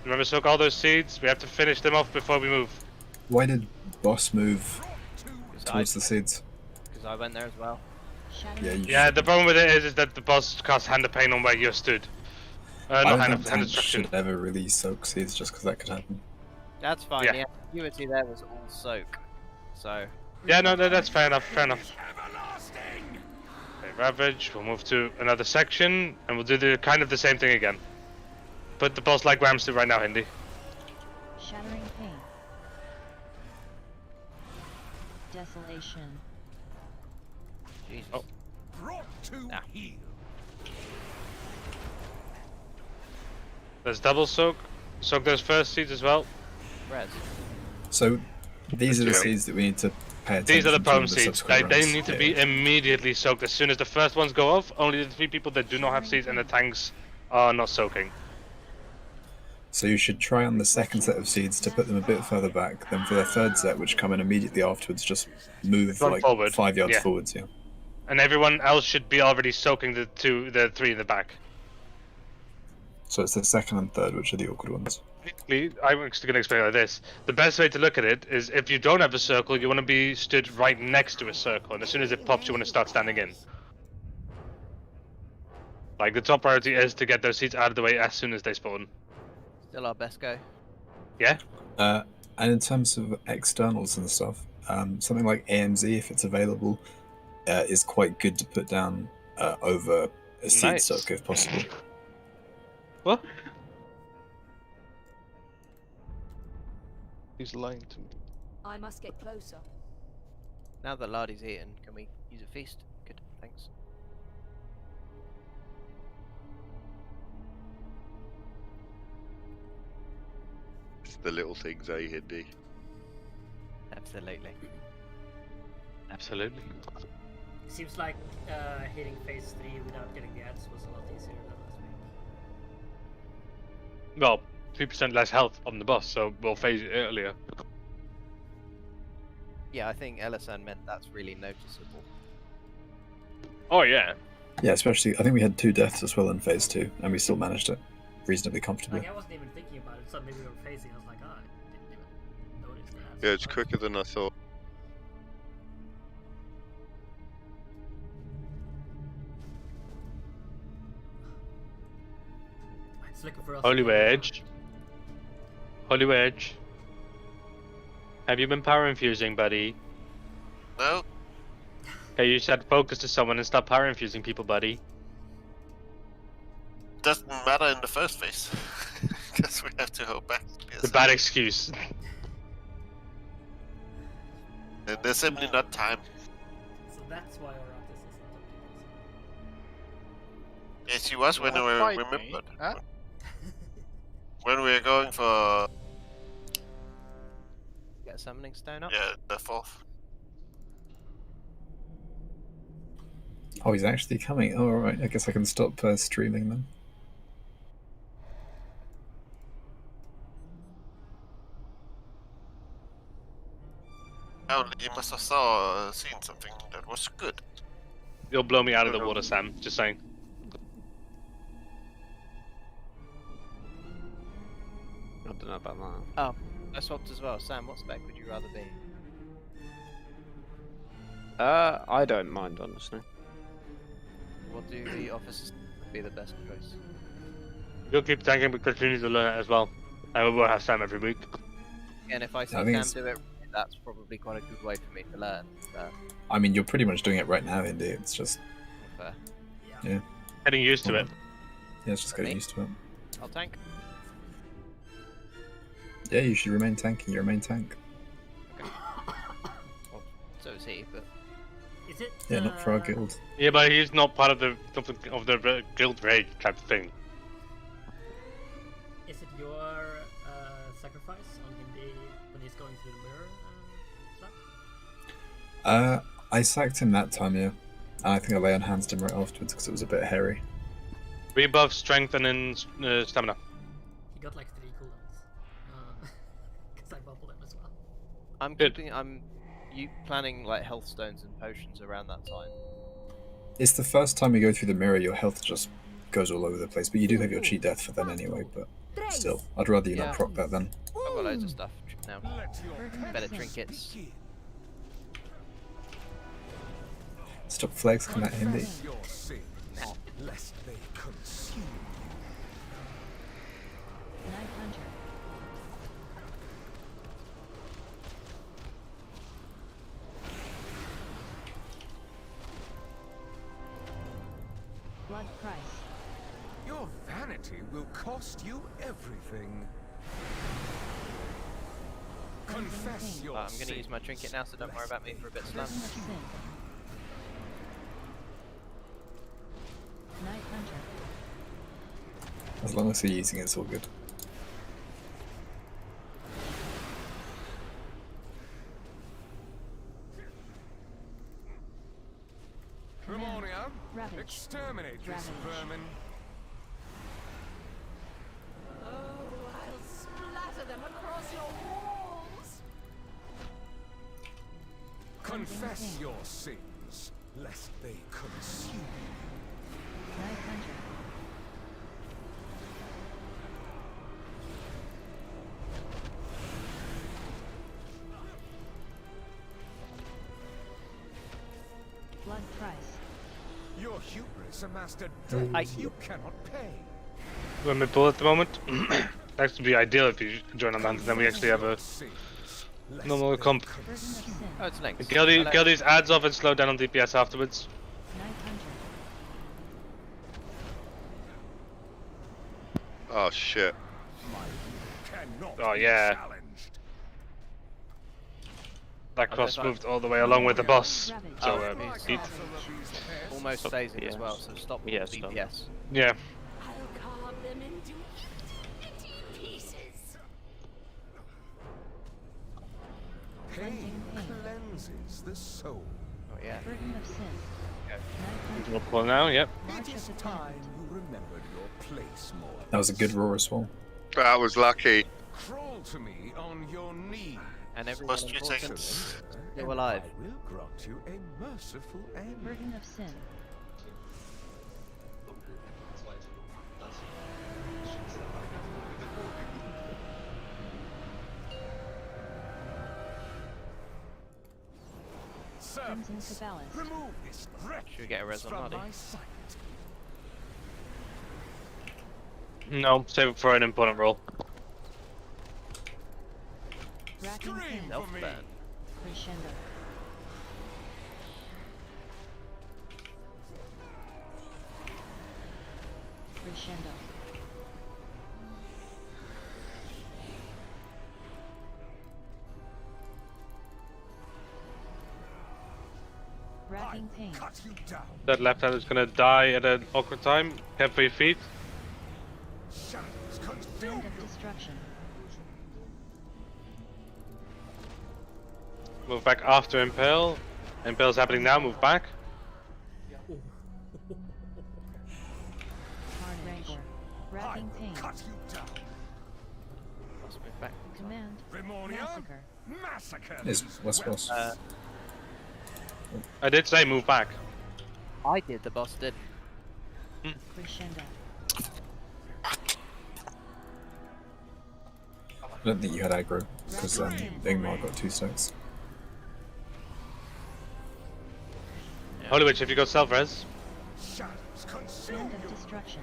Remember, soak all those seeds. We have to finish them off before we move. Why did boss move towards the seeds? Because I went there as well. Yeah, the problem with it is that the boss casts Hand of Pain on where you stood. I Not don't Hand think of Hand tanks Destruction. should ever really soak seeds just because that could happen. That's fine, Yeah. yeah. Unity there was all soak. So. Yeah, no, that's fair enough, fair enough. Okay, Ravage, we'll move to another section, and we'll do the kind of the same thing again. Put the boss like Ramsey right now, Hindi. Shattering pain. Desolation. Jesus. Oh. Brought to heel. There's double soak. Soak those first seeds as well. Res. So these are the Yeah. seeds that we need to pay attention These are the to problem in the seeds. subsequent They rounds. need to Yeah. be immediately soaked as soon as the first ones go off. Only the 3 people that do not have seeds and the tanks are not soaking. So you should try on the second set of seeds to put them a bit further back. Then for the third set, which come in immediately afterwards, just move Run like forward. 5 yards Yeah. forwards. Yeah. And everyone else should be already soaking the 3 in the back. So it's the second and third, which are the awkward ones. Basically, I'm actually going to explain it like this. The best way to look at it is if you don't have a circle, you want to be stood right next to a circle, and as soon as it pops, you want to start standing in. Like, the top priority is to get those seats out of the way as soon as they spawn. Still our best go. Yeah? And in terms of externals and stuff, something like AMZ, if it's available, is quite good to put down over a seed soak if possible. What? He's lying to me. I must get closer. Now that Lardy's eaten, can we use a feast? Good, thanks. It's the little things, eh, Hindi? Absolutely. Absolutely. Seems like hitting phase 3 without getting the ads was a lot easier than last week. Well, 3% less health on the boss, so we'll phase it earlier. Yeah, I think Elisan meant that's really noticeable. Oh, yeah. Yeah, especially, I think we had 2 deaths as well in phase 2, and we still managed it reasonably comfortably. Like, I wasn't even thinking about it, so maybe we were phasing. I was like, I didn't even notice that. Yeah, it's quicker than I thought. It's looking for us. Holy Wedge. Holy Wedge. Have you been power infusing, buddy? No. Okay, you said focus to someone and stop power infusing people, buddy. Doesn't matter in the first phase. Because we have to hold back. The bad excuse. And there's simply not time. So that's why Orantis isn't optimal. Yeah, she was when we remembered. Huh? When we were going for... Get a summoning stone up? Yeah, the 4th. Oh, he's actually coming. Oh, alright, I guess I can stop streaming then. Oh, you must have seen something that was good. You'll blow me out of the water, Sam. Just saying. I don't know about that. Oh, I swapped as well. Sam, what spec would you rather be? I don't mind, honestly. What do the officers be the best choice? You'll keep tanking because you need to learn it as well. And we'll have Sam every week. And if I see I think Sam do it, that's probably quite a good way for me to learn. I mean, you're pretty much doing it right now, Indy. It's just... Fair. Yeah. Getting used to it. Yeah, it's just getting used to it. I'll tank. Yeah, you should remain tanking. You're a main tank. Well, so is he, but... Is it? Yeah, not for our guild. Yeah, but he's not part of the guild raid type of thing. Is it your sacrifice on Hindi when he's going through the mirror stuff? I sacked him that time, yeah. And I think I lay on hands to him right afterwards because it was a bit hairy. We buff strength and then stamina. He got like 3 cooldowns. Because I bubbled him as well. I'm keeping. You planning like health stones and potions around that time? It's the first time you go through the mirror, your health just goes all over the place. But you do have your cheat death for then anyway. But still, I'd rather you not proc that then. I've got loads of stuff now. Better trinkets. Stop flexing that Hindi. Lest they consume you. Night Hunter. Blood price. Your vanity will cost you everything. Confess your I'm going to use my trinket now, so don't worry about me for a bit slow. Night Hunter. As long as you're using it, it's all good. Tremonia, exterminate this vermin. Oh, I'll splatter them across your walls. Confess your sins, lest they consume you. Night Hunter. Blood price. Your hubris amassed a debt you cannot pay. When we pull at the moment, that would be ideal if you join on that, and then we actually have a normal comp. Oh, it's Lynx. Kill these ads off and slow down on DPS afterwards. 900. Oh shit. Oh yeah. That cross moved all the way along with the boss. So it almost stays in as well, so stop with DPS. Yeah. I'll carve them into itty pieces. Pain cleanses the soul. Oh yeah. Burden of sin. We'll pull now, yep. It is time you remembered your place more. That was a good roar as well. That was lucky. Crawl to me on your knees. And everyone Plus 3 important seconds. still alive. I will grant you a merciful end. Burden of sin. Crimson Caballist. Remove this wretch Should we get a res on from Noddy? my sight. No, save it for an important roll. Racking pain. Self-burn. Crescendo. Crescendo. Racking pain. Cut you down. That left hand is gonna die at an awkward time. Careful your feet. Shadows Wind consume of destruction. Move back after Impale. Impale's happening now, move back. Carnage. Racking pain. cut you down. Let's move back. Command. Grimonia. Massacre. Massacre. Is what's boss? I did say move back. I did, the boss did. Crescendo. I don't think you had aggro because Ingmar got 2 stacks. Holy Witch, if you go self-res. Shadows consume Wind you. of destruction.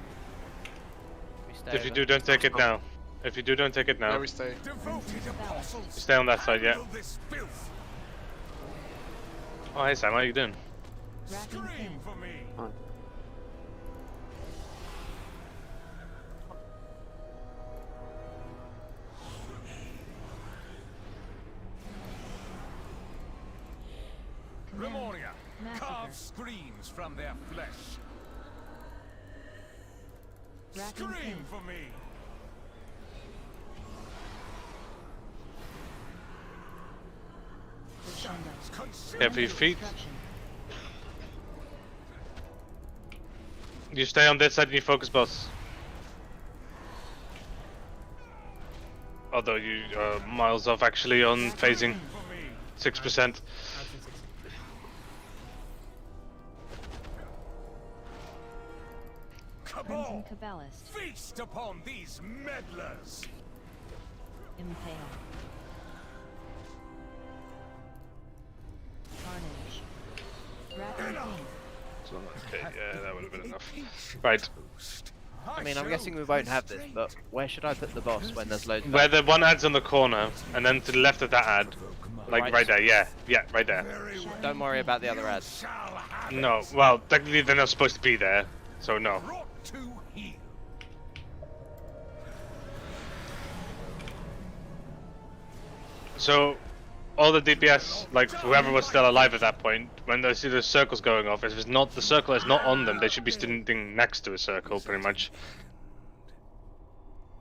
We stay If you over. do, don't take it now. If you do, don't take it now. Yeah, we stay. Devoted apostles. Stay on that side, yeah. handle this filth. Oh, hey Sam, how you doing? Racking pain. Scream for me. Grimonia. Massacre. Carve screams from their flesh. Racking Scream pain. for me. Crescendo. Consume Careful your you. feet. Destruction. You stay on this side and you focus boss. Although you are miles off actually on phasing. 6%. Crimson Cabal. Caballist. Feast upon these meddlers. Impale. Carnage. Racking pain. Okay, yeah, that would have been enough. Right, I mean, I'm guessing we won't have this, but where should I put the boss when there's loads of where the one ad's on the corner, and then to the left of that ad, like right there, yeah, right there. Don't worry about the other ads. No, well, technically they're not supposed to be there, so no. Brought to heel. So, all the DPS, like whoever was still alive at that point, when they see the circles going off, if it's not the circle is not on them, they should be standing next to a circle, pretty much.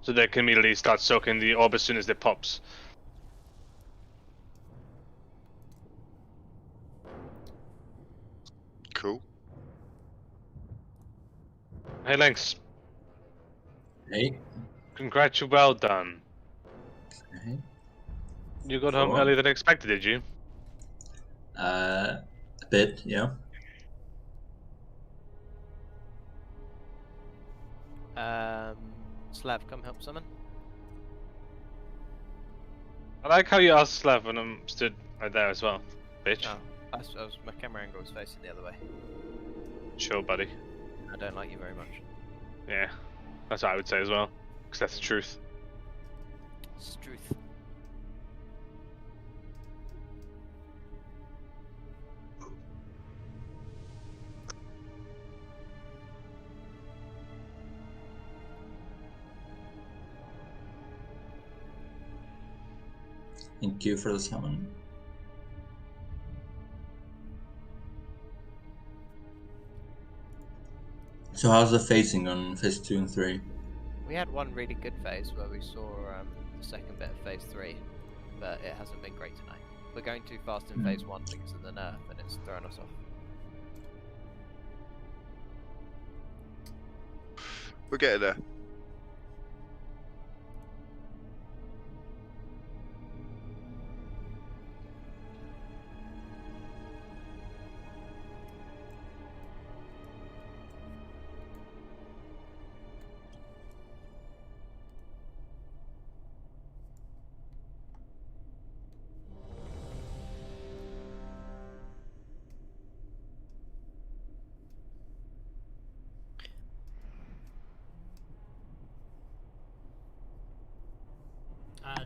So they can immediately start soaking the orb as soon as it pops. Cool. Hey Lynx, Hey. congrats, you well done. Hey. You got home Cool. earlier than expected, did you? A bit, yeah. Slav, come help summon. I like how you asked Slav when I'm stood right there as well, bitch. Oh. My camera angle was facing the other way. Sure, buddy. I don't like you very much. Yeah, that's what I would say as well, because that's the truth. It's the truth. Thank you for the summon. So how's the phasing on phase 2 and 3? We had one really good phase where we saw the second bit of phase 3, but it hasn't been great tonight. We're going too fast in phase 1 because of the nerf, and it's throwing us off. We're getting there.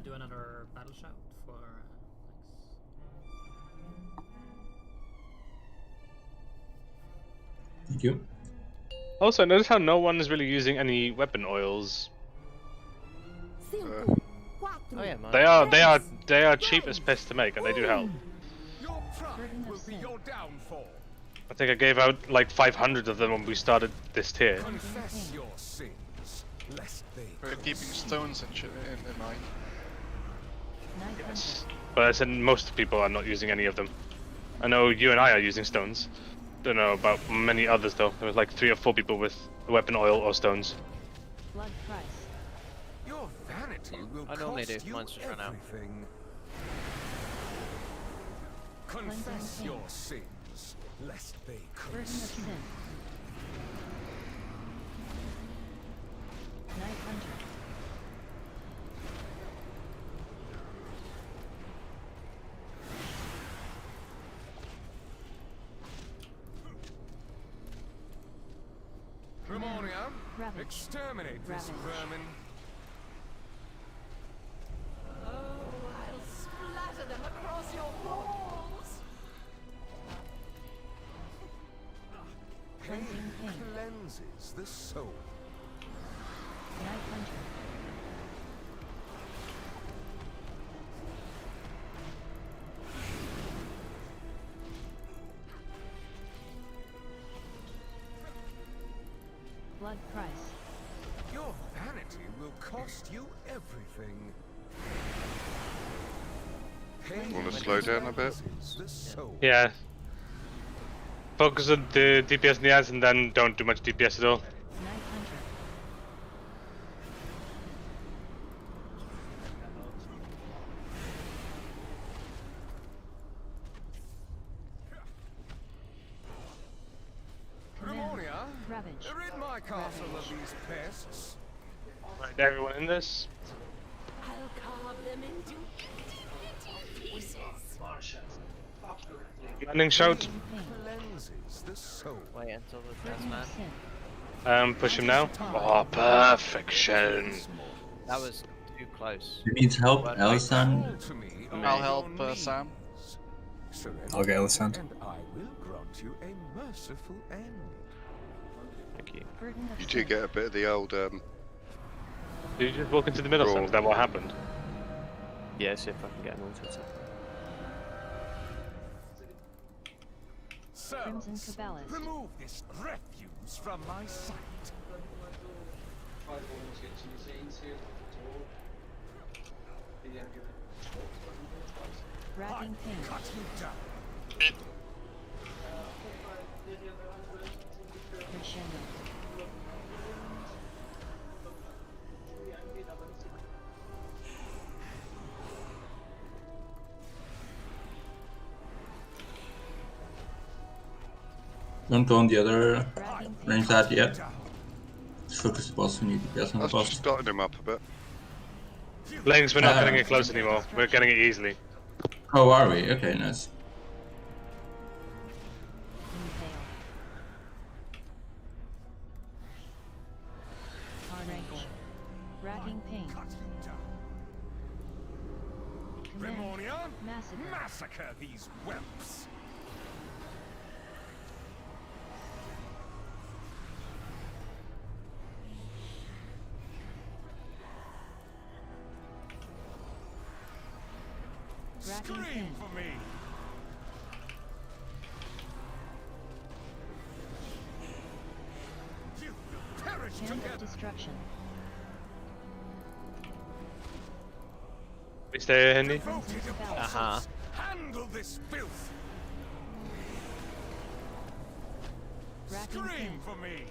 Do another battle shout for Thank you. Also, notice how no one is really using any weapon oils. Oh yeah, man. They are cheap as piss to make, and they do help. Your pride will be your downfall. I think I gave out like 500 of them when we started this tier. Confess your sins, lest they. We're keeping stones in mind. Yes. But I said most people are not using any of them. I know you and I are using stones. Don't know about many others though. There was like 3 or 4 people with weapon oil or stones. Blood price. Your vanity will I normally do. cost you Mine's just run out. everything. Confess your sins, lest they Burden of curse you. sin. Night Hunter. Grimoria, Ravage. exterminate this Ravage. vermin. Oh, I'll splatter them across your walls. Pain Cleansing pain. cleanses the soul. Night Hunter. Blood price. Your vanity will cost you everything. Pain Wanna slow down a bit? cleanses the soul. Yeah. Focus on the DPS in the ads and then don't do much DPS at all. Night Hunter. Grimoria, Ravage. rid my castle of these pests. Right, everyone in this. I'll carve them into pieces. Landing shout. Cleanses the soul. Wait until the Burden man. of sin. Push him now. Oh, perfection. That was too close. Who needs help? Well, Alisan? To me, I'll help Sam. Surrender, I'll get Elisand. and I will grant you a merciful end. Thank you. Burden of You sin. do get a bit of the old Did you just walk into the middle, Sam? Is that what happened? Yeah, see if I can get an auto attack. So, Crimson Cabales. remove this refuse from my sight. Racking pain. Cut you down. Crescendo. Don't go on the other Racking pain. range that yet. Just focus the boss, we need to get on I the was just boss. starting him up a bit. Lings, we're not getting it close anymore. We're getting it easily. Oh, are we? Okay, nice. Massacre these whelps. Scream for me. You will perish together. Destruction. We stay handy. Handle this filth. Scream for me.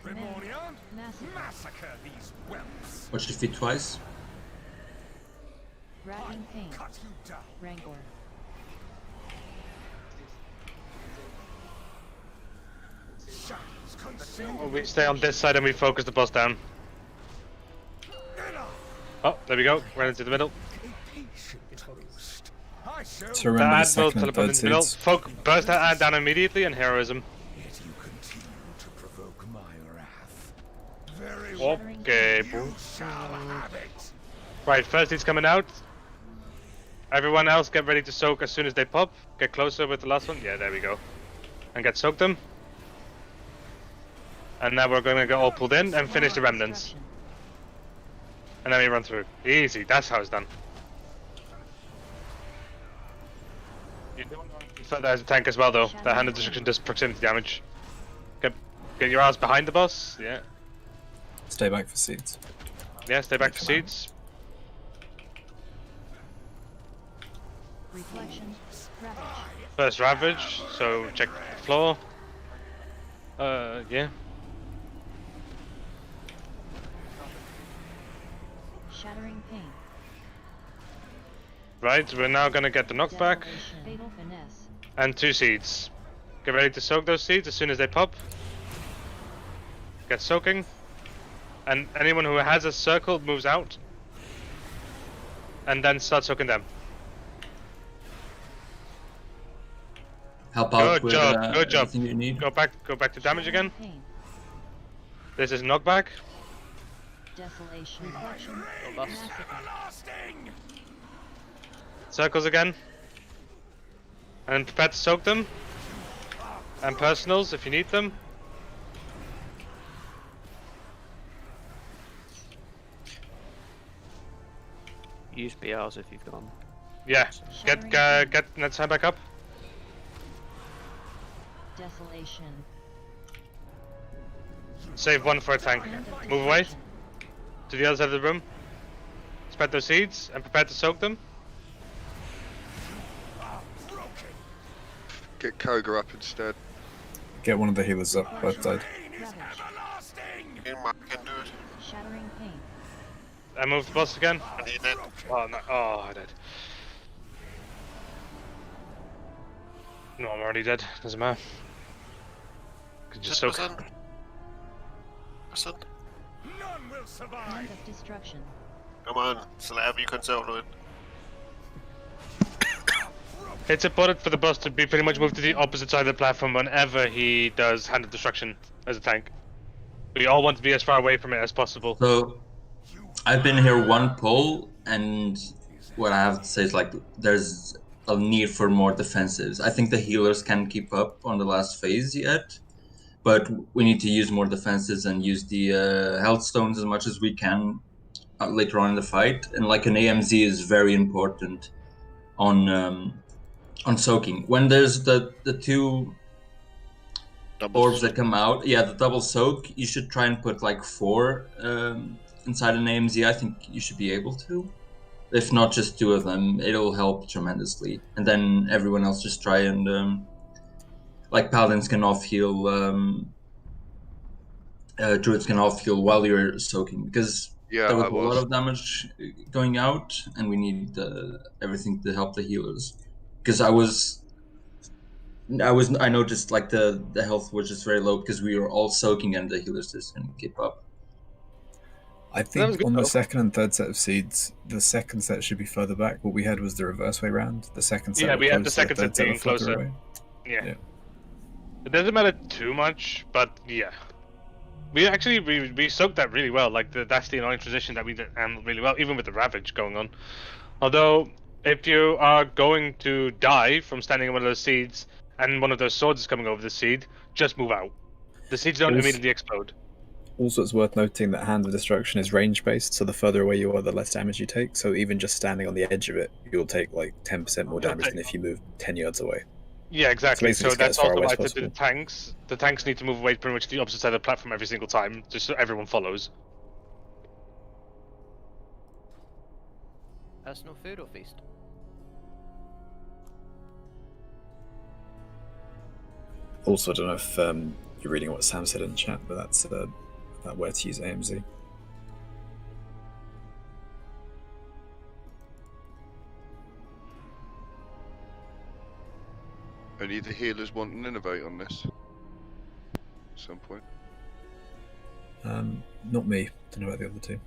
Primordial, massacre these whelps. Watch defeat twice. Racking pain. Cut you down. Rancor. We stay on this side and we focus the boss down. Oh, there we go. Right into the middle. So remember the second and third seeds. Burst that ad down immediately and heroism. Okay, bro. Right, first he's coming out. Everyone else get ready to soak as soon as they pop. Get closer with the last one. Yeah, there we go. And get soaked them. And now we're going to get all pulled in and finish the remnants. And then we run through. Easy, that's how it's done. You don't want to set that as a tank as well though. That hand of destruction does proximity damage. Get your ass behind the boss, yeah. Stay back for seeds. Yeah, stay back for seeds. Reflection. Ravage. First ravage, so check the floor. Yeah. Shattering pain. Right, we're now gonna get the knockback. Fatal finesse. And 2 seeds. Get ready to soak those seeds as soon as they pop. Get soaking. And anyone who has a circle moves out. And then start soaking them. Help out Good job, good job. everything you need. Go back to damage again. This is knockback. Desolation. Circles again. And prepare to soak them. And personals if you need them. Use BRs if you've gone. Yeah. Get let's head back up. Desolation. Save one for a tank. Move away to the other side of the room. Spread those seeds and prepare to soak them. Get Koga up instead. Get one of the healers up, both side. Shattering pain. I moved the boss again. Oh no! Oh, I died. No, I'm already dead. Doesn't matter. Could just soak. None will survive. Hand of destruction. Come on, Slav, you can solo it. It's important for the boss to be pretty much moved to the opposite side of the platform whenever he does Hand of Destruction as a tank. We all want to be as far away from it as possible. So, I've been here one poll, and what I have to say is like there's a need for more defensives. I think the healers can keep up on the last phase yet, but we need to use more defenses and use the health stones as much as we can later on in the fight. And like an AMZ is very important on soaking. When there's the 2 orbs that come out, yeah, the double soak, you should try and put like 4 inside an AMZ. I think you should be able to. If not, just 2 of them. It'll help tremendously. And then everyone else just try and like paladins can off heal, druids can off heal while you're soaking, because there was a lot of damage going out, and we need everything to help the healers. Because I noticed like the health was just very low because we were all soaking and the healers just didn't keep up. I think on the second and third set of seeds, the second set should be further back. What we had was the reverse way round. The second set. Yeah, we had the second set being further closer. away. Yeah. It doesn't matter too much, but yeah. We actually we soaked that really well. Like that's the annoying transition that we did really well, even with the Ravage going on. Although, if you are going to die from standing on one of those seeds and one of those swords is coming over the seed, just move out. The seeds don't immediately explode. Also, it's worth noting that Hand of Destruction is range-based, so the further away you are, the less damage you take. So even just standing on the edge of it, you'll take like 10% more damage than if you move 10 yards away. Yeah, exactly. So, So that's also why I said to the tanks. The tanks need to move away pretty much the opposite side of the platform every single time, just so everyone follows. Personal food or feast? Also, I don't know if you're reading what Sam said in the chat, but that's about where to use AMZ. Any of the healers want an innovate on this? At some point. Not me. Don't know about the other two.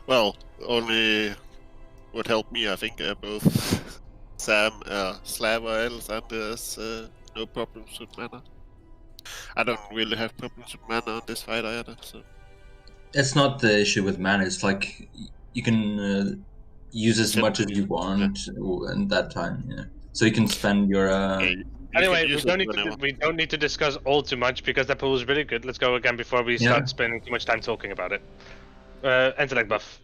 Well, only what helped me, I think, both Sam, Slava, and there's no problems with mana. I don't really have problems with mana on this fight either, so... It's not the issue with mana, it's like you can use as much as you want in that time, yeah. So you can spend your... Anyway, we don't need to discuss all too much because that pool is really good. Let's go again before we start spending too much time talking about it. Intellect buff.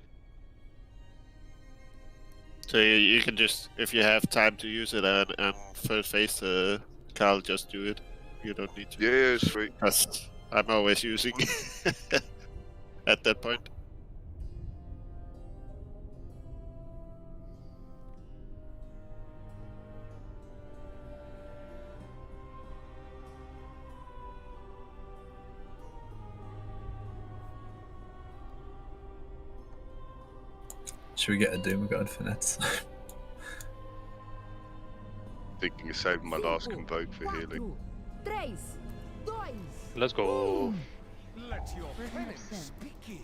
So you can just, if you have time to use it and first phase, Carl, just do it. You don't need to. Yeah, sweet. Because I'm always using at that point. Should we get a Doom Guard for Nets? Thinking of saving my last convoke for healing. Let's go. Let your penance begin.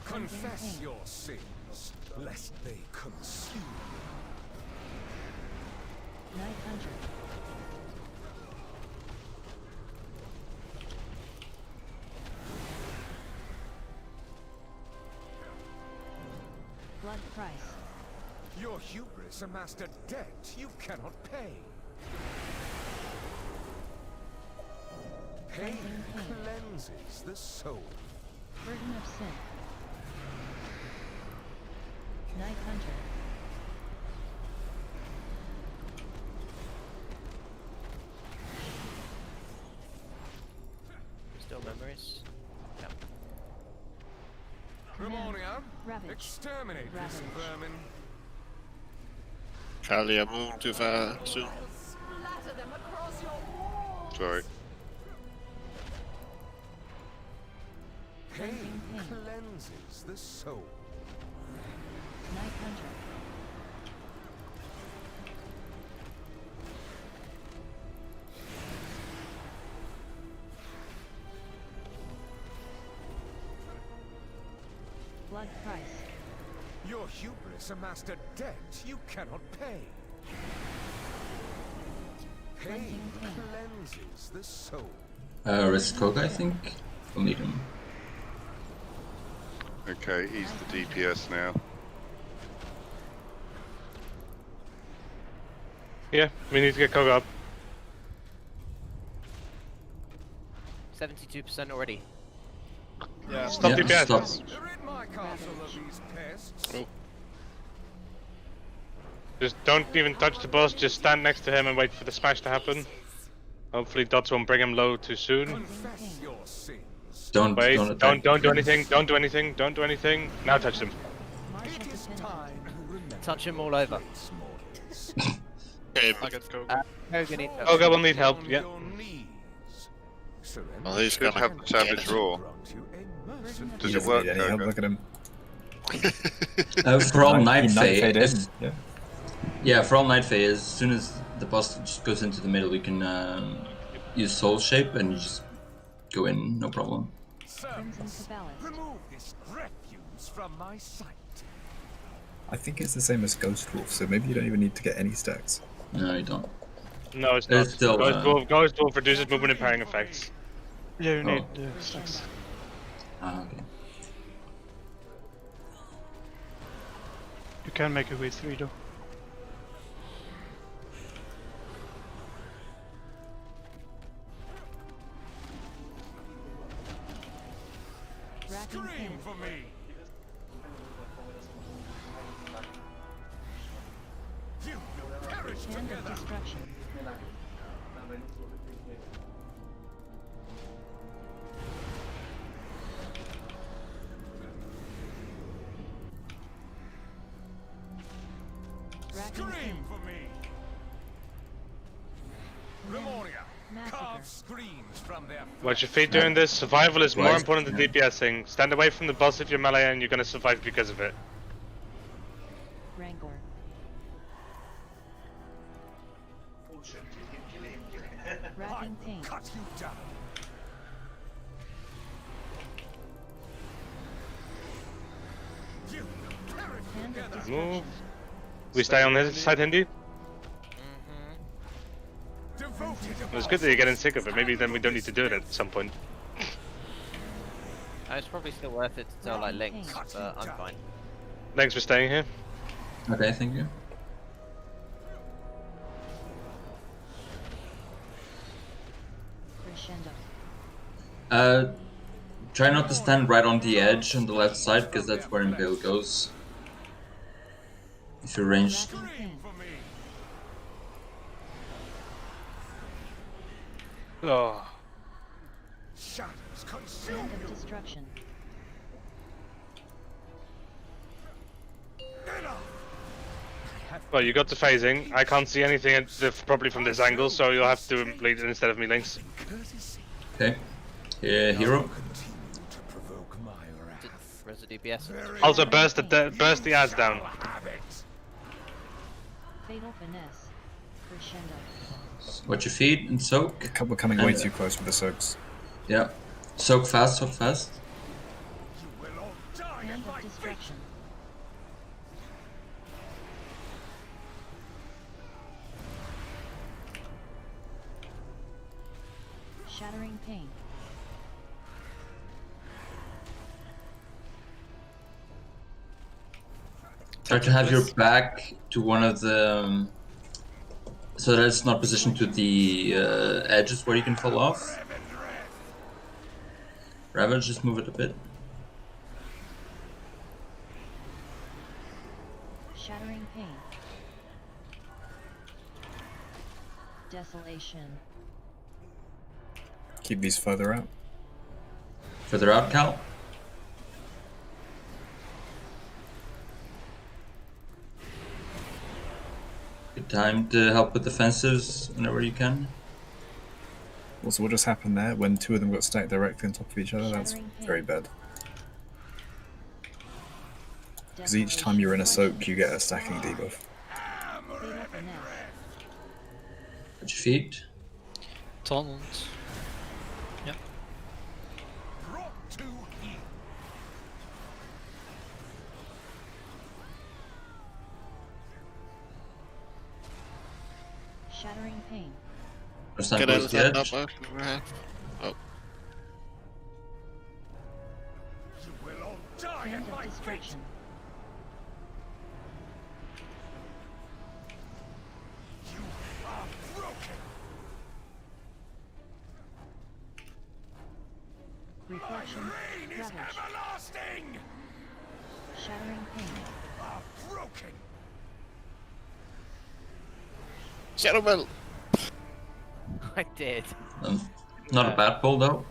Confess your sins, lest they consume you. 900. Blood price. Your hubris amassed a debt you cannot pay. Pain cleanses the soul. Burden of sin. 900. Still memories? Yeah. Ramonia, Ravage. exterminate this vermin. Carly, I'm moving too far soon. Splatter them across your walls. Sorry. Pain cleanses the soul. 900. Blood price. Your hubris amassed a debt you cannot pay. Pain cleanses the soul. Riskog, I think. We'll need him. Okay, he's the DPS now. Yeah, we need to get Koga up. 72% already. Yeah, stop DPS. Stop. Rid my castle of these pests. Oh. Just don't even touch the boss, just stand next to him and wait for the smash to happen. Hopefully dots won't bring him low too soon. Confess your sins. Don't do anything, don't do anything, don't do anything. Now touch him. It is time to remember. Touch him all over. Okay, I get Koga. Koga need help. Koga will need help, yeah. Your knees. Surrender. well, he's Should gonna have the Savage Roar. Grant you a merciful Does He it doesn't work, need any help, Koga? look at him. For all Night Night Fae, Fade in, yeah. yeah, for all Night Fae, as soon as the boss just goes into the middle, you can use Soul Shape and you just go in, no problem. Crimson Cabales. Remove this refuse from my sight. I think it's the same as Ghost Wolf, so maybe you don't even need to get any stacks. No, you don't. No, it's not. It's still, Ghost Wolf reduces movement and parrying effects. Yeah, you Oh. need stacks. Ah, okay. You can make it with 3 though. Scream for me! You will perish Hand of together! destruction. Scream for me! Lemuria, carve screams from their Watch your feet doing this. Survival is more Right. important than DPSing. Stand away from the boss if you're melee and you're gonna survive because of it. Rancor. Racking pain. cut you down. You will perish Hand of together. destruction. Move. We stay on his side, Hindi. Devoted It's good that you're getting sick of it. Maybe then we don't need to do it at some point. It's probably still worth it to tell like Lynx, but I'm fine. Thanks for staying here. Okay, thank you. Crescendo. Try not to stand right on the edge on the left side, because that's where Impale goes. If you're ranged. Racking pain. Oh. Shadows consume Hand you. of destruction. Well, you got the phasing. I can't see anything properly from this angle, so you'll have to lead it instead of me, Lynx. Okay. Yeah, hero. Res DPS. Also burst the ads down. Fatal finesse. Crescendo. Watch your feet and soak. A couple coming way too close with the soaks. Yeah. Soak fast, soak fast. Hand of destruction. Shattering pain. Try to have your back to one of the... so that it's not positioned to the edges where you can fall off. Ravage, just move it a bit. Shattering pain. Desolation. Keep these further out. Further out, Cal. Good time to help with defensives whenever you can. Also, what just happened there when two of them got stacked directly on top of each other? That's very bad. Because each time you're in a soak, you get a stacking debuff. Fatal finesse. At your feet. Taunt. Yep. Brought to heel. Shattering pain. First time Can I goes the stand edge. up? Oh. You will all die Hand at of my feet. destruction. You are broken. Reflection. Reign is Ravage. everlasting. Shattering pain. Are broken. Shadowbell! I did. Not a bad pull though.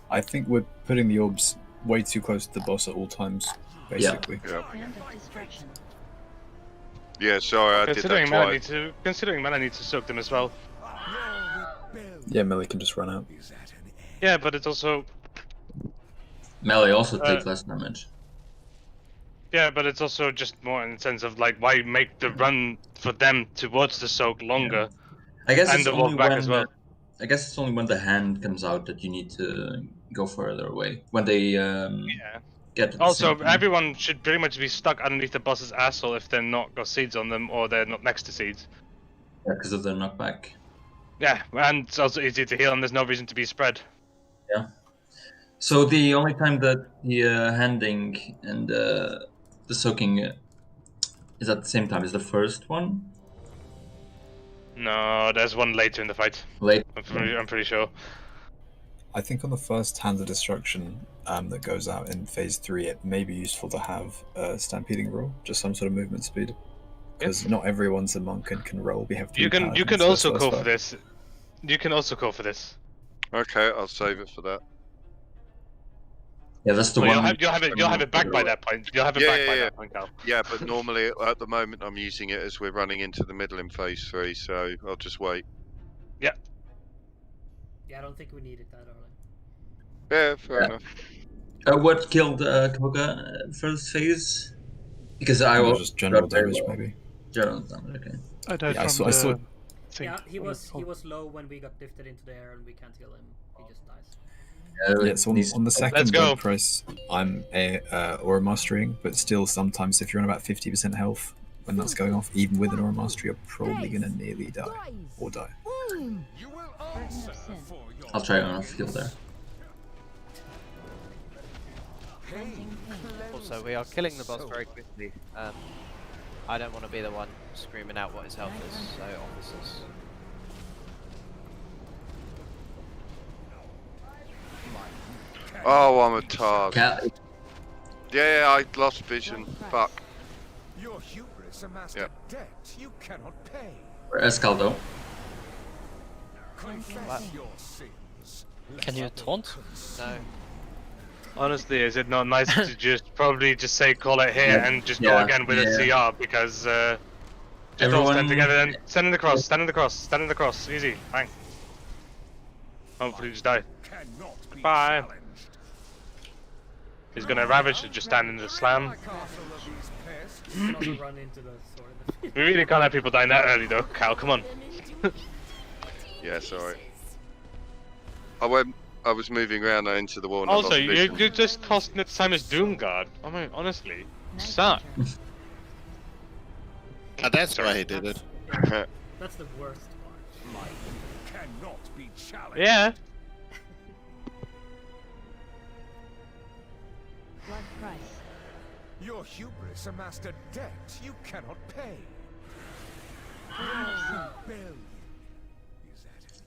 I think we're putting the orbs way too close to the boss at all times, basically. Yeah. Hand of destruction. Yeah, sorry, I did that twice. Considering mana needs to soak them as well. Yeah, Melee can just run out. Yeah, but it's also Melee also takes less damage. yeah, but it's also just more in the sense of like why make the run for them towards the soak longer. I guess and it's the only walk back when as well. I guess it's only when the hand comes out that you need to go further away. When they Yeah. get at the Also, same time. everyone should pretty much be stuck underneath the boss's asshole if they're not got seeds on them or they're not next to seeds. Yeah, because of the knockback. Yeah, and it's also easy to heal, and there's no reason to be spread. Yeah. So the only time that the handing and the soaking is at the same time is the first one. No, there's one later in the fight. Late. I'm pretty sure. I think on the first Hand of Destruction that goes out in Phase 3, it may be useful to have a Stampeding roll, just some sort of movement speed. Because not everyone's a monk and can roll. We have three You can paladins, also that's call for five. this. You can also call for this. Okay, I'll save it for that. Yeah, that's the Well, one. you'll have it back by that point. You'll have it back by that point, Cal. Yeah, but normally at the moment I'm using it as we're running into the middle in Phase 3, so I'll just wait. Yeah. Yeah, I don't think we need it that early. Yeah, fair enough. What killed Koga first phase? Because I It was was just general damage, maybe. General damage, okay. I died Yeah, from I saw thing. Yeah, he was low when we got lifted into the air and we can't heal him. He just dies. Yeah, so on the second Let's go. blood price, I'm aura mastering, but still sometimes if you're on about 50% health when that's going off, even with an aura mastery, you're probably gonna nearly die or die. You will answer for your I'll try on a field there. Also, we are killing the boss very quickly. I don't want to be the one screaming out what his health is, so officers. Oh, I'm a tard. Cat. Yeah, I lost vision. Fuck. Your hubris amassed a debt you cannot pay. Or Escaldo. Confess your sins. Can you taunt? No. Honestly, is it not nice to probably just say call it here and just go again with a CR because just all stand together and stand in the cross, stand in the cross, stand in the cross, easy, bang. Hopefully just die. Bye. He's gonna ravage and just stand in the slam. Run into the sword. We really can't have people dying that early though, Cal, come on. Yeah, sorry. I was moving around into the wall and Also, I lost you vision. just cost Simon's Doomguard. I mean, honestly, suck. And that's why he did it. That's the worst part. Life cannot be challenged. Yeah. Blood price. Your hubris amassed a debt you cannot pay. Rebellion.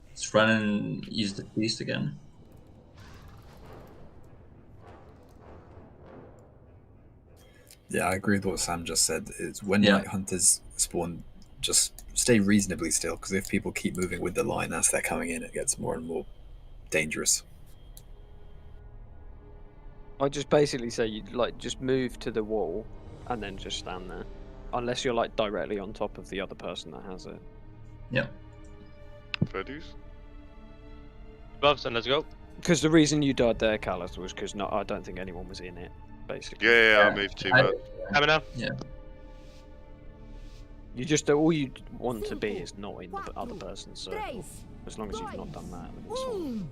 Let's run and use the beast again. Yeah, I agree with what Sam just said. Is when night hunters spawn, just stay reasonably still, because if people keep moving with the line as they're coming in, it gets more and more dangerous. I just basically say you just move to the wall and then just stand there, unless you're directly on top of the other person that has it. Yeah. Fair dues. Gloves and let's go. Because the reason you died there, Callus, was because I don't think anyone was in it, basically. Yeah, I moved too much. Have enough. Yeah. You just all you want to be is not in the other person's circle. As long as you've not done that, then it's fine.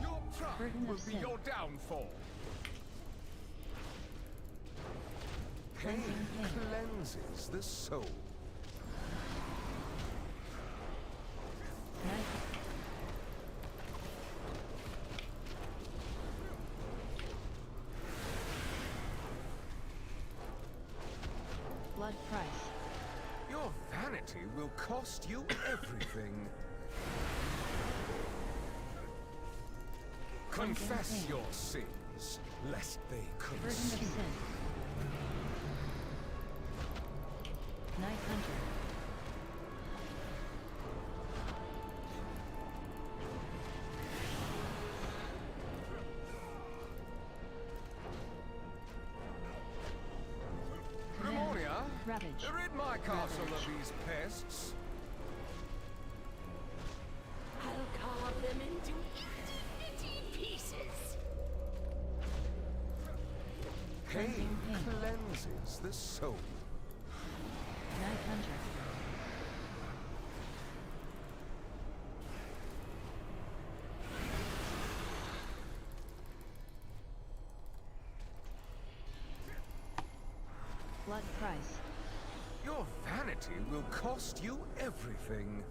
Your pride will be your downfall. Pain cleanses the soul. Blood price. Your vanity will cost you everything. Confess your sins, lest they Burden of consume. sin. Night hunter. Pneumonia, Ravage. rid my castle of these pests. I'll carve them into itty pieces. Pain cleanses the soul. Night hunter. Flood price. Your vanity will cost you everything.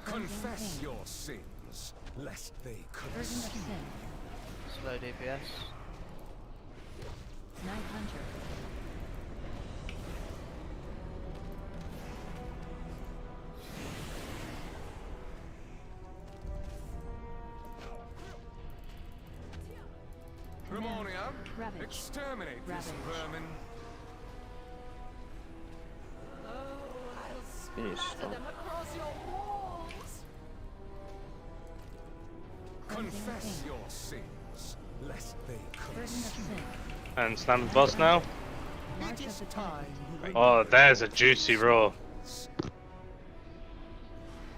Confess your sins, lest they Burden of consume. sin. Slow DPS. Night Hunter. Remonia, Ravage. exterminate this Ravage. vermin. Oh, I'll Finish. splatter them across your walls. Confess your sins, lest they Burden of consume. sin. And slam the boss now. March of the time. Oh, there's a juicy roll.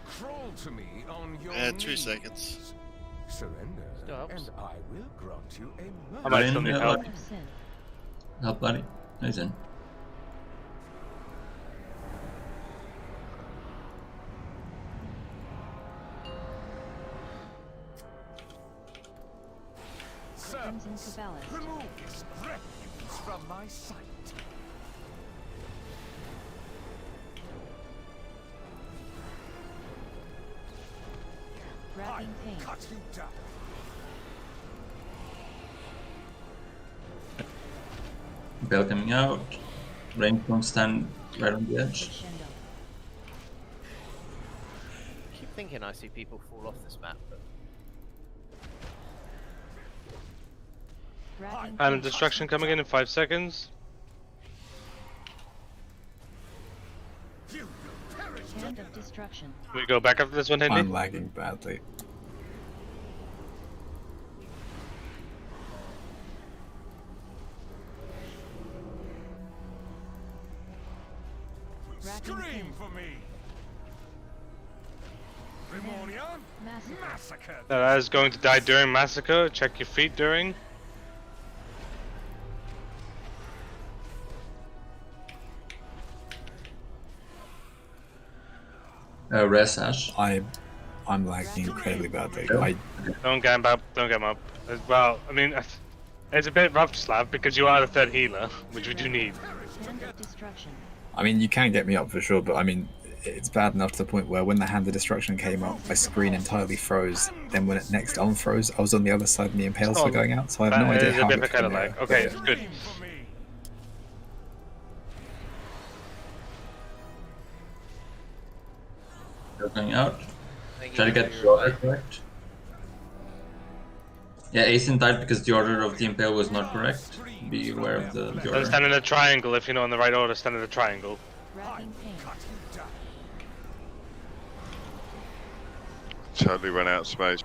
Crawl to me on your 2 knees. seconds. Surrender, Stops. and I will grant you a I mercy. might still need help. Burden of sin. Help, buddy. He's in. Crimson Caballist. Remove this refuse from my sight. Wrapping pain. Cut you down. Bell coming out. Rain won't stand right on the edge. Crescendo. I keep thinking I see people fall off this map, but Wrapping And pain. destruction coming in 5 seconds. Hand of destruction. We go back after this one, I'm Henry. lagging badly. Wrapping Scream pain. for me. Remonia, Massacre. massacre. That is going to die during massacre. Check your feet during. Res Ash. I'm lagging incredibly badly. Yeah. Don't get him up. Don't get him up. Well, I mean, it's a bit rough, Slav, because you are the third healer, which we do need. Hand of destruction. I mean, you can get me up for sure, but I mean, it's bad enough to the point where when the Hand of Destruction came up, my screen entirely froze. Then when it next unfroze, I was on the other side and the impales were going out, so I have no idea It's a how bit it of a kind of came lag. out. Okay, it's good. Bell coming out. think Try to you get know the you're order right. correct. Yeah, Asen died because the order of the impale was not correct. Be aware of the Don't order. stand in a triangle if you know in the right order. Stand in a triangle. Wrapping pain. Totally run out of space.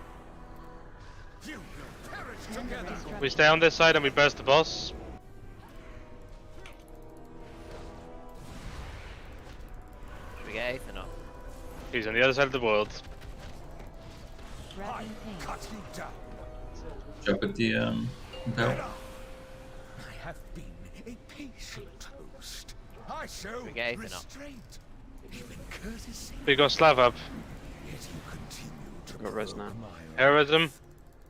Hand of destruction. We stay on this side and we burst the boss. Should we get Ethan up? He's on the other side of the world. Wrapping pain. Cut you down. Jump at the impale. I have been a patient host. I show We get Ethan up. restraint, even courtesy. We got Slav up. Yet you continue to Got res now. provoke my Heroism.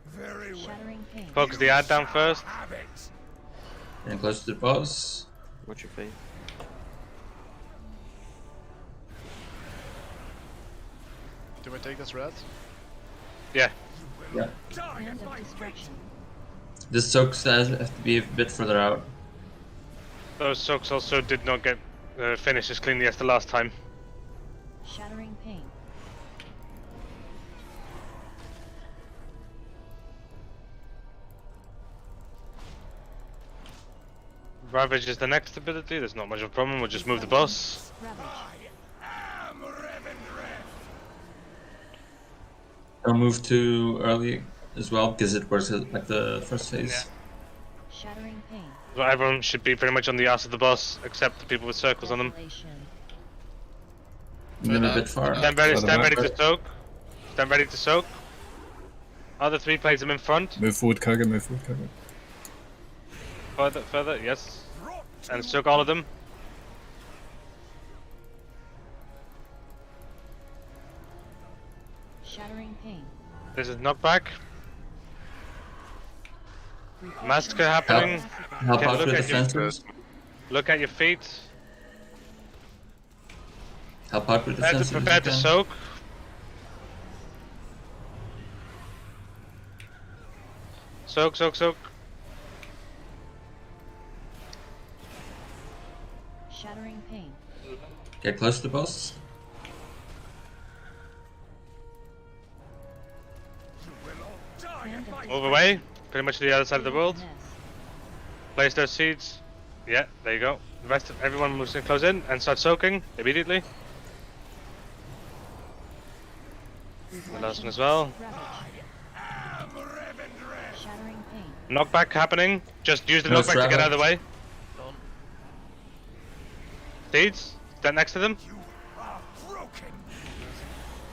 very well. Shattering pain. Focus the ad down first. Have it. Getting close to the boss. Watch your feet. Do we take this red? Yeah. Yeah. Hand of destruction. The soaks have to be a bit further out. Those soaks also did not get finished as cleanly as the last time. Shattering pain. Ravage is the next ability. There's not much of a problem. We'll just move the boss. Ravage. I'm Revendreth. Don't move too early as well because it works like the first phase. Shattering pain. So everyone should be pretty much on the ass of the boss, except the people with circles on them. Desolation. Move a bit far. Stand ready. Further Stand back. ready to soak. Stand ready to soak. Other three plays them in front. Move forward, Koga, move forward, Koga. Further, further. Yes. And soak all of them. Shattering pain. This is knockback. Massacre happening. Help Okay, out look with at your- defensives. Look at your feet. Help out with defensives. Prepare to soak. Soak, soak, soak. Shattering pain. Get close to the boss. Move away. Pretty much to the other side of the world. Place those seeds. Yeah, there you go. The rest of everyone moves in close in and start soaking immediately. The last one as well. Shattering pain. Knockback happening. Just use the No knockback to get out of the way. Done. Seeds. Stand next to them.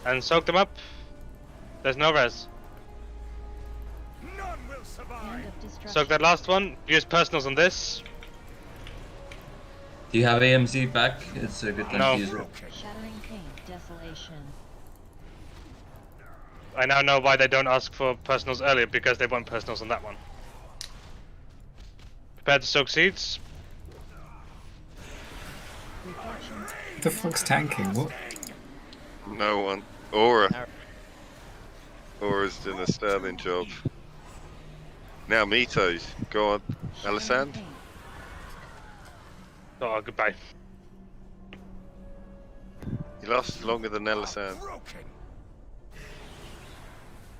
And soak them up. There's no res. Hand of destruction. Soak that last one. Use personals on this. Do you have AMZ back? It's a good time No. to use it. Shattering pain. Desolation. I now know why they don't ask for personals earlier, because they want personals on that one. Prepare to soak seeds. The fuck's tanking? What? No one. Aura. Aura's doing a sterling job. Now Mitos. Go on. Alisand. Oh, goodbye. He lasts longer than Alisand.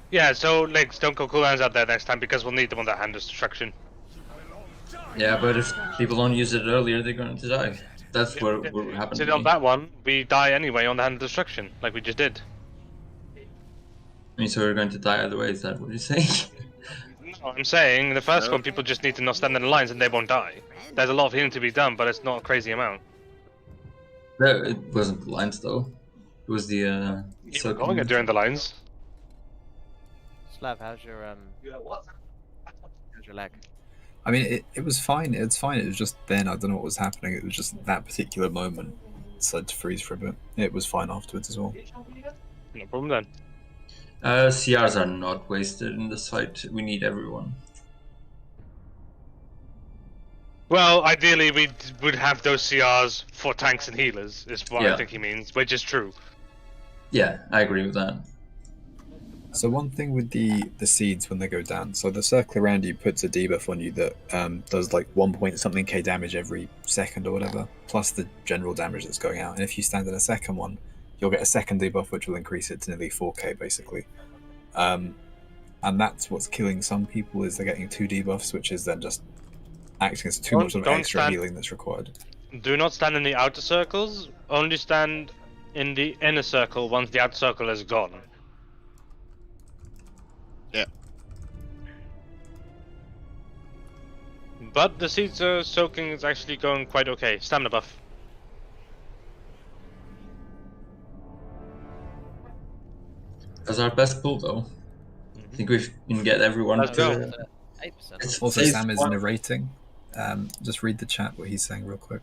Yeah, so Legs, don't go cooldowns out there next time, because we'll need them on that hand destruction. Yeah, but if people don't use it earlier, they're going to die. That's what happened See, to on me. that one, we die anyway on the hand destruction, like we just did. I mean, so we're going to die either way, is that what you're saying? No, I'm saying the first No. one, people just need to not stand in the lines and they won't die. There's a lot of healing to be done, but it's not a crazy amount. No, it wasn't the lines though. It was the You were going it during the lines. Slav, how's your lag? I mean, it was fine. It's fine. It was just then I don't know what was happening. It was just that particular moment decided to freeze for a bit. It was fine afterwards as well. No problem then. CRs are not wasted in this fight. We need everyone. Well, ideally we would have those CRs for tanks and healers, is what I Yeah. think he means, which is true. Yeah, I agree with that. So one thing with the seeds when they go down, so the circle around you puts a debuff on you that does like 1 point something K damage every second or whatever, plus the general damage that's going out. And if you stand in a second one, you'll get a second debuff which will increase it to nearly 4k basically. And that's what's killing some people, is they're getting 2 debuffs, which is then just acting as too much of Don't extra stand- healing that's required. Do not stand in the outer circles, only stand in the inner circle once the outer circle is gone. Yeah. But the seeds soaking is actually going quite okay. Stamina buff. That's our best pull though. I think we can get everyone Let's to... go. 8%. Also, phase Sam is one. narrating. Just read the chat what he's saying real quick.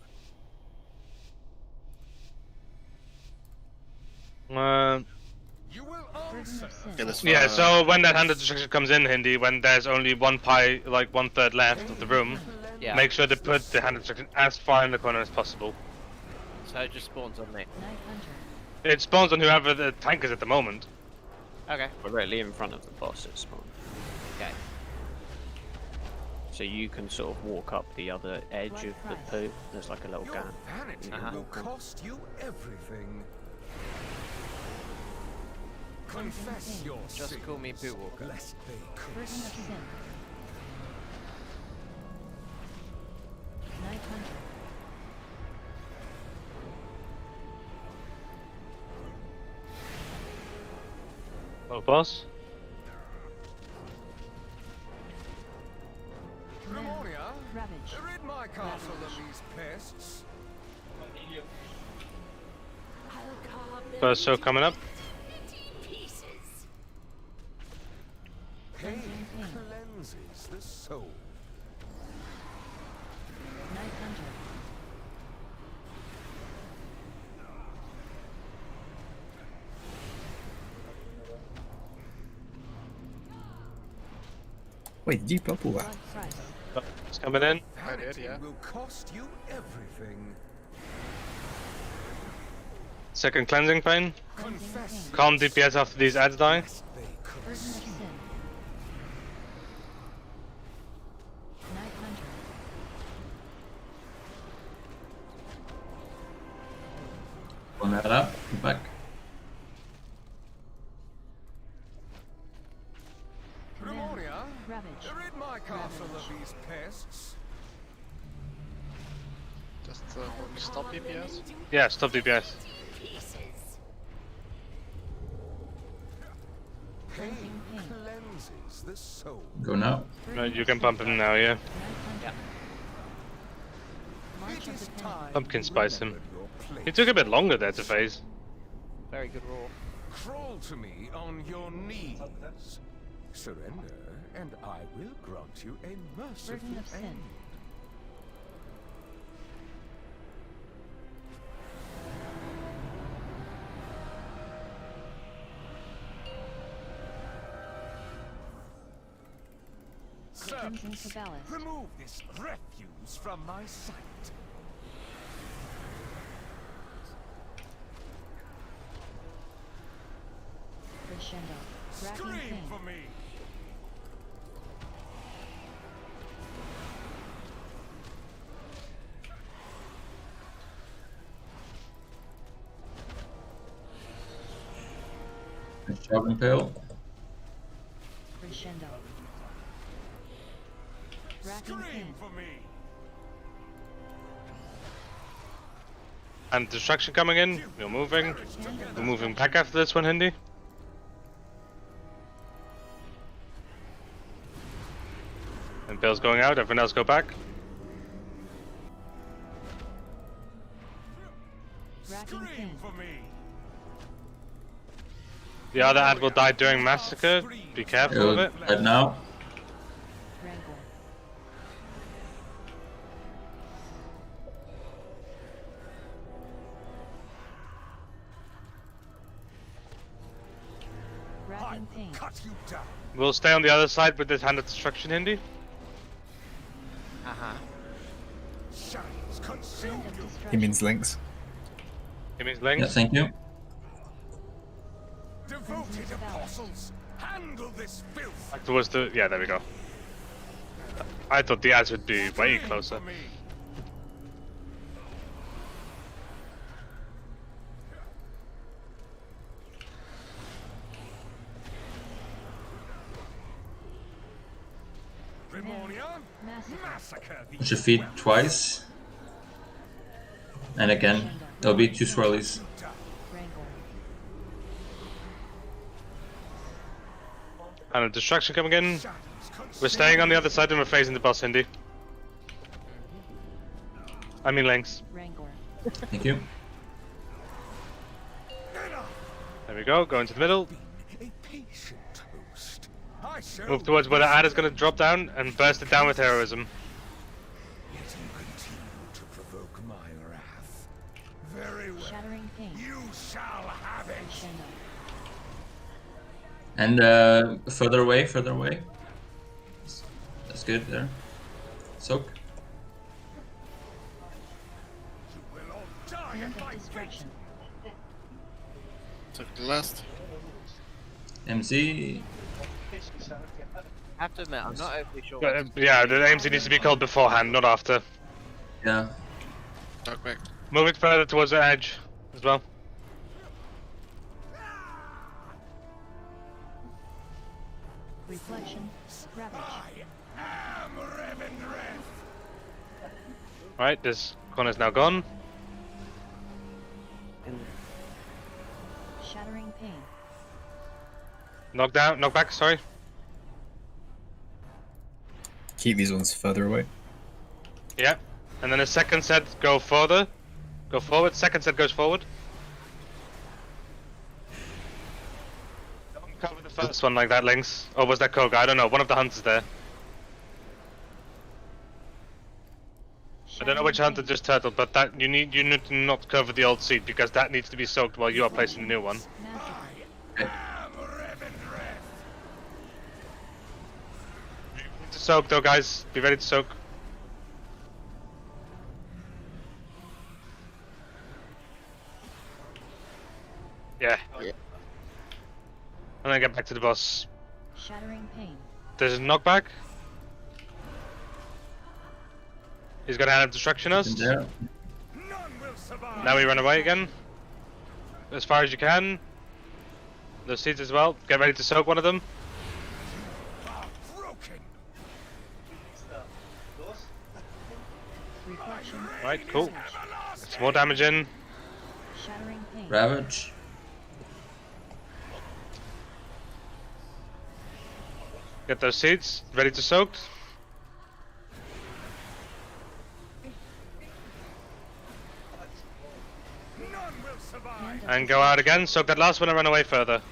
Yeah, so when that hand of destruction comes in, Hindi, when there's only one pie, like 1/3 left of the room, Yeah. make sure to put the hand of destruction as far in the corner as possible. So it just spawns on me. It spawns on whoever the tank is at the moment. Okay. Directly in front of the boss it spawns. Okay. So you can sort of walk up the other edge of the poo. There's like a little gap. Vanity will cost you everything. Confess your Just sins, call me Poo Walker. lest they Burden of curse you. sin. Night Hunter. Oh, boss. Pneumonia? Ravage. Rid my castle of these pests. First show coming up. Pain cleanses the soul. Night Hunter. Wait, did you bubble that? Blood It's coming in. I did, yeah. Will cost you everything. Second cleansing pain. Confess. Calm DPS after these ads die. Burden of sin. Night Hunter. One that up, back. Grimoria, Ravage. rid my castle of these pests. Just stop DPS. Yeah, stop DPS. Pain cleanses the soul. Go now. Right, you can pump him now, yeah. March of the Pen. Pumpkin spice him. He took a bit longer there to phase. Very good roll. Crawl to me on your knees. Surrender, and I will grant you a merciful Burden of sin. end. Crimson Caballist. Remove this refuse from my sight. Crescendo. Racking Scream Pain. for me. Shopping pill. Crescendo. Racking Pain. Scream for me. And destruction coming in. You're moving. We're moving back after this one, Hindi. And Bill's going out. Everyone else go back. Racking Pain. For me. The other ad will die during massacre. Be careful of it. Right now. Rancor. Racking Pain. Cut you down. We'll stay on the other side with this hand of destruction, Hindi. Shadows consume you. He means links. It means Yeah, links. thank you. Devoted apostles, handle this filth. Back towards the. Yeah, there we go. I thought the ads would be way closer. Grimoria, massacre these. Push your feet twice. And again. There'll be 2 swirlies. Rancor. And a destruction coming in. We're staying on the other side and we're phasing the boss, Hindi. I mean links. Rancor. Thank you. There we go. Go into the middle. A patient host. I shall Move towards where the ad is going to drop down and burst it down with heroism. Yet you continue to provoke my wrath. Very well. Shattering Pain. You shall have it. Crescendo. And further away, further away. That's good there. Soak. You will all die Hand at of my feet. Destruction. Took the last. MC. I have to admit, I'm not overly sure. Yeah, the AMC needs to be called beforehand, not after. Yeah. Talk back. Move it further towards the edge as well. Reflection. Ravage. Am Revendreth. Right, this corner's now gone. Shattering Pain. Knock down, knock back, sorry. Keep these ones further away. Yeah. And then a second set go further. Go forward. Second set goes forward. Don't cover the first one like that, Lynx. Or was that Koga? I don't know. One of the hunters there. I don't know which hunter just turtled, but that you need to not cover the old seat because that needs to be soaked while you are placing the new one. To soak though, guys. Be ready to soak. Yeah. Yeah. And then get back to the boss. Shattering pain. There's a knockback. He's gonna have destruction us. There. Now we run away again. As far as you can. Those seeds as well. Get ready to soak one of them. Reflection. Right, cool. Some more damage in. Shattering pain. Ravage. Get those seeds ready to soak. And go out again. Soak that last one and run away further.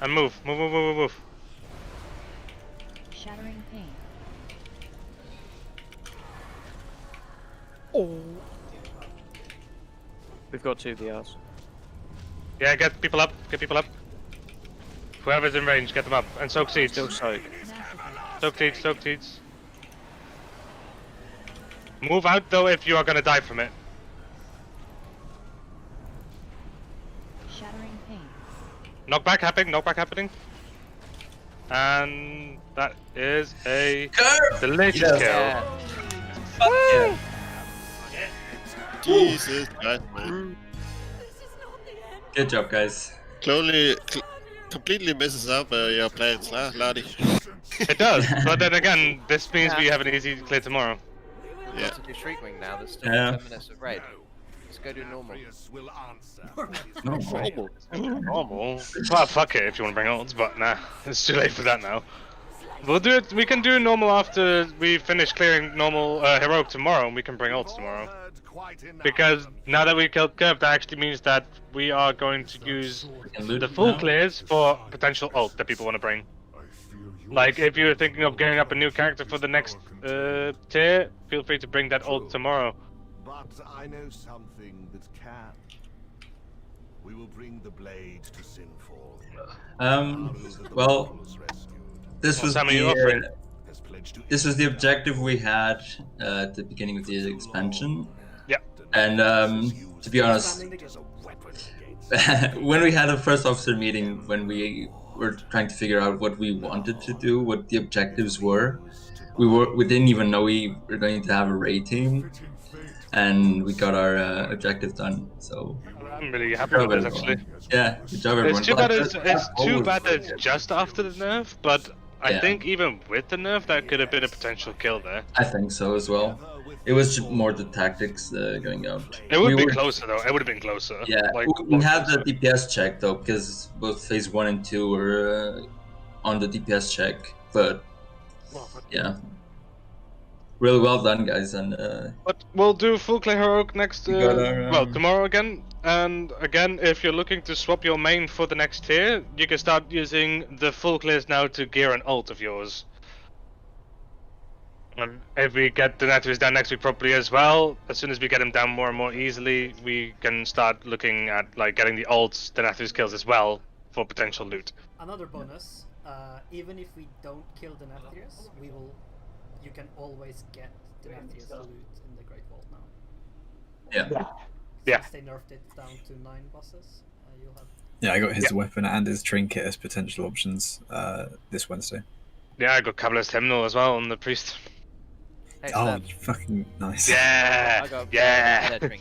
And move. Move. Shattering pain. Oh. We've got 2 VRs. Yeah, get people up. Whoever's in range, get them up. And soak seeds. Still soak. Soak seeds. Move out though if you are gonna die from it. Shattering pain. Knockback happening. And that is a delicious kill. Yeah. Jesus Christ, man. Good job, guys. Completely messes up your plans, huh, Lottie? It does, but then again, this means we have an easy clear tomorrow. We have to do Shriekwing now. There's still Yeah. 10 minutes of raid. Let's go do normal. Normal. Well, fuck it if you want to bring ults, but nah, it's too late for that now. We'll do it. We can do normal after we finish clearing normal heroic tomorrow, and we can bring ults tomorrow. Because now that we killed Curve, that actually means that we are going to use the full clears for potential ult that people want to bring. Like, if you're thinking of getting up a new character for the next tier, feel free to bring that ult tomorrow. But I know something that can. We will bring the blade to Sinfall. Well, this was the objective we had at the beginning of the expansion. Yeah. And to be honest, when we had a first officer meeting, when we were trying to figure out what we wanted to do, what the objectives were, we didn't even know we were going to have a raid team, and we got our objective done. So I'm really happy with this, actually. Yeah, good job, everyone. It's too bad that it's just after the nerf, but I think even with the nerf, that could have been a potential kill there. I think so as well. It was just more the tactics going out. It would be closer though. It would have been closer. Yeah, like, we had the DPS check though, because both phase 1 and 2 were on the DPS check. But yeah, really well done, guys. And but we'll do full clear heroic next. Well, tomorrow again. And again, if you're looking to swap your main for the next tier, you can start using the full clears now to gear an ult of yours. And if we get the Nathrias down next week properly as well, as soon as we get them down more and more easily, we can start looking at like getting the ults, the Nathrias kills as well for potential loot. Another bonus, even if we don't kill the Nathrias, you can always get the Nathrias loot in the Great Vault now. Yeah. Yeah. Since they nerfed it down to 9 bosses, you'll have... Yeah, I got his weapon and his trinket as potential options this Wednesday. Yeah, I got Kabbalist Hymnal as well on the priest. Oh, fucking nice. Yeah! I got Yeah!